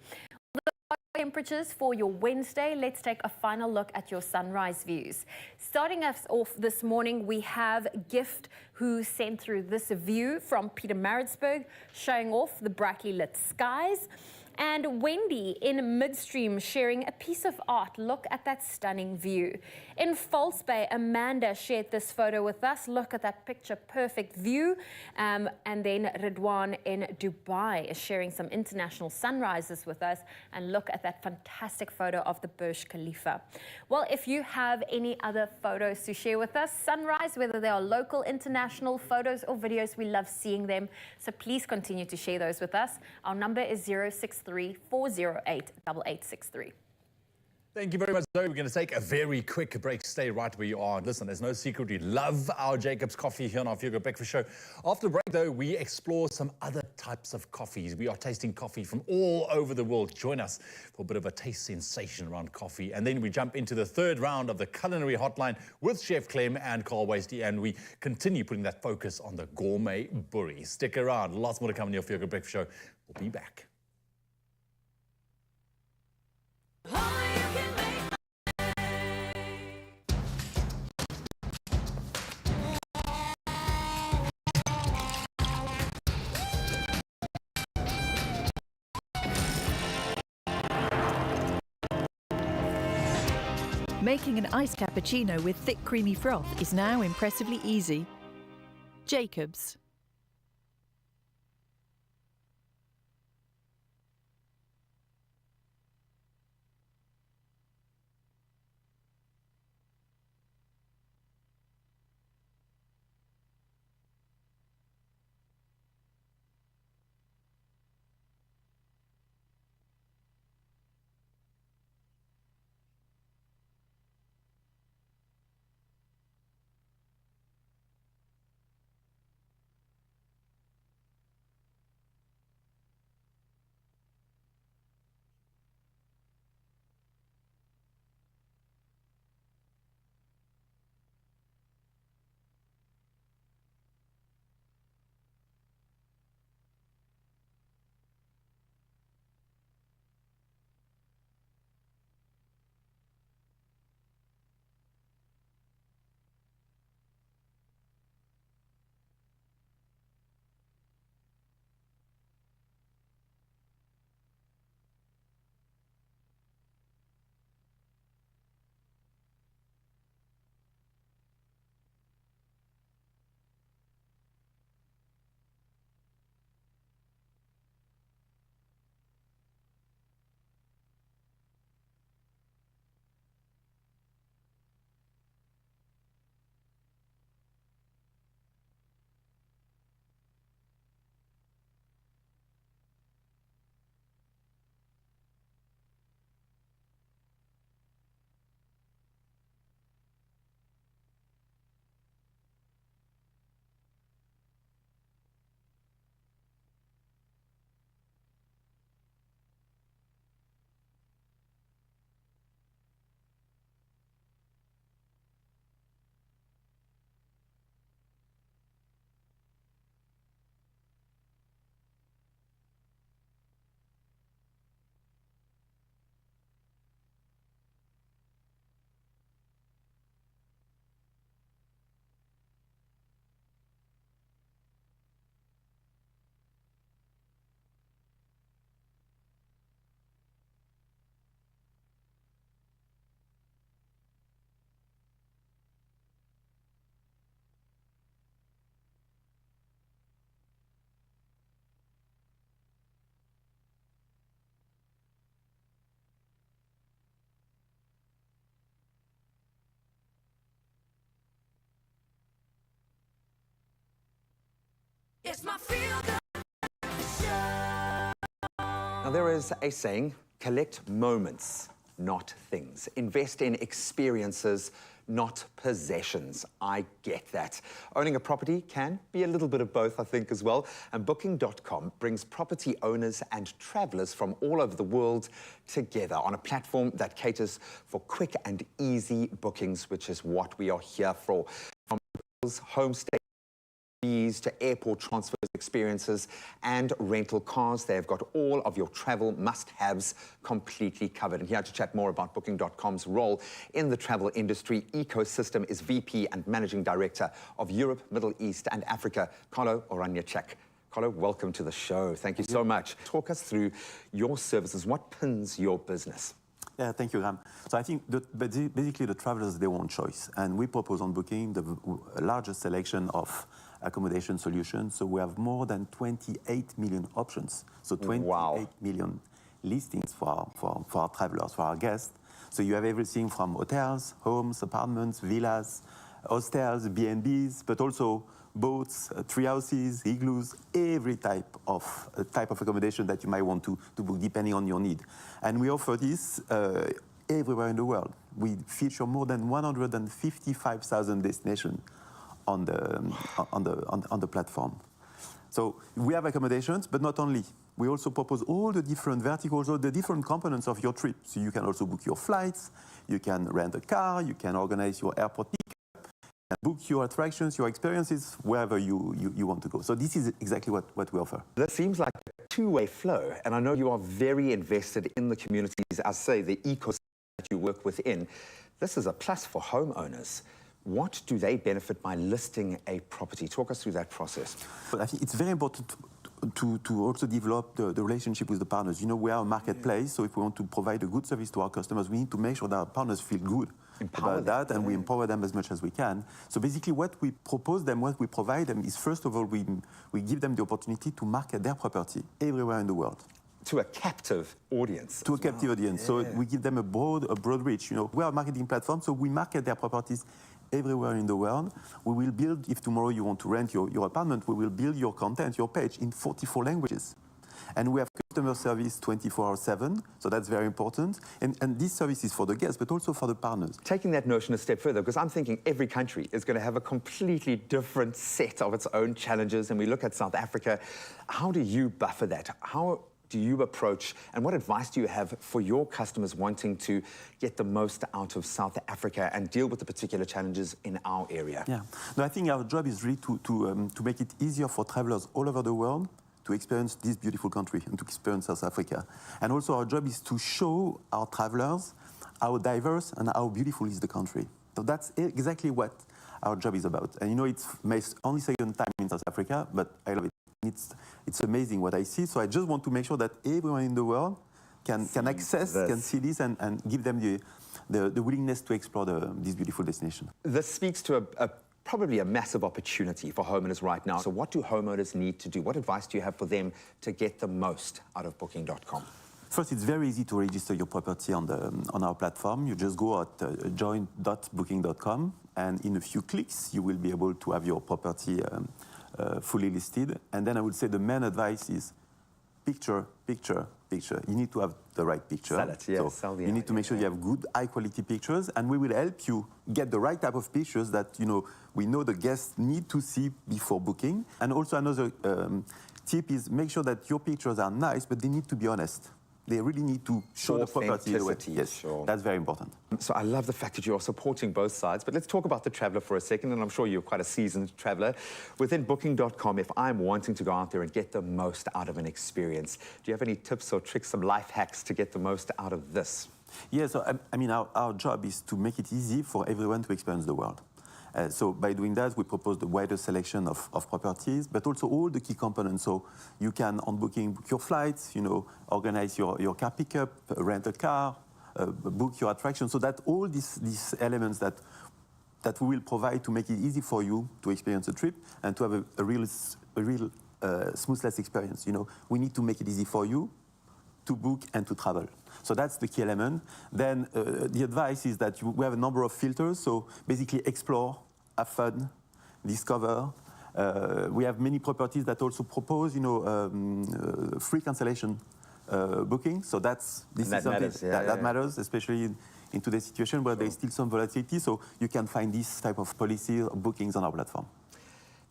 Temperatures for your Wednesday. Let's take a final look at your sunrise views. Starting us off this morning, we have Gift, who sent through this view from Pietermaritzburg, showing off the brightly lit skies. And Wendy in Midstream sharing a piece of art. Look at that stunning view. In False Bay, Amanda shared this photo with us. Look at that picture perfect view. And then Ridwan in Dubai is sharing some international sunrises with us. And look at that fantastic photo of the Burj Khalifa. Well, if you have any other photos to share with us, sunrise, whether they are local, international photos or videos, we love seeing them. So please continue to share those with us. Our number is 063 408 8863. Thank you very much, Zoe. We're going to take a very quick break. Stay right where you are. Listen, there's no secret. We love our Jacobs coffee here on our Feel Good Breakfast Show. After the break, though, we explore some other types of coffees. We are tasting coffee from all over the world. Join us for a bit of a taste sensation around coffee. And then we jump into the third round of the Culinary Hotline with Chef Clem and Carl Wasty. And we continue putting that focus on the gourmet burri. Stick around. Lots more to come on your Feel Good Breakfast Show. We'll be back. Making an iced cappuccino with thick creamy froth is now impressively easy. Jacobs. It's my Feel Good Show. Now, there is a saying, collect moments, not things. Invest in experiences, not possessions. I get that. Owning a property can be a little bit of both, I think, as well. And Booking.com brings property owners and travelers from all over the world together on a platform that caters for quick and easy bookings, which is what we are here for. From homestay to airport transfers, experiences, and rental cars. They've got all of your travel must-haves completely covered. And here to chat more about Booking.com's role in the travel industry ecosystem is VP and Managing Director of Europe, Middle East, and Africa, Carlo Oraniacek. Carlo, welcome to the show. Thank you so much. Talk us through your services. What pins your business? Yeah, thank you, Ram. So I think basically the travelers, they want choice. And we propose on Booking the largest selection of accommodation solutions. So we have more than 28 million options. So 28 million listings for our travelers, for our guests. So you have everything from hotels, homes, apartments, villas, hostels, B&Bs, but also boats, tree houses, igloos, every type of accommodation that you might want to book depending on your need. And we offer this everywhere in the world. We feature more than 155,000 destinations on the platform. So we have accommodations, but not only. We also propose all the different verticals, all the different components of your trip. So you can also book your flights, you can rent a car, you can organize your airport pickup, and book your attractions, your experiences, wherever you want to go. So this is exactly what we offer. That seems like a two-way flow, and I know you are very invested in the communities, as say, the ecosystem that you work within. This is a plus for homeowners. What do they benefit by listing a property? Talk us through that process. But I think it's very important to also develop the relationship with the partners. You know, we are a marketplace, so if we want to provide a good service to our customers, we need to make sure that our partners feel good about that, and we empower them as much as we can. So basically what we propose them, what we provide them is, first of all, we give them the opportunity to market their property everywhere in the world. To a captive audience. To a captive audience. So we give them a broad reach. You know, we are a marketing platform, so we market their properties everywhere in the world. We will build, if tomorrow you want to rent your apartment, we will build your content, your page in 44 languages. And we have customer service 24/7, so that's very important. And this service is for the guests, but also for the partners. Taking that notion a step further, because I'm thinking every country is going to have a completely different set of its own challenges, and we look at South Africa. How do you buffer that? How do you approach, and what advice do you have for your customers wanting to get the most out of South Africa and deal with the particular challenges in our area? Yeah, no, I think our job is really to make it easier for travelers all over the world to experience this beautiful country and to experience South Africa. And also our job is to show our travelers how diverse and how beautiful is the country. So that's exactly what our job is about. And you know, it's my only second time in South Africa, but I love it. It's amazing what I see. So I just want to make sure that everyone in the world can access, can see this, and give them the willingness to explore this beautiful destination. This speaks to probably a massive opportunity for homeowners right now. So what do homeowners need to do? What advice do you have for them to get the most out of Booking.com? First, it's very easy to register your property on our platform. You just go at join.booking.com, and in a few clicks, you will be able to have your property fully listed. And then I would say the main advice is picture. You need to have the right picture. Sell it, yes. So you need to make sure you have good, high-quality pictures, and we will help you get the right type of pictures that we know the guests need to see before booking. And also another tip is make sure that your pictures are nice, but they need to be honest. They really need to show the property. Yes, sure. That's very important. So I love the fact that you are supporting both sides, but let's talk about the traveler for a second, and I'm sure you're quite a seasoned traveler. Within Booking.com, if I'm wanting to go out there and get the most out of an experience, do you have any tips or tricks, some life hacks to get the most out of this? Yeah, so I mean, our job is to make it easy for everyone to experience the world. So by doing that, we propose the widest selection of properties, but also all the key components. So you can, on Booking, book your flights, organize your car pickup, rent a car, book your attraction. So that all these elements that we will provide to make it easy for you to experience a trip and to have a real smoothless experience. We need to make it easy for you to book and to travel. So that's the key element. Then the advice is that we have a number of filters. So basically explore, have fun, discover. We have many properties that also propose, free cancellation booking. So that matters, especially in today's situation where there is still some volatility. So you can find this type of policy or bookings on our platform.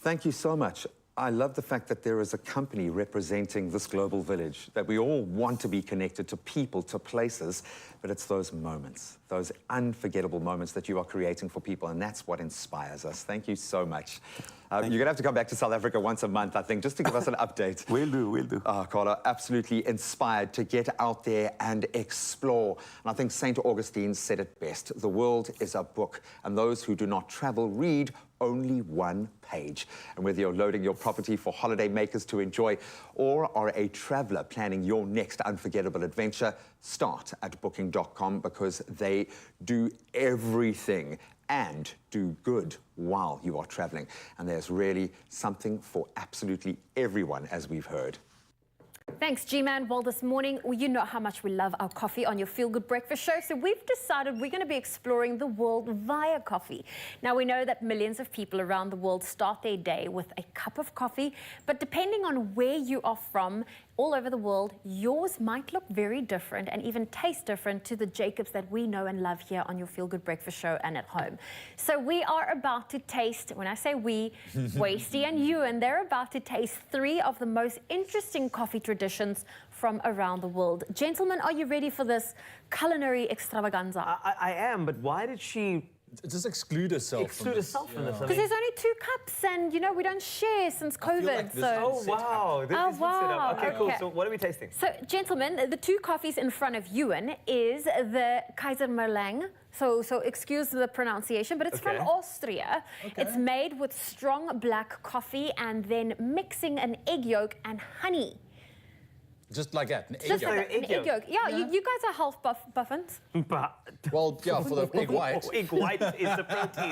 Thank you so much. I love the fact that there is a company representing this global village, that we all want to be connected to people, to places, but it's those moments, those unforgettable moments that you are creating for people, and that's what inspires us. Thank you so much. You're going to have to come back to South Africa once a month, I think, just to give us an update. We'll do. Oh, Carla, absolutely inspired to get out there and explore. And I think St. Augustine said it best. The world is a book, and those who do not travel read only one page. And whether you're loading your property for holiday makers to enjoy or are a traveler planning your next unforgettable adventure, start at Booking.com, because they do everything and do good while you are traveling. And there's really something for absolutely everyone, as we've heard. Thanks, G-Man. Well, this morning, you know how much we love our coffee on your Feel Good Breakfast Show, so we've decided we're going to be exploring the world via coffee. Now, we know that millions of people around the world start their day with a cup of coffee, but depending on where you are from, all over the world, yours might look very different and even taste different to the Jacobs that we know and love here on your Feel Good Breakfast Show and at home. So we are about to taste, when I say we, Wasty and Ewan, they're about to taste 3 of the most interesting coffee traditions from around the world. Gentlemen, are you ready for this culinary extravaganza? I am, but why did she just exclude herself from this? From this? Because there's only 2 cups and, you know, we don't share since COVID. like Oh, wow. This is set up. Okay, cool. So what are we tasting? So, gentlemen, the 2 coffees in front of Ewan is the Kaiser Merlang. So excuse the pronunciation, but it's from Austria. It's made with strong black coffee and then mixing an egg yolk and honey. Just like that, an egg Just yolk. like an egg yolk. Yeah, you guys are half buffins. Well, yeah, for the egg white. Egg white is the protein.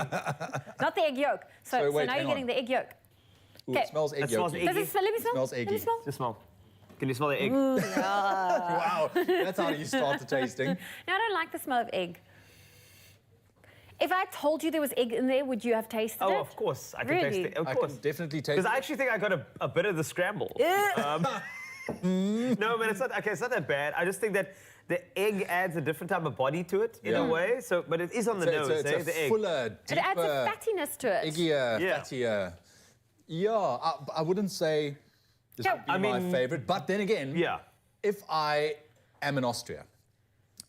Not the egg yolk. So wait, now you're getting the egg yolk. Ooh, it smells egg yolk. Does it smell? Let me smell. Smells eggy. Let me smell. Just smell. Can you smell the egg? Ooh, yeah. Wow, that's how you start the tasting. No, I don't like the smell of egg. If I told you there was egg in there, would you have tasted it? Oh, of course. I can taste it. Of course. I can definitely taste it. Because I actually think I got a bit of the scramble. No, but it's not, okay, it's not that bad. I just think that the egg adds a different type of body to it in a way. So, but it is on the nose, it's a the egg. fuller, deeper, It adds a fattiness to it. eggier, fattier. Yeah, I wouldn't say this would be my favorite, but then again, if I am in Austria,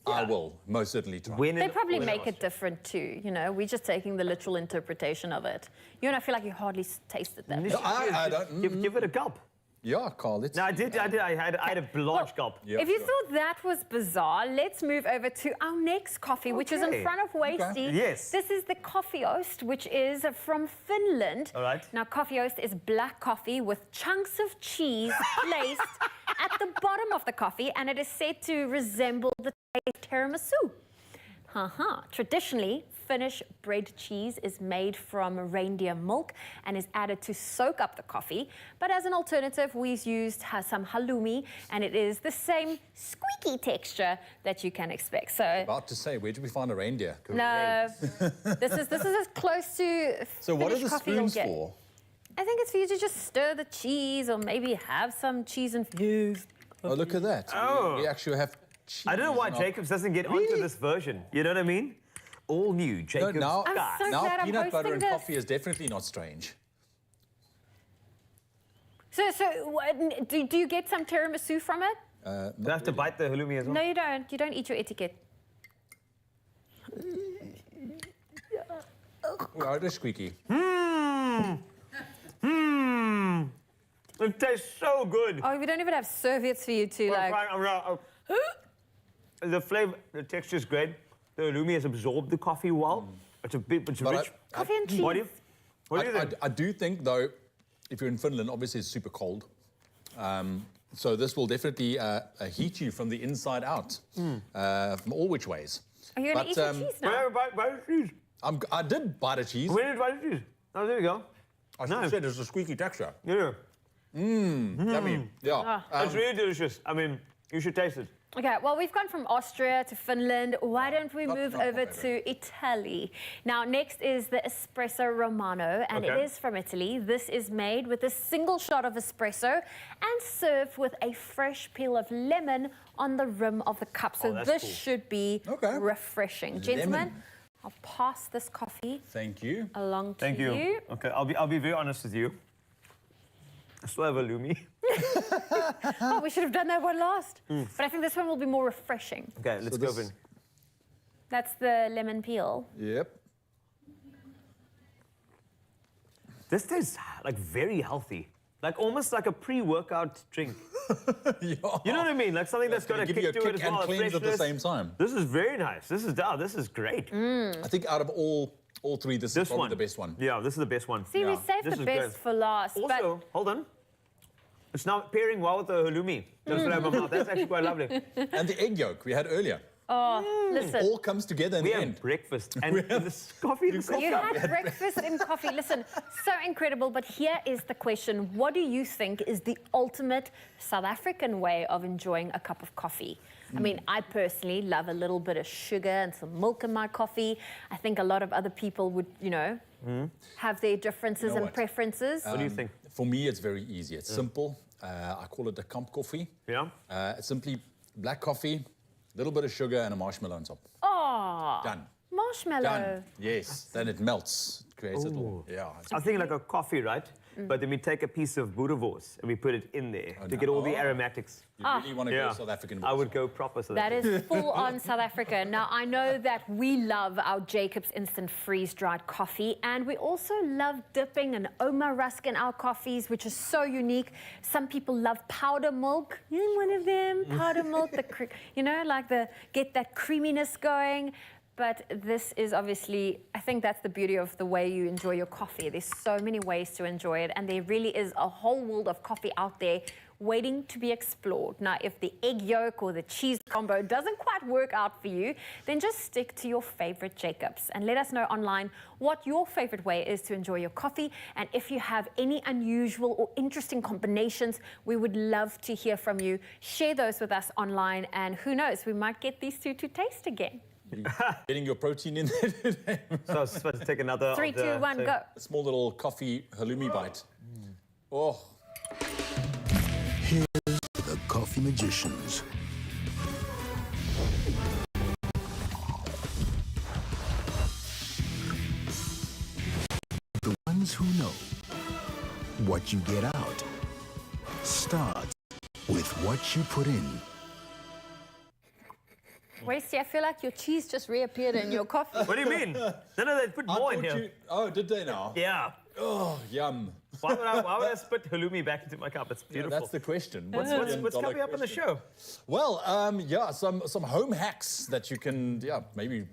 I will most certainly try. They probably make it different too, you know. We're just taking the literal interpretation of it. You and I feel like you hardly tasted that. No, I don't. Give it a gulp. Yeah, Carl. No, I did. I had a large gulp. If you thought that was bizarre, let's move over to our next coffee, which is in front of Wasty. Yes. This is the Koffieost, which is from Finland. All right. Now, Koffieost is black coffee with chunks of cheese placed at the bottom of the coffee, and it is said to resemble the tiramisu. Traditionally, Finnish bread cheese is made from reindeer milk and is added to soak up the coffee. But as an alternative, we've used some halloumi, and it is the same squeaky texture that you can expect. So, About to say, where did we find a reindeer? no, this is as close to So what are Finnish the coffee you'll spoons get. for? I think it's for you to just stir the cheese, or maybe have some cheese infused. Oh, look at that. Oh. We actually have cheese. I don't know why in our- Jacobs doesn't get onto this version. You know what I mean? All new Jacobs. now, I'm so now glad I'm peanut butter hosting and this. coffee is definitely not strange. So do you get some tiramisu from it? Do I have to bite the halloumi as well? No, you don't. You don't eat your etiquette. Well, it is squeaky. It tastes so good. Oh, we don't even have serviettes for you to like. The flavor, the texture is great. The halloumi has absorbed the coffee well. It's a bit, it's But rich. Coffee and cheese. What do you think? I do think, though, if you're in Finland, obviously it's super cold. So this will definitely heat you from the inside out, from all which ways. Are you going to eat your cheese now? Bite the cheese. I did bite a cheese. Where did you bite the cheese? Oh, there you go. I should have said it's a squeaky texture. Yeah. Yummy. Yeah. It's really delicious. I mean, you should taste it. Okay, well, we've gone from Austria to Finland. Why don't we move over to Italy? Now, next is the Espresso Romano, and it is from Italy. This is made with a single shot of espresso and served with a fresh peel of lemon on the rim of the cup. So this should be refreshing. Gentlemen, I'll pass this coffee along to you. Okay, I'll be very honest with you. I still have halloumi. Oh, we should have done that one last. But I think this one will be more refreshing. Okay, let's go in. That's the lemon peel. Yep. This tastes like very healthy. Like almost like a pre-workout drink. You know what I mean? Like something that's going to give you a kick to it kick as well. and cleanse at the freshness. same time. This is very nice. This is great. I think out of all three, this is probably the best one. Yeah, this is the best one. See, we saved This the is best good. for last. Also, hold on. It's now pairing well with the halloumi. Just what I have in my mouth. That's actually quite lovely. And the egg yolk we had earlier. Oh, listen. All comes together in We the have end. breakfast and this coffee. You had breakfast and coffee. Listen, so incredible. But here is the question. What do you think is the ultimate South African way of enjoying a cup of coffee? I mean, I personally love a little bit of sugar and some milk in my coffee. I think a lot of other people would, you know, have their differences You know and what? preferences. What do you think? For me, it's very easy. It's simple. I call it a comp coffee. Yeah. It's simply black coffee, a little bit of sugar, and a marshmallow on top. Oh, Done. marshmallow. Done. Yes. Then it melts. It creates it all. Yeah. I was thinking like a coffee, right? But then we take a piece of boerewors and we put it in there to get all the aromatics. You really want to go South African. I would go proper South That African. is full on South Africa. Now, I know that we love our Jacobs instant freeze-dried coffee, and we also love dipping an Oma rusk in our coffees, which is so unique. Some people love powder milk. You're one of them, powder milk, get that creaminess going. But this is obviously, I think that's the beauty of the way you enjoy your coffee. There's so many ways to enjoy it, and there really is a whole world of coffee out there waiting to be explored. Now, if the egg yolk or the cheese combo doesn't quite work out for you, then just stick to your favorite Jacobs and let us know online what your favorite way is to enjoy your coffee. And if you have any unusual or interesting combinations, we would love to hear from you. Share those with us online, and who knows, we might get these two to taste again. Getting your protein in there today. So I was supposed to take another. 3, 2, 1, go. A small little coffee halloumi bite. Oh. Here's the coffee magicians. The ones who know what you get out starts with what you put in. Wasty, I feel like your cheese just reappeared in your coffee. What do you mean? No, they put more in here. Oh, did they now? Yeah. Oh, yum. Why would I spit halloumi back into my cup? It's beautiful. Yeah, that's the question. What's coming up on the show? Well, some home hacks that you can, maybe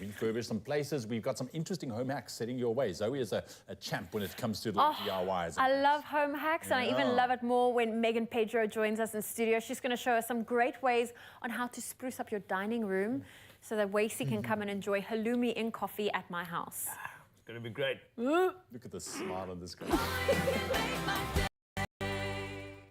refurbish some places. We've got some interesting home hacks heading your way. Zoe is a champ when it comes to the DIYs. I love home hacks, and I even love it more when Megan Pedro joins us in studio. She's going to show us some great ways on how to spruce up your dining room so that Wasey can come and enjoy halloumi in coffee at my house. It's going to be great. Look at the smile on this guy.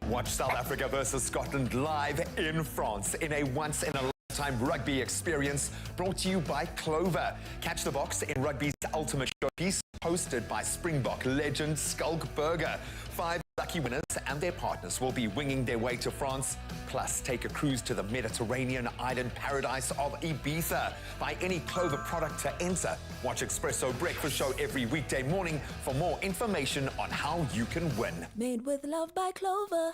Watch South Africa versus Scotland live in France in a once-in-a-lifetime rugby experience brought to you by Clover. Catch the box in rugby's ultimate showpiece, hosted by Springbok legend Skulk Burger. 5 lucky winners and their partners will be winging their way to France, plus take a cruise to the Mediterranean island paradise of Ibiza. Buy any Clover product to enter. Watch Expresso Breakfast Show every weekday morning for more information on how you can win. Made with love by Clover.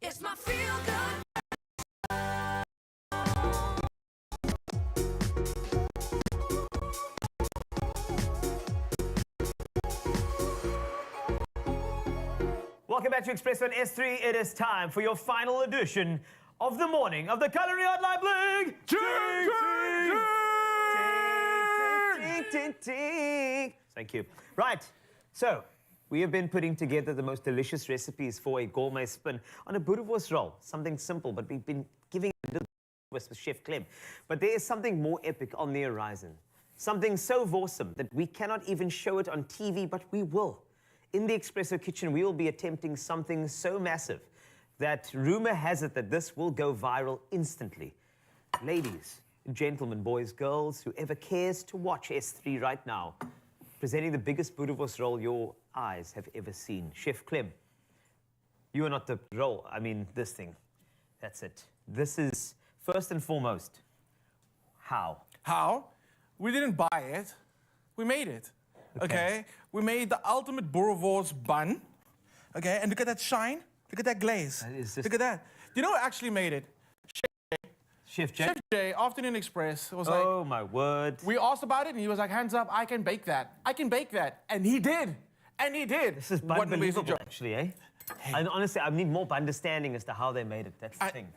It's my feel good. Welcome back to Expresso on S3. It is time for your final edition of the morning of the Culinary Hotline Bling. Thank you. Right, so we have been putting together the most delicious recipes for a gourmet spin on a boerewors roll. Something simple, but we've been giving it a little twist with Chef Clem. But there is something more epic on the horizon. Something so awesome that we cannot even show it on TV, but we will. In the Expresso kitchen, we will be attempting something so massive that rumor has it that this will go viral instantly. Ladies, gentlemen, boys, girls, whoever cares to watch S3 right now, presenting the biggest boerewors roll your eyes have ever seen. Chef Clem, you are not the roll, I mean this thing. That's it. This is, first and foremost, how? How? We didn't buy it, we made it. Okay? We made the ultimate boerewors bun. Okay? And look at that shine. Look at that glaze. Look at that. Do you know who actually made it? Chef Jay? Chef Jay, Afternoon Express, was like... Oh, my word. We asked about it, and he was like, hands up, I can bake that. I can bake that. And he did. And he did. This is unbelievable, actually, eh? And honestly, I need more understanding as to how they made it. That's the thing.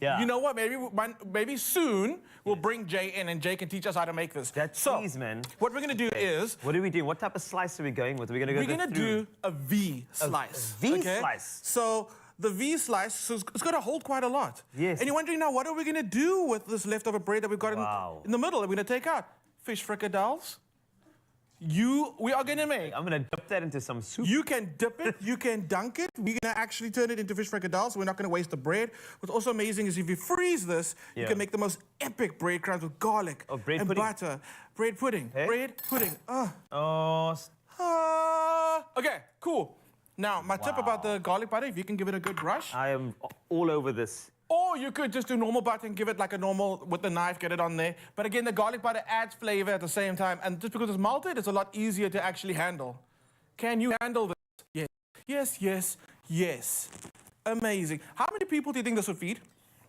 Yeah. You know what? Maybe soon we'll bring Jay in, and Jay can teach us how to make this. Please, man. What we're going to do is... What are we doing? What type of slice are we going with? Are we going to go We're going to do a V slice. A V slice? So the V slice, so it's going to hold quite a lot. Yes. And you're wondering now, what are we going to do with this leftover bread that we've got in the middle? Are we going to take out fish fricadelles? We are going to make... I'm going to dip that into some soup. You can dip it, you can dunk it. We're going to actually turn it into fish fricadelles. We're not going to waste the bread. What's also amazing is if you freeze this, you can make the most epic breadcrumbs with garlic and butter. Bread pudding. Hey? Bread pudding. Oh. Okay, cool. Now, my tip about the garlic butter, if you can give it a good brush. I am all over this. Or you could just do normal butter and give it like a normal, with the knife, get it on there. But again, the garlic butter adds flavor at the same time. And just because it's melted, it's a lot easier to actually handle. Can you handle this? Yes. Yes, yes, yes. Amazing. How many people do you think this would feed?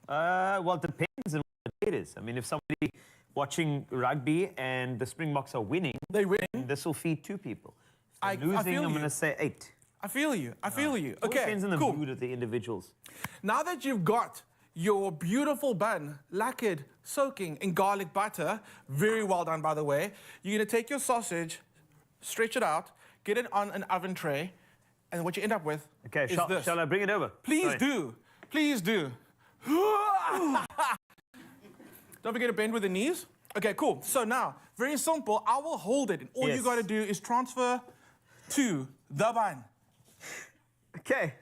Well, it depends on what it is. I mean, if somebody watching rugby and the Springboks are winning, they win. This will feed 2 people. If they're I losing, feel I'm you. going to say 8. I feel you. I feel you. It Okay, depends on the cool. mood of the individuals. Now that you've got your beautiful bun lacquered, soaking in garlic butter, very well done, by the way, you're going to take your sausage, stretch it out, get it on an oven tray, and what you end up with is this. Shall I bring it over? Please do. Please do. Don't forget to bend with the knees. Okay, cool. So now, very simple. I will hold it, and all you got to do is transfer to the bun. Okay.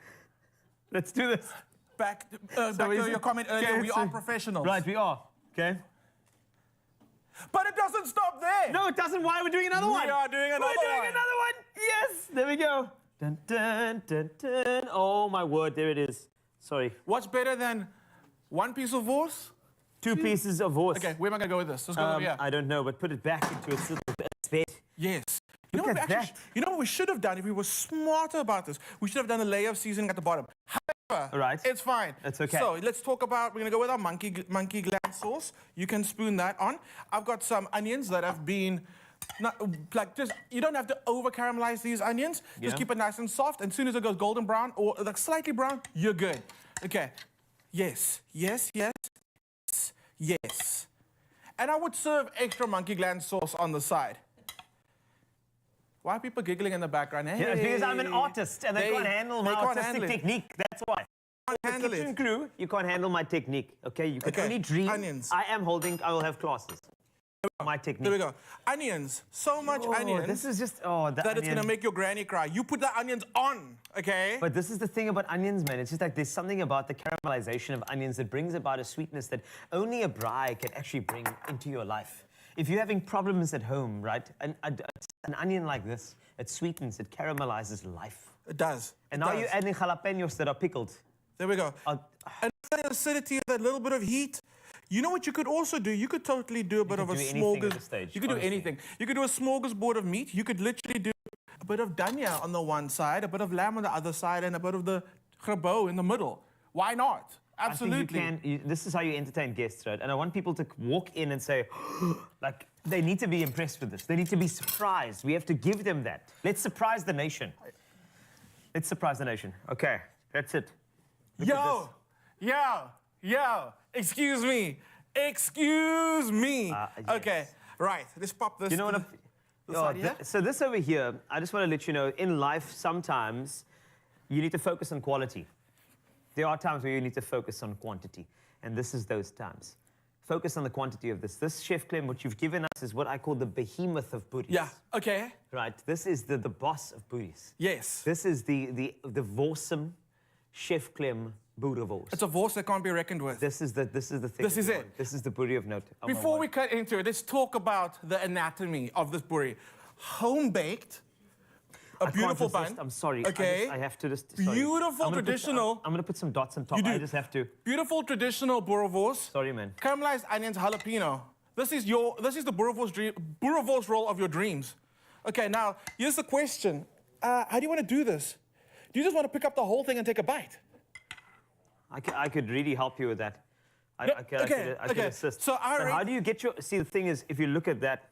Let's do this. Back to your comment earlier, we are professionals. Right, we are. Okay. But it doesn't stop there. No, it doesn't. Why are we doing another one? We are doing another one. We're doing another one. Yes. There we go. Dun, dun, dun, dun. Oh, my word. There it is. Sorry. What's better than 1 piece of horse? 2 pieces of horse. Okay, where am I going to go with this? Let's go over here. I don't know, but put it back into its little bed. Yes. Look at that. You know what we should have done if we were smarter about this? We should have done a layer of seasoning at the bottom. However, it's fine. That's okay. So let's talk about, we're going to go with our monkey gland sauce. You can spoon that on. I've got some onions that have been, you don't have to over caramelize these onions. Just keep it nice and soft. And as soon as it goes golden brown or like slightly brown, you're good. Okay. Yes, yes, yes, yes. And I would serve extra monkey gland sauce on the side. Why are people giggling in the background? Hey, yeah, because I'm an artist and they can't handle my artistic technique. That's why. Handle kitchen crew, you can't handle my technique. Okay, you can only dream. Onions. I will have classes. My technique. There we go. Onions. So much onions. This is just that it's gonna make your granny cry. You put the onions on, okay? But this is the thing about onions, man. It's just like there's something about the caramelization of onions that brings about a sweetness that only a braai can actually bring into your life. If you're having problems at home, right, an onion like this, it sweetens, it caramelizes life. It does. And now you're adding jalapenos that are pickled. There we go. And that acidity, that little bit of heat. You know what you could also do? You could totally do a bit of a smorgasbord. You could do anything. You could do a smorgasbord of meat. You could literally do a bit of dania on the one side, a bit of lamb on the other side, and a bit of the grabo in the middle. Why not? I Absolutely. think this is how you entertain guests, right? And I want people to walk in and say, like, they need to be impressed with this. They need to be surprised. We have to give them that. Let's surprise the nation. Let's surprise the nation. Okay, that's it. Yo, excuse me. Excuse me. Yes. Okay, right, let's pop this. You know what? So this over here, I just want to let you know, in life, sometimes you need to focus on quality. There are times where you need to focus on quantity, and this is those times. Focus on the quantity of this. This Chef Clem, what you've given us is what I call the behemoth of booties. Yeah, okay. Right, this is the boss of booties. Yes. This is the awesome Chef Clem boerewors. It's a voice that can't be reckoned with. This is the thing. This is it. This is the booty of note. Before we cut into it, let's talk about the anatomy of this buri. Home-baked, a beautiful bun. I'm sorry. Okay. I have to just. Sorry. Beautiful traditional. I'm going to put some dots on top. You do. I just have to. Beautiful traditional boerewors. Sorry, man. Caramelized onions, jalapeno. This is the boerewors roll of your dreams. Okay, now here's the question: how do you want to do this? Do you just want to pick up the whole thing and take a bite? I could really help you with that. I could assist. So how do you get your... See, the thing is, if you look at that,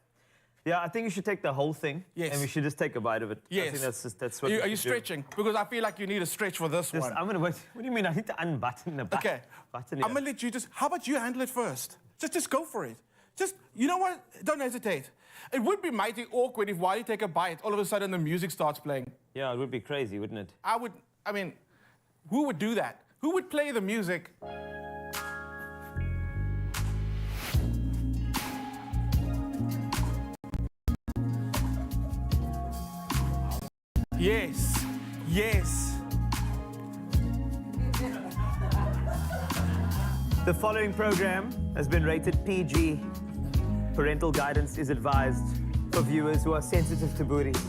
yeah, I think you should take the whole thing. Yes. And we should just take a bite of it. Yes. I think that's what Are you stretching? Because I feel like you need a stretch for this one. I'm going to wait. What do you mean? I need to unbutton the button. Okay. I'm going to let you just... How about you handle it first? Just go for it. Just, you know what? Don't hesitate. It would be mighty awkward if while you take a bite, all of a sudden the music starts playing. Yeah, it would be crazy, wouldn't it? I mean, who would do that? Who would play the music? Yes, yes. The following program has been rated PG. Parental guidance is advised for viewers who are sensitive to booties.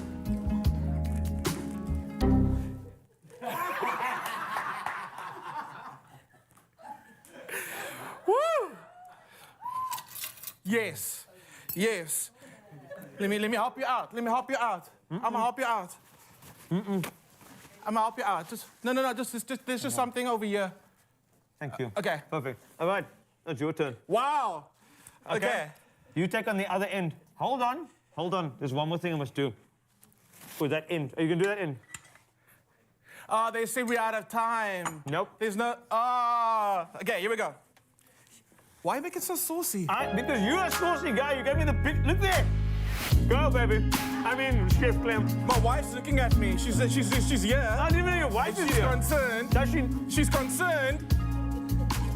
Woo! Yes, yes. Let me help you out. Let me help you out. I'm gonna help you out. I'm gonna help you out. There's just something over here. Thank you. Okay. Perfect. All right. It's your turn. Wow. Okay. You take on the other end. Hold on. Hold on. There's one more thing I must do. With that end. Are you going to do that end? Oh, they say we're out of time. Nope. There's no... Okay, here we go. Why make it so saucy? Because you're a saucy guy. You gave me the big... Look there. Go, baby. I mean, Chef Clem. My wife's looking at me. She's here. I didn't even know your wife is here. She's concerned. Does she? She's concerned.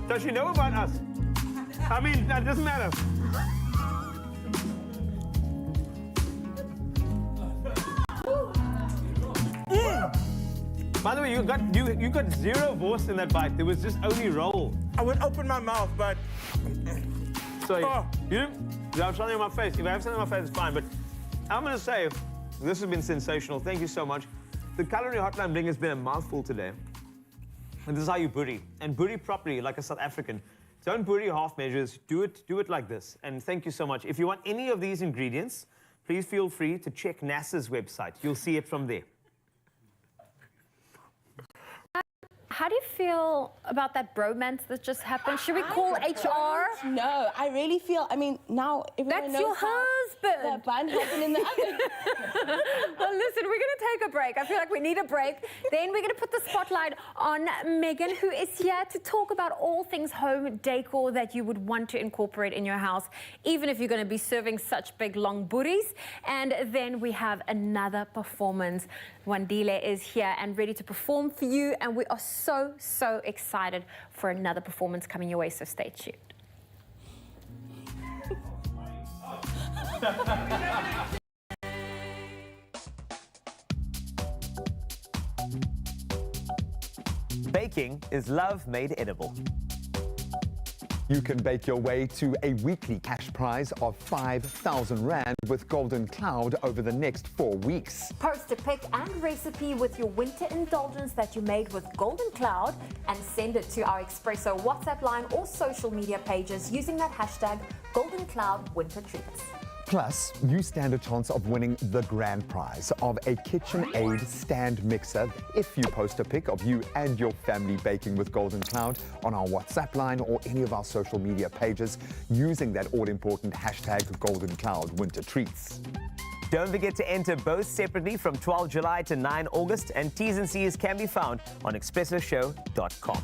Does she know about us? I mean, that doesn't matter. By the way, you got zero voice in that bite. There was just only roll. I would open my mouth, but... So you have something on my face. If I have something on my face, it's fine. But I'm going to say, this has been sensational. Thank you so much. The Calorie Hotline Bling has been a mouthful today. And this is how you booty. And booty properly, like a South African. Don't booty half measures. Do it like this. And thank you so much. If you want any of these ingredients, please feel free to check NASA's website. You'll see it from there. How do you feel about that bromance that just happened? Should we call HR? No, I really feel, I mean, now everyone That's your husband. The bun happened in the oven. Well, listen, we're going to take a break. I feel like we need a break. Then we're going to put the spotlight on Megan, who is here to talk about all things home decor that you would want to incorporate in your house, even if you're going to be serving such big, long booties. And then we have another performance. Wandile is here and ready to perform for you, and we are so excited for another performance coming your way, so stay tuned. Baking is love made edible. You can bake your way to a weekly cash prize of 5,000 Rand with Golden Cloud over the next 4 weeks. Post a pic and recipe with your winter indulgence that you made with Golden Cloud and send it to our Expresso WhatsApp line or social media pages using that hashtag Golden Cloud Winter Treats. Plus, you stand a chance of winning the grand prize of a KitchenAid stand mixer if you post a pic of you and your family baking with Golden Cloud on our WhatsApp line or any of our social media pages using that all-important hashtag Golden Cloud Winter Treats. Don't forget to enter both separately from 12 July to 9 August, and T's and C's can be found on expressoshow.com.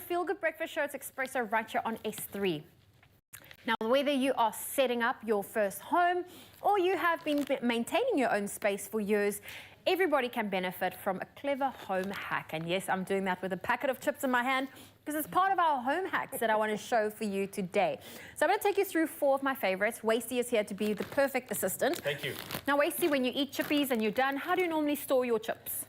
Feel Good Breakfast Show. It's Expresso right here on S3. Now, whether you are setting up your first home or you have been maintaining your own space for years, everybody can benefit from a clever home hack. And yes, I'm doing that with a packet of chips in my hand because it's part of our home hacks that I want to show for you today. So I'm going to take you through 4 of my favorites. Wasty is here to be the perfect assistant. Thank you. Now, Wasty, when you eat chippies and you're done, how do you normally store your chips?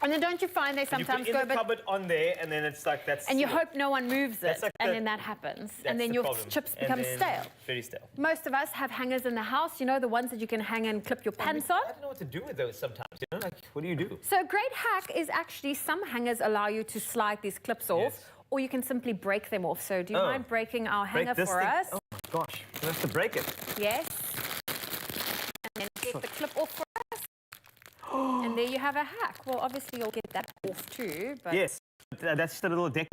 And then don't you find they sometimes you go put in the cupboard on there, and then it's like that's. and you hope no one moves it, like and then that happens, and then the your problem. chips And become then stale. Very stale. Most of us have hangers in the house, you know, the ones that you can hang and clip your pants on. I don't know what to do with those sometimes. You know, like what do you do? So a great hack is actually some hangers allow you to slide these clips off, or you can simply break them off. So do you mind breaking our hanger for us? Oh my gosh, we have to break it. Yes. And then get the clip off for us. And there you have a hack. Well, obviously you'll get that off too, but... Yes, that's just a little deck.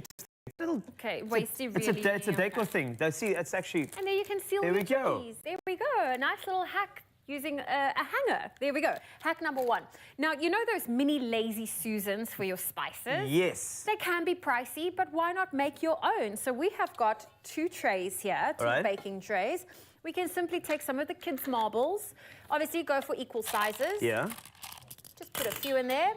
Okay, Wasty really... It's a decor thing. See, it's actually... And there you can seal There we your go. cheese. There we go. A nice little hack using a hanger. There we go. Hack number 1. Now, you know those mini Lazy Susans for your spices? Yes. They can be pricey, but why not make your own? So we have got 2 trays here, 2 baking trays. We can simply take some of the kids' marbles. Obviously, go for equal sizes. Yeah. Just put a few in there.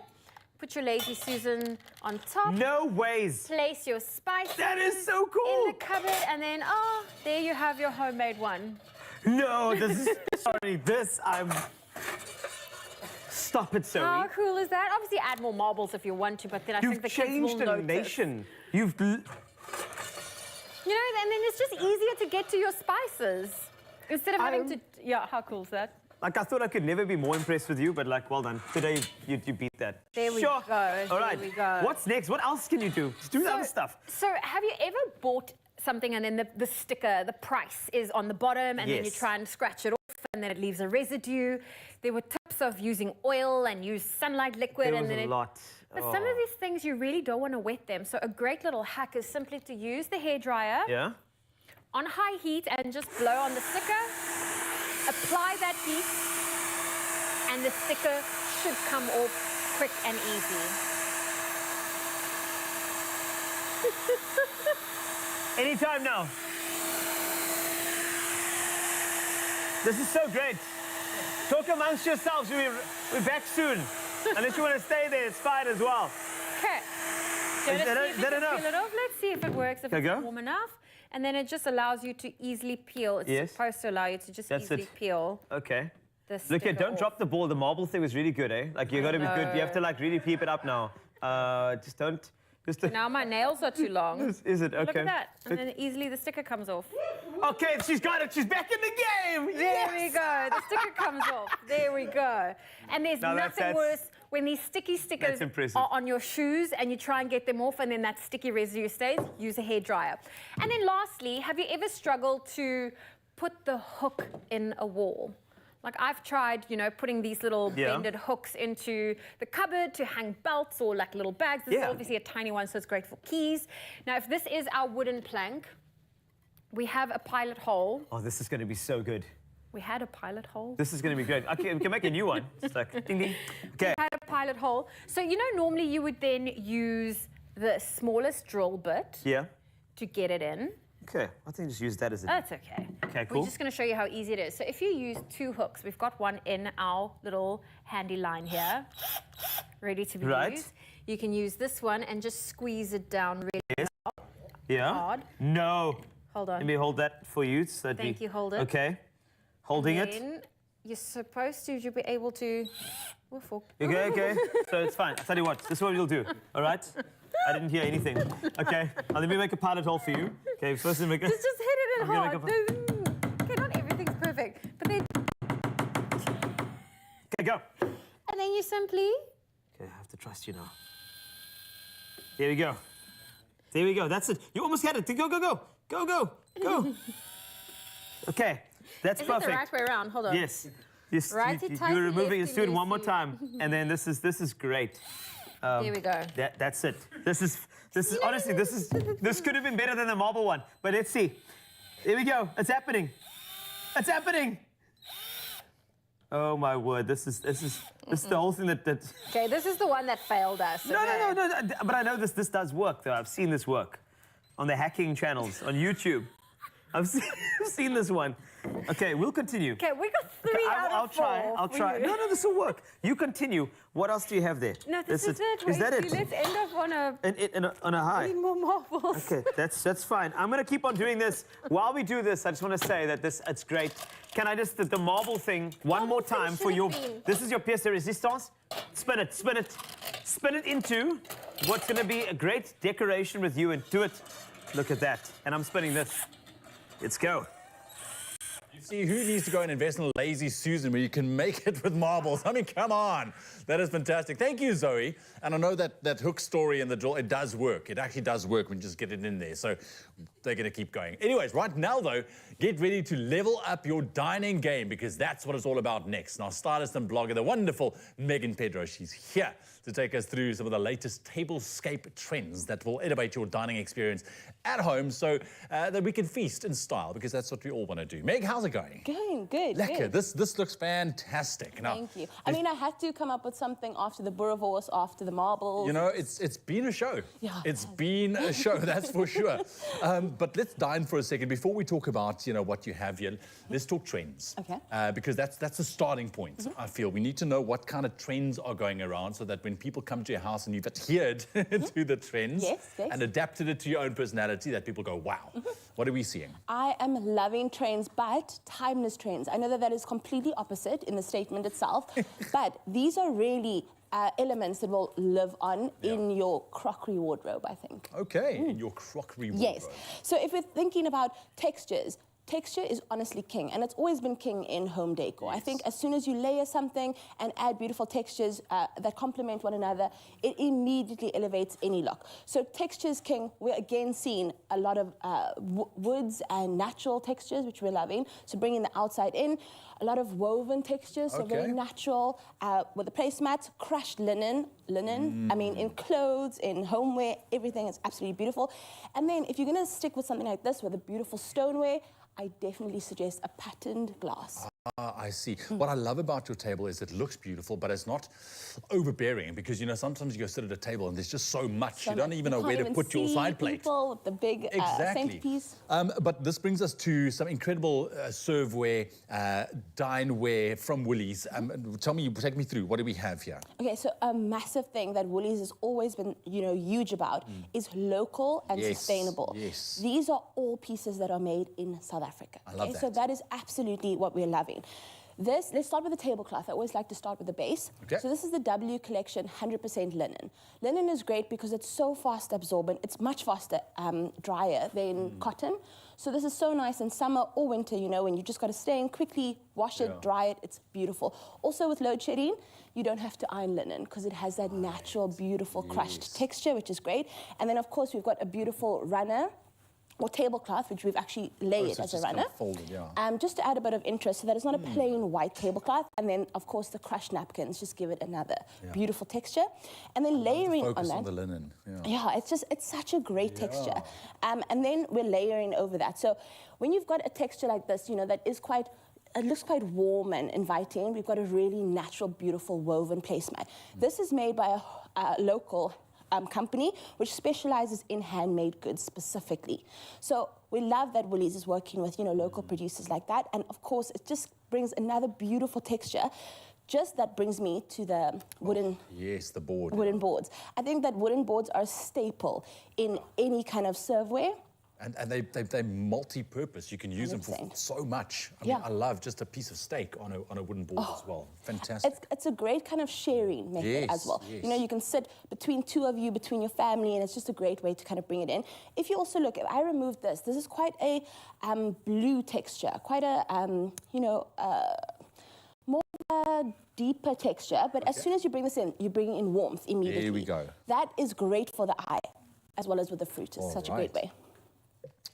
Put your Lazy Susan on top. No ways. Place your spices. That is so cool. In the cupboard, and then, oh, there you have your homemade one. No, this is... sorry, this, I'm... Stop it, Zoe. How cool is that? Obviously, add more marbles if you want to, but then I think the kids will You've changed a notice. nation. You've... You know, and then it's just easier to get to your spices. Instead of having to... Yeah, how cool is that? Like, I thought I could never be more impressed with you, but, like, well done. Today, you beat that. There we sure. go. All right. There we go. What's next? What else can you do? Just do the other stuff. So, have you ever bought something and then the sticker, the price is on the bottom, and then you try and scratch it off, and then it leaves a residue? There were tips of using oil and use sunlight liquid. There and was then a lot. But some of these things, you really don't want to wet them. So a great little hack is simply to use the hairdryer on high heat and just blow on the sticker, apply that heat, and the sticker should come off quick and easy. Anytime now. This is so great. Talk amongst yourselves. We're back soon. Unless you want to stay there, it's fine as well. Okay. Is that enough? Peel it off. Let's see if it works, if Okay, it's go. warm enough. And then it just allows you to easily peel. It's supposed to allow you to just easily peel. Okay. The Look here, sticker don't off. drop the ball. The marble thing was really good, eh? Like, you got to be good. You have to, like, really peep it up now. Just don't... Just Now my nails are too long. Is it? Okay. Look at that. And then easily the sticker comes off. Okay, she's got it. She's back in the game. There we go. The sticker comes off. There we go. And there's Now that's- nothing worse when these sticky stickers impressive. are on your shoes and you try and get them off and then that sticky residue stays. Use a hairdryer. And then lastly, have you ever struggled to put the hook in a wall? Like I've tried, you know, putting these little bended hooks into the cupboard to hang belts or like little bags. This is obviously a tiny one, so it's great for keys. Now, if this is our wooden plank, we have a pilot hole. Oh, this is going to be so good. We had a pilot hole. This is going to be great. Okay, we can make a new one. It's like, ding, ding. Okay. We had a pilot hole. So, you know, normally you would then use the smallest drill bit to get it in. Okay, I think just use that as a... That's okay. Okay, cool. We're just going to show you how easy it is. So if you use 2 hooks, we've got one in our little handy line here, ready to be used. You can use this one and just squeeze it down really hard. No. Hold on. Let me hold that for you. So Thank you, hold it. Okay. Holding And it. then you're supposed to, you'll be able to... Okay, okay. So it's fine. I'll tell you what, this is what we'll do, all right? I didn't hear anything. Okay, now let me make a pilot hole for you. Okay, first let me make a... Just hit it in I'm gonna hard. make Okay, not everything's perfect. But then... Okay, go. And then you simply... Okay, I have to trust you now. Here we go. There we go, that's it. You almost had it. Go, go, go. Go, go, go. Okay, that's perfect. Is it the right way around? Hold on. Yes. Righty, tighty, You're removing it. lefty, Let's do it one more loosey. time. And then this is great. There we go. That's it. This is honestly, this could have been better than the marble one. But let's see. Here we go. It's happening. It's happening. Oh my word! This is the whole thing that. Okay, this is the one that failed us. No. But I know this does work though. I've seen this work on the hacking channels on YouTube. I've seen this one. Okay, we'll continue. Okay, we got 3 out of 4. I'll try. You. No, this will work. You continue. What else do you have there? No, this is it. Is that it? Let's end off on a high. need more marbles. Okay, that's fine. I'm going to keep on doing this. While we do this, I just want to say that it's great. Can I just, the marble thing, one more time for your... This is your pièce de résistance. Spin it, spin it. Spin it into what's going to be a great decoration with you into it. Look at that. And I'm spinning this. Let's go. You see, who needs to go and invest in a lazy Susan where you can make it with marbles? I mean, come on. That is fantastic. Thank you, Zoe. And I know that hook story in the draw, it does work. It actually does work when you just get it in there. So they're going to keep going. Anyways, right now, though, get ready to level up your dining game because that's what it's all about next. And our stylist and blogger, the wonderful Megan Pedro, she's here to take us through some of the latest tablescape trends that will elevate your dining experience at home so that we can feast in style because that's what we all want to do. Meg, how's it going? Going good. Lekker. Good. This looks fantastic. Now, thank you. I mean, I had to come up with something after the boerewors, after the marbles. You know, it's been a show. Yeah. It's been a show, that's for sure. But let's dine for a second. Before we talk about, you know, what you have here, let's talk trends. Okay. Because that's the starting point, I feel. We need to know what kind of trends are going around so that when people come to your house and you've adhered to the trends and adapted it to your own personality, that people go, wow, what are we seeing? I am loving trends, but timeless trends. I know that is completely opposite in the statement itself, but these are really elements that will live on in your crockery wardrobe, I think. Okay, in your crockery wardrobe. Yes. So if we're thinking about textures, texture is honestly king, and it's always been king in home decor. I think as soon as you layer something and add beautiful textures that complement one another, it immediately elevates any look. So texture is king. We're again seeing a lot of woods and natural textures, which we're loving. So bringing the outside in, a lot of woven textures, so very natural. With the placemats, crushed linen. I mean, in clothes, in homeware, everything is absolutely beautiful. And then if you're going to stick with something like this with a beautiful stoneware, I definitely suggest a patterned glass. I see. What I love about your table is it looks beautiful, but it's not overbearing because, you know, sometimes you go sit at a table and there's just so much. You don't even know where to put your side plate. People with the big centerpiece. But this brings us to some incredible serveware, dineware from Woolies. Take me through. What do we have here? Okay, so a massive thing that Woolies has always been, you know, huge about is local and sustainable. Yes. These are all pieces that are made in South Africa. I love that. So that is absolutely what we're loving. Let's start with the tablecloth. I always like to start with the base. Okay. So this is the W collection 100% linen. Linen is great because it's so fast absorbent. It's much faster drier than cotton. So this is so nice in summer or winter, you know, when you just got to stay in, quickly wash it, dry it. It's beautiful. Also with load shedding, you don't have to iron linen because it has that natural, beautiful crushed texture, which is great. And then, of course, we've got a beautiful runner or tablecloth, which we've actually layered as a runner. Folded, just to add a bit of interest so that it's not a plain white tablecloth. And then, of course, the crushed napkins just give it another beautiful texture. And then layering on that. On the linen. It's such a great texture. And then we're layering over that. So when you've got a texture like this, you know, that is quite, it looks quite warm and inviting, we've got a really natural, beautiful woven placemat. This is made by a local company which specializes in handmade goods specifically. So we love that Woolies is working with, you know, local producers like that. And of course, it just brings another beautiful texture. Just that brings me to the wooden... yes, the board. Wooden boards. I think that wooden boards are a staple in any kind of serveware. And they're multi-purpose. You can use them for so much. I mean, I love just a piece of steak on a wooden board as well. Fantastic. It's a great kind of sharing method as well. You know, you can sit between two of you, between your family, and it's just a great way to kind of bring it in. If you also look, if I removed this is quite a blue texture, quite a, you know, more deeper texture. But as soon as you bring this in, you bring in warmth immediately. Here we go. That is great for the eye, as well as with the fruit. It's such a great way.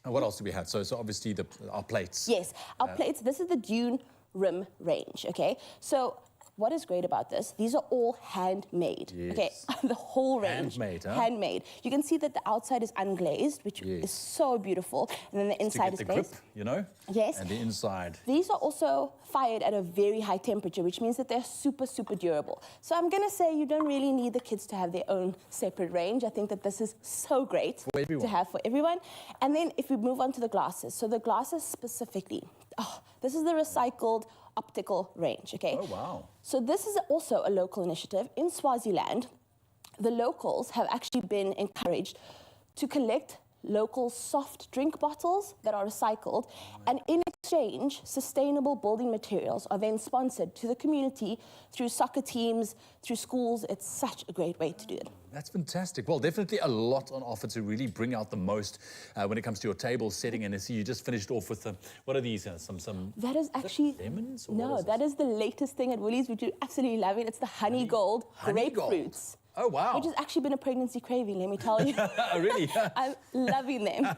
And what else do we have? So obviously our plates. Yes, our plates. This is the Dune Rim range, okay? So what is great about this, these are all handmade, okay? The whole range. Handmade, huh? Handmade. You can see that the outside is unglazed, which is so beautiful, and then the inside is glazed. Grip, you know? Yes. And the inside. These are also fired at a very high temperature, which means that they're super, super durable. So I'm gonna say you don't really need the kids to have their own separate range. I think that this is so great to have for everyone. And then if we move on to the glasses, so the glasses specifically, this is the recycled optical range, okay? Oh, wow. So this is also a local initiative. In Swaziland, the locals have actually been encouraged to collect local soft drink bottles that are recycled, and in exchange, sustainable building materials are then sponsored to the community through soccer teams, through schools. It's such a great way to do it. That's fantastic. Well, definitely a lot on offer to really bring out the most when it comes to your table setting. And I see you just finished off with what are these? Some that is actually lemons. Or no, that is the latest thing at Woolies, which you absolutely love it. It's the honey gold grapefruits. Oh, wow. Which has actually been a pregnancy craving, let me tell you. Really? I'm loving them.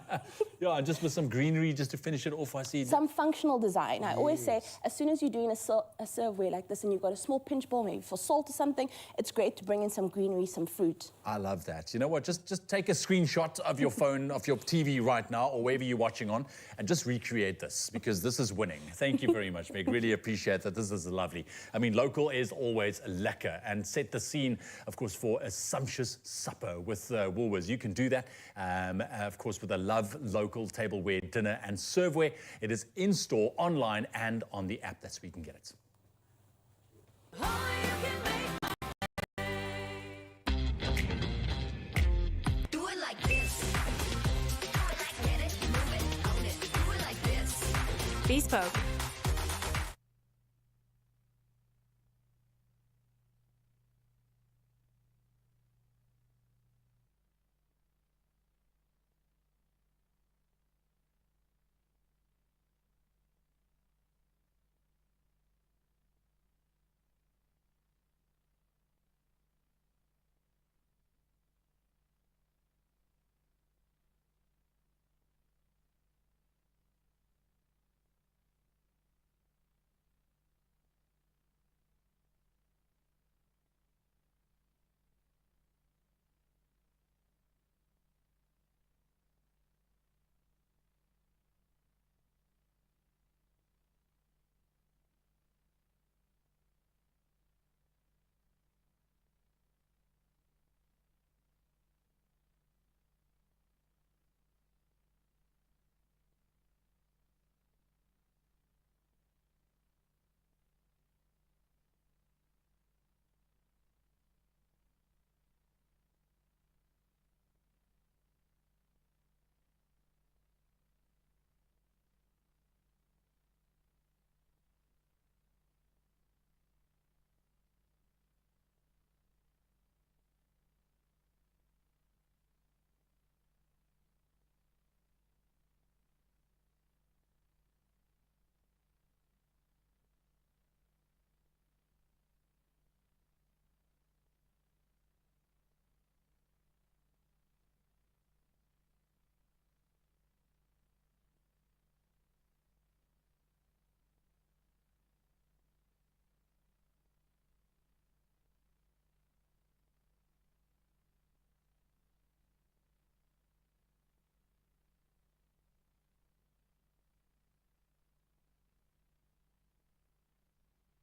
Yeah, and just with some greenery just to finish it off, I see. Some functional design. I always say, as soon as you're doing a serveware like this and you've got a small pinch bowl, maybe for salt or something, it's great to bring in some greenery, some fruit. I love that. You know what? Just take a screenshot of your phone, of your TV right now, or wherever you're watching on, and just recreate this, because this is winning. Thank you very much, Meg. Really appreciate that. This is lovely. I mean, local is always lekker, and set the scene, of course, for a sumptuous supper with Woolworths. You can do that, of course, with a Love Local tableware dinner and serveware. It is in-store, online, and on the app. That's where you can get it. Do it like this. Do it like, get it, move it, own it. Do it like this. Bespoke.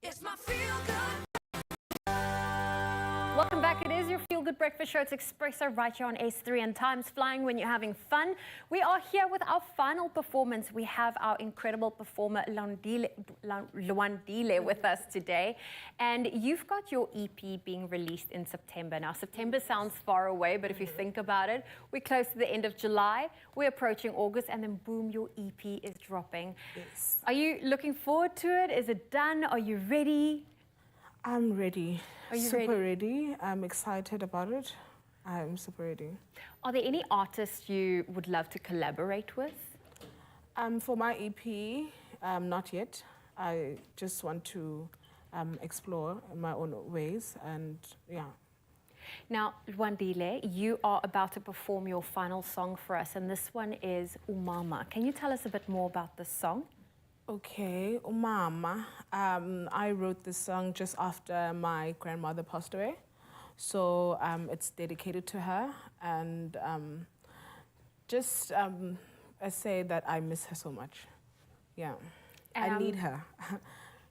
It's my feel good. Welcome back. It is your Feel Good Breakfast Show. It's Expresso right here on S3, and time's flying when you're having fun. We are here with our final performance. We have our incredible performer, Luandile, with us today. And you've got your EP being released in September. Now, September sounds far away, but if you think about it, we're close to the end of July. We're approaching August, and then boom, your EP is dropping. Yes. Are you looking forward to it? Is it done? Are you ready? I'm ready. Are you super ready? I'm excited about it. I'm super ready. Are there any artists you would love to collaborate with? For my EP, not yet. I just want to explore in my own ways, and yeah. Now, Luandile, you are about to perform your final song for us, and this one is Umama. Can you tell us a bit more about this song? Okay, Umama. I wrote this song just after my grandmother passed away. So it's dedicated to her. And I say that I miss her so much. Yeah, I need her.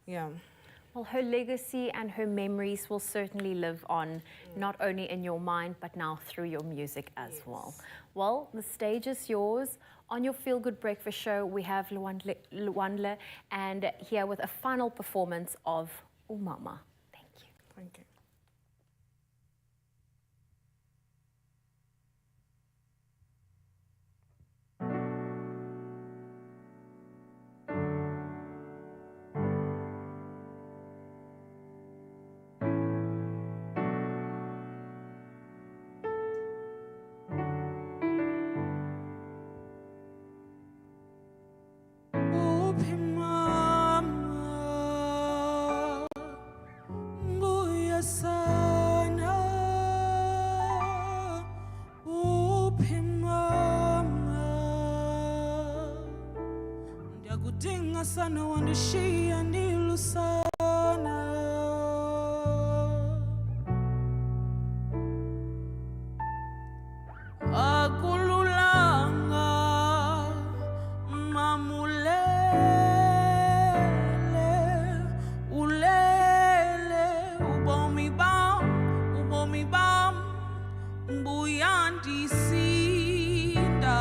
Yeah. Well, her legacy and her memories will certainly live on, not only in your mind, but now through your music as well. Well, the stage is yours. On your Feel Good Breakfast Show, we have Luandile, and here with a final performance of Umama. Thank you. Thank you. Ndiyakudinga sana wandishiya ndilusana. Akululanga mamulele ulele ubomi bam buyandisinda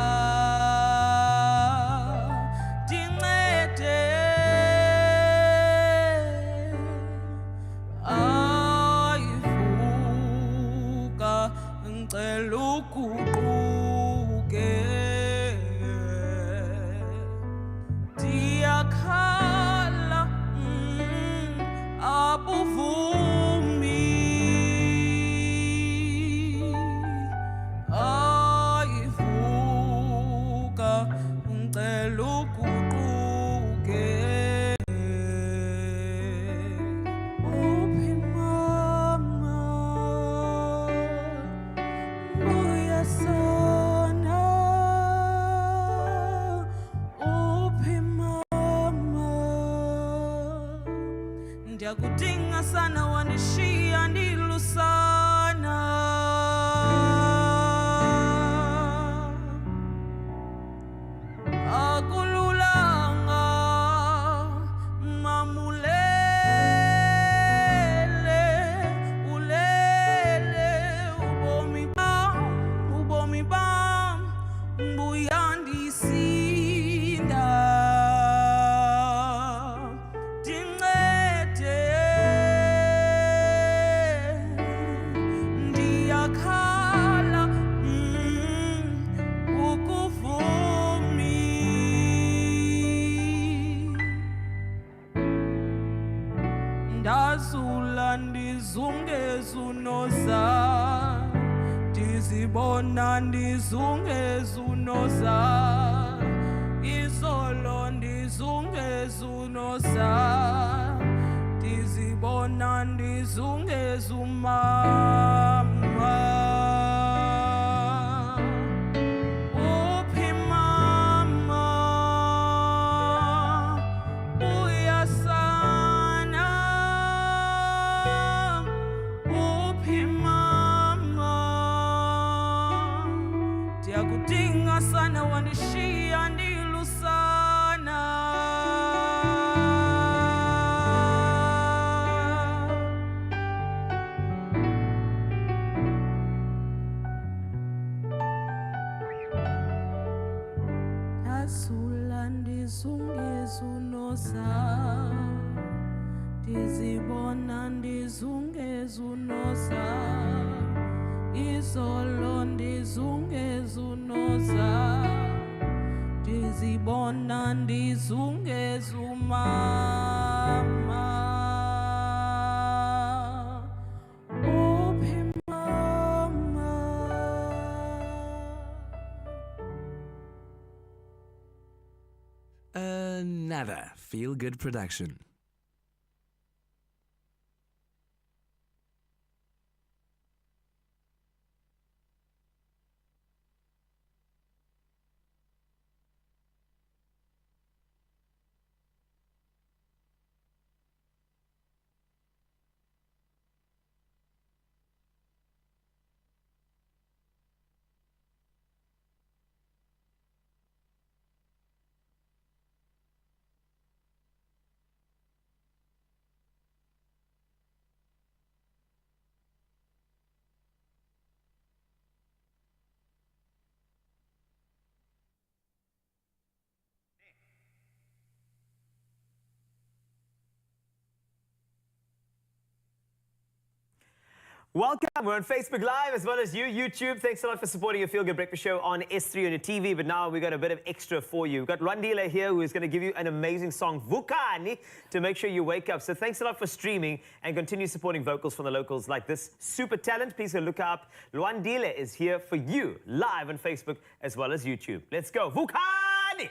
dincede ayivuka ngicela uguquke diyakhala abuvumi ayivuka ngicela uguquke uphi mama uyasana uphi mama ndiyakudinga sana wandishiya ndilusana akululanga mamulele ulele ubomi bam buyandisinda dincede ndiyakhala ukuvumi ndazula ndizungezunoza ndizibona ndizungezunoza izolo ndizungezunoza ndizibona ndizungezumama uphi mama uyasana uphi mama ndiyakudinga sana wandishiya ndilusana ndazula ndizungezunoza ndizibona ndizungezunoza izolo ndizungezunoza ndizibona ndizungezumama uphi mama Another feel-good production. Welcome. We're on Facebook Live as well as YouTube. Thanks a lot for supporting your Feel Good Breakfast Show on S3 on your TV. But now we've got a bit of extra for you. We've got Rwandile here who is going to give you an amazing song, Vukani, to make sure you wake up. So thanks a lot for streaming and continue supporting vocals from the locals like this super talent. Please go look up. Rwandile is here for you live on Facebook as well as YouTube. Let's go. Vukani!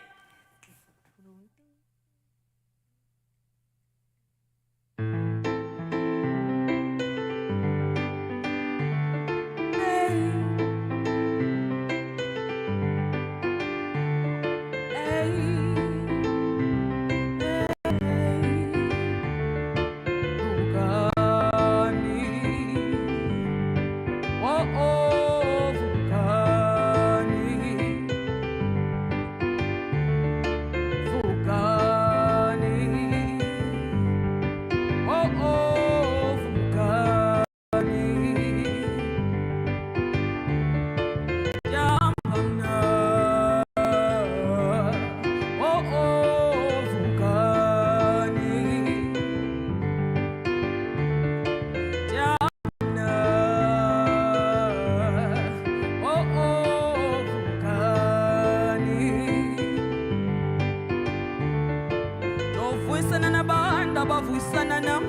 nabanda bavuyisana nam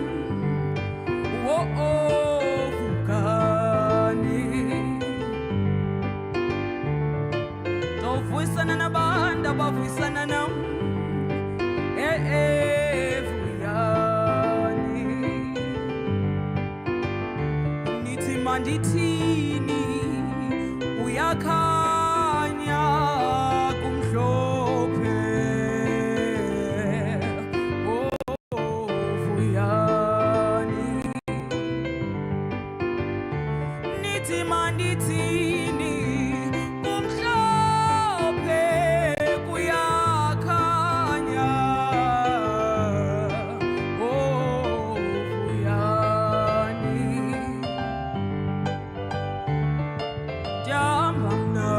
vukani tovuyisana nabanda bavuyisana nam vuyani nithi mandithini uyakhanya kumhlophe vuyani nithi mandithini kumhlophe kuyakhanya vuyani jamba mna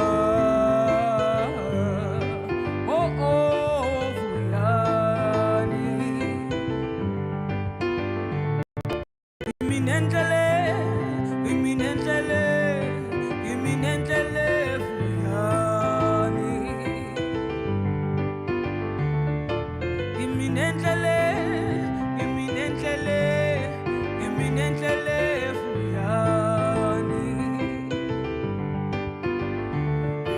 vuyani iminendlele iminendlele iminendlele vuyani iminendlele iminendlele iminendlele vuyani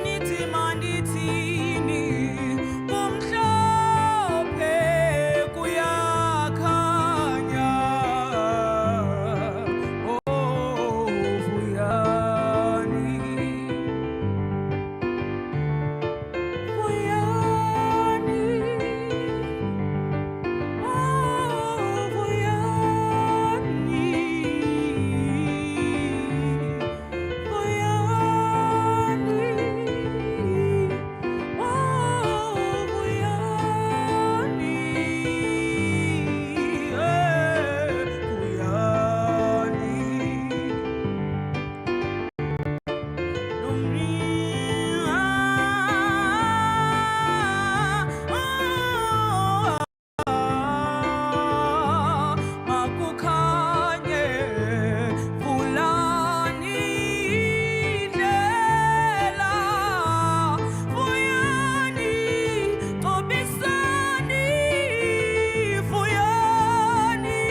nithi mandithini kumhlophe kuyakhanya vuyani vuyani makukhanye vulani indlela vuyani xobisani vuyani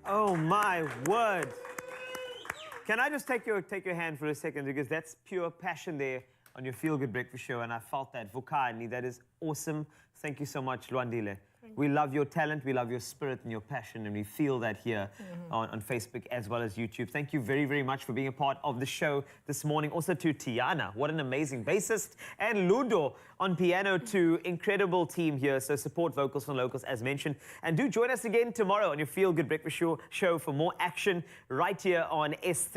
Oh my word. Can I just take your hand for a second, because that's pure passion there on your Feel Good Breakfast Show, and I felt that. Vukani, that is awesome. Thank you so much, Lwandile. We love your talent, we love your spirit and your passion, and we feel that here on Facebook as well as YouTube. Thank you very, very much for being a part of the show this morning. Also to Tiana, what an amazing bassist, and Ludo on piano too. Incredible team here, so support Vocals from Locals as mentioned. And do join us again tomorrow on your Feel Good Breakfast Show for more action right here on S3.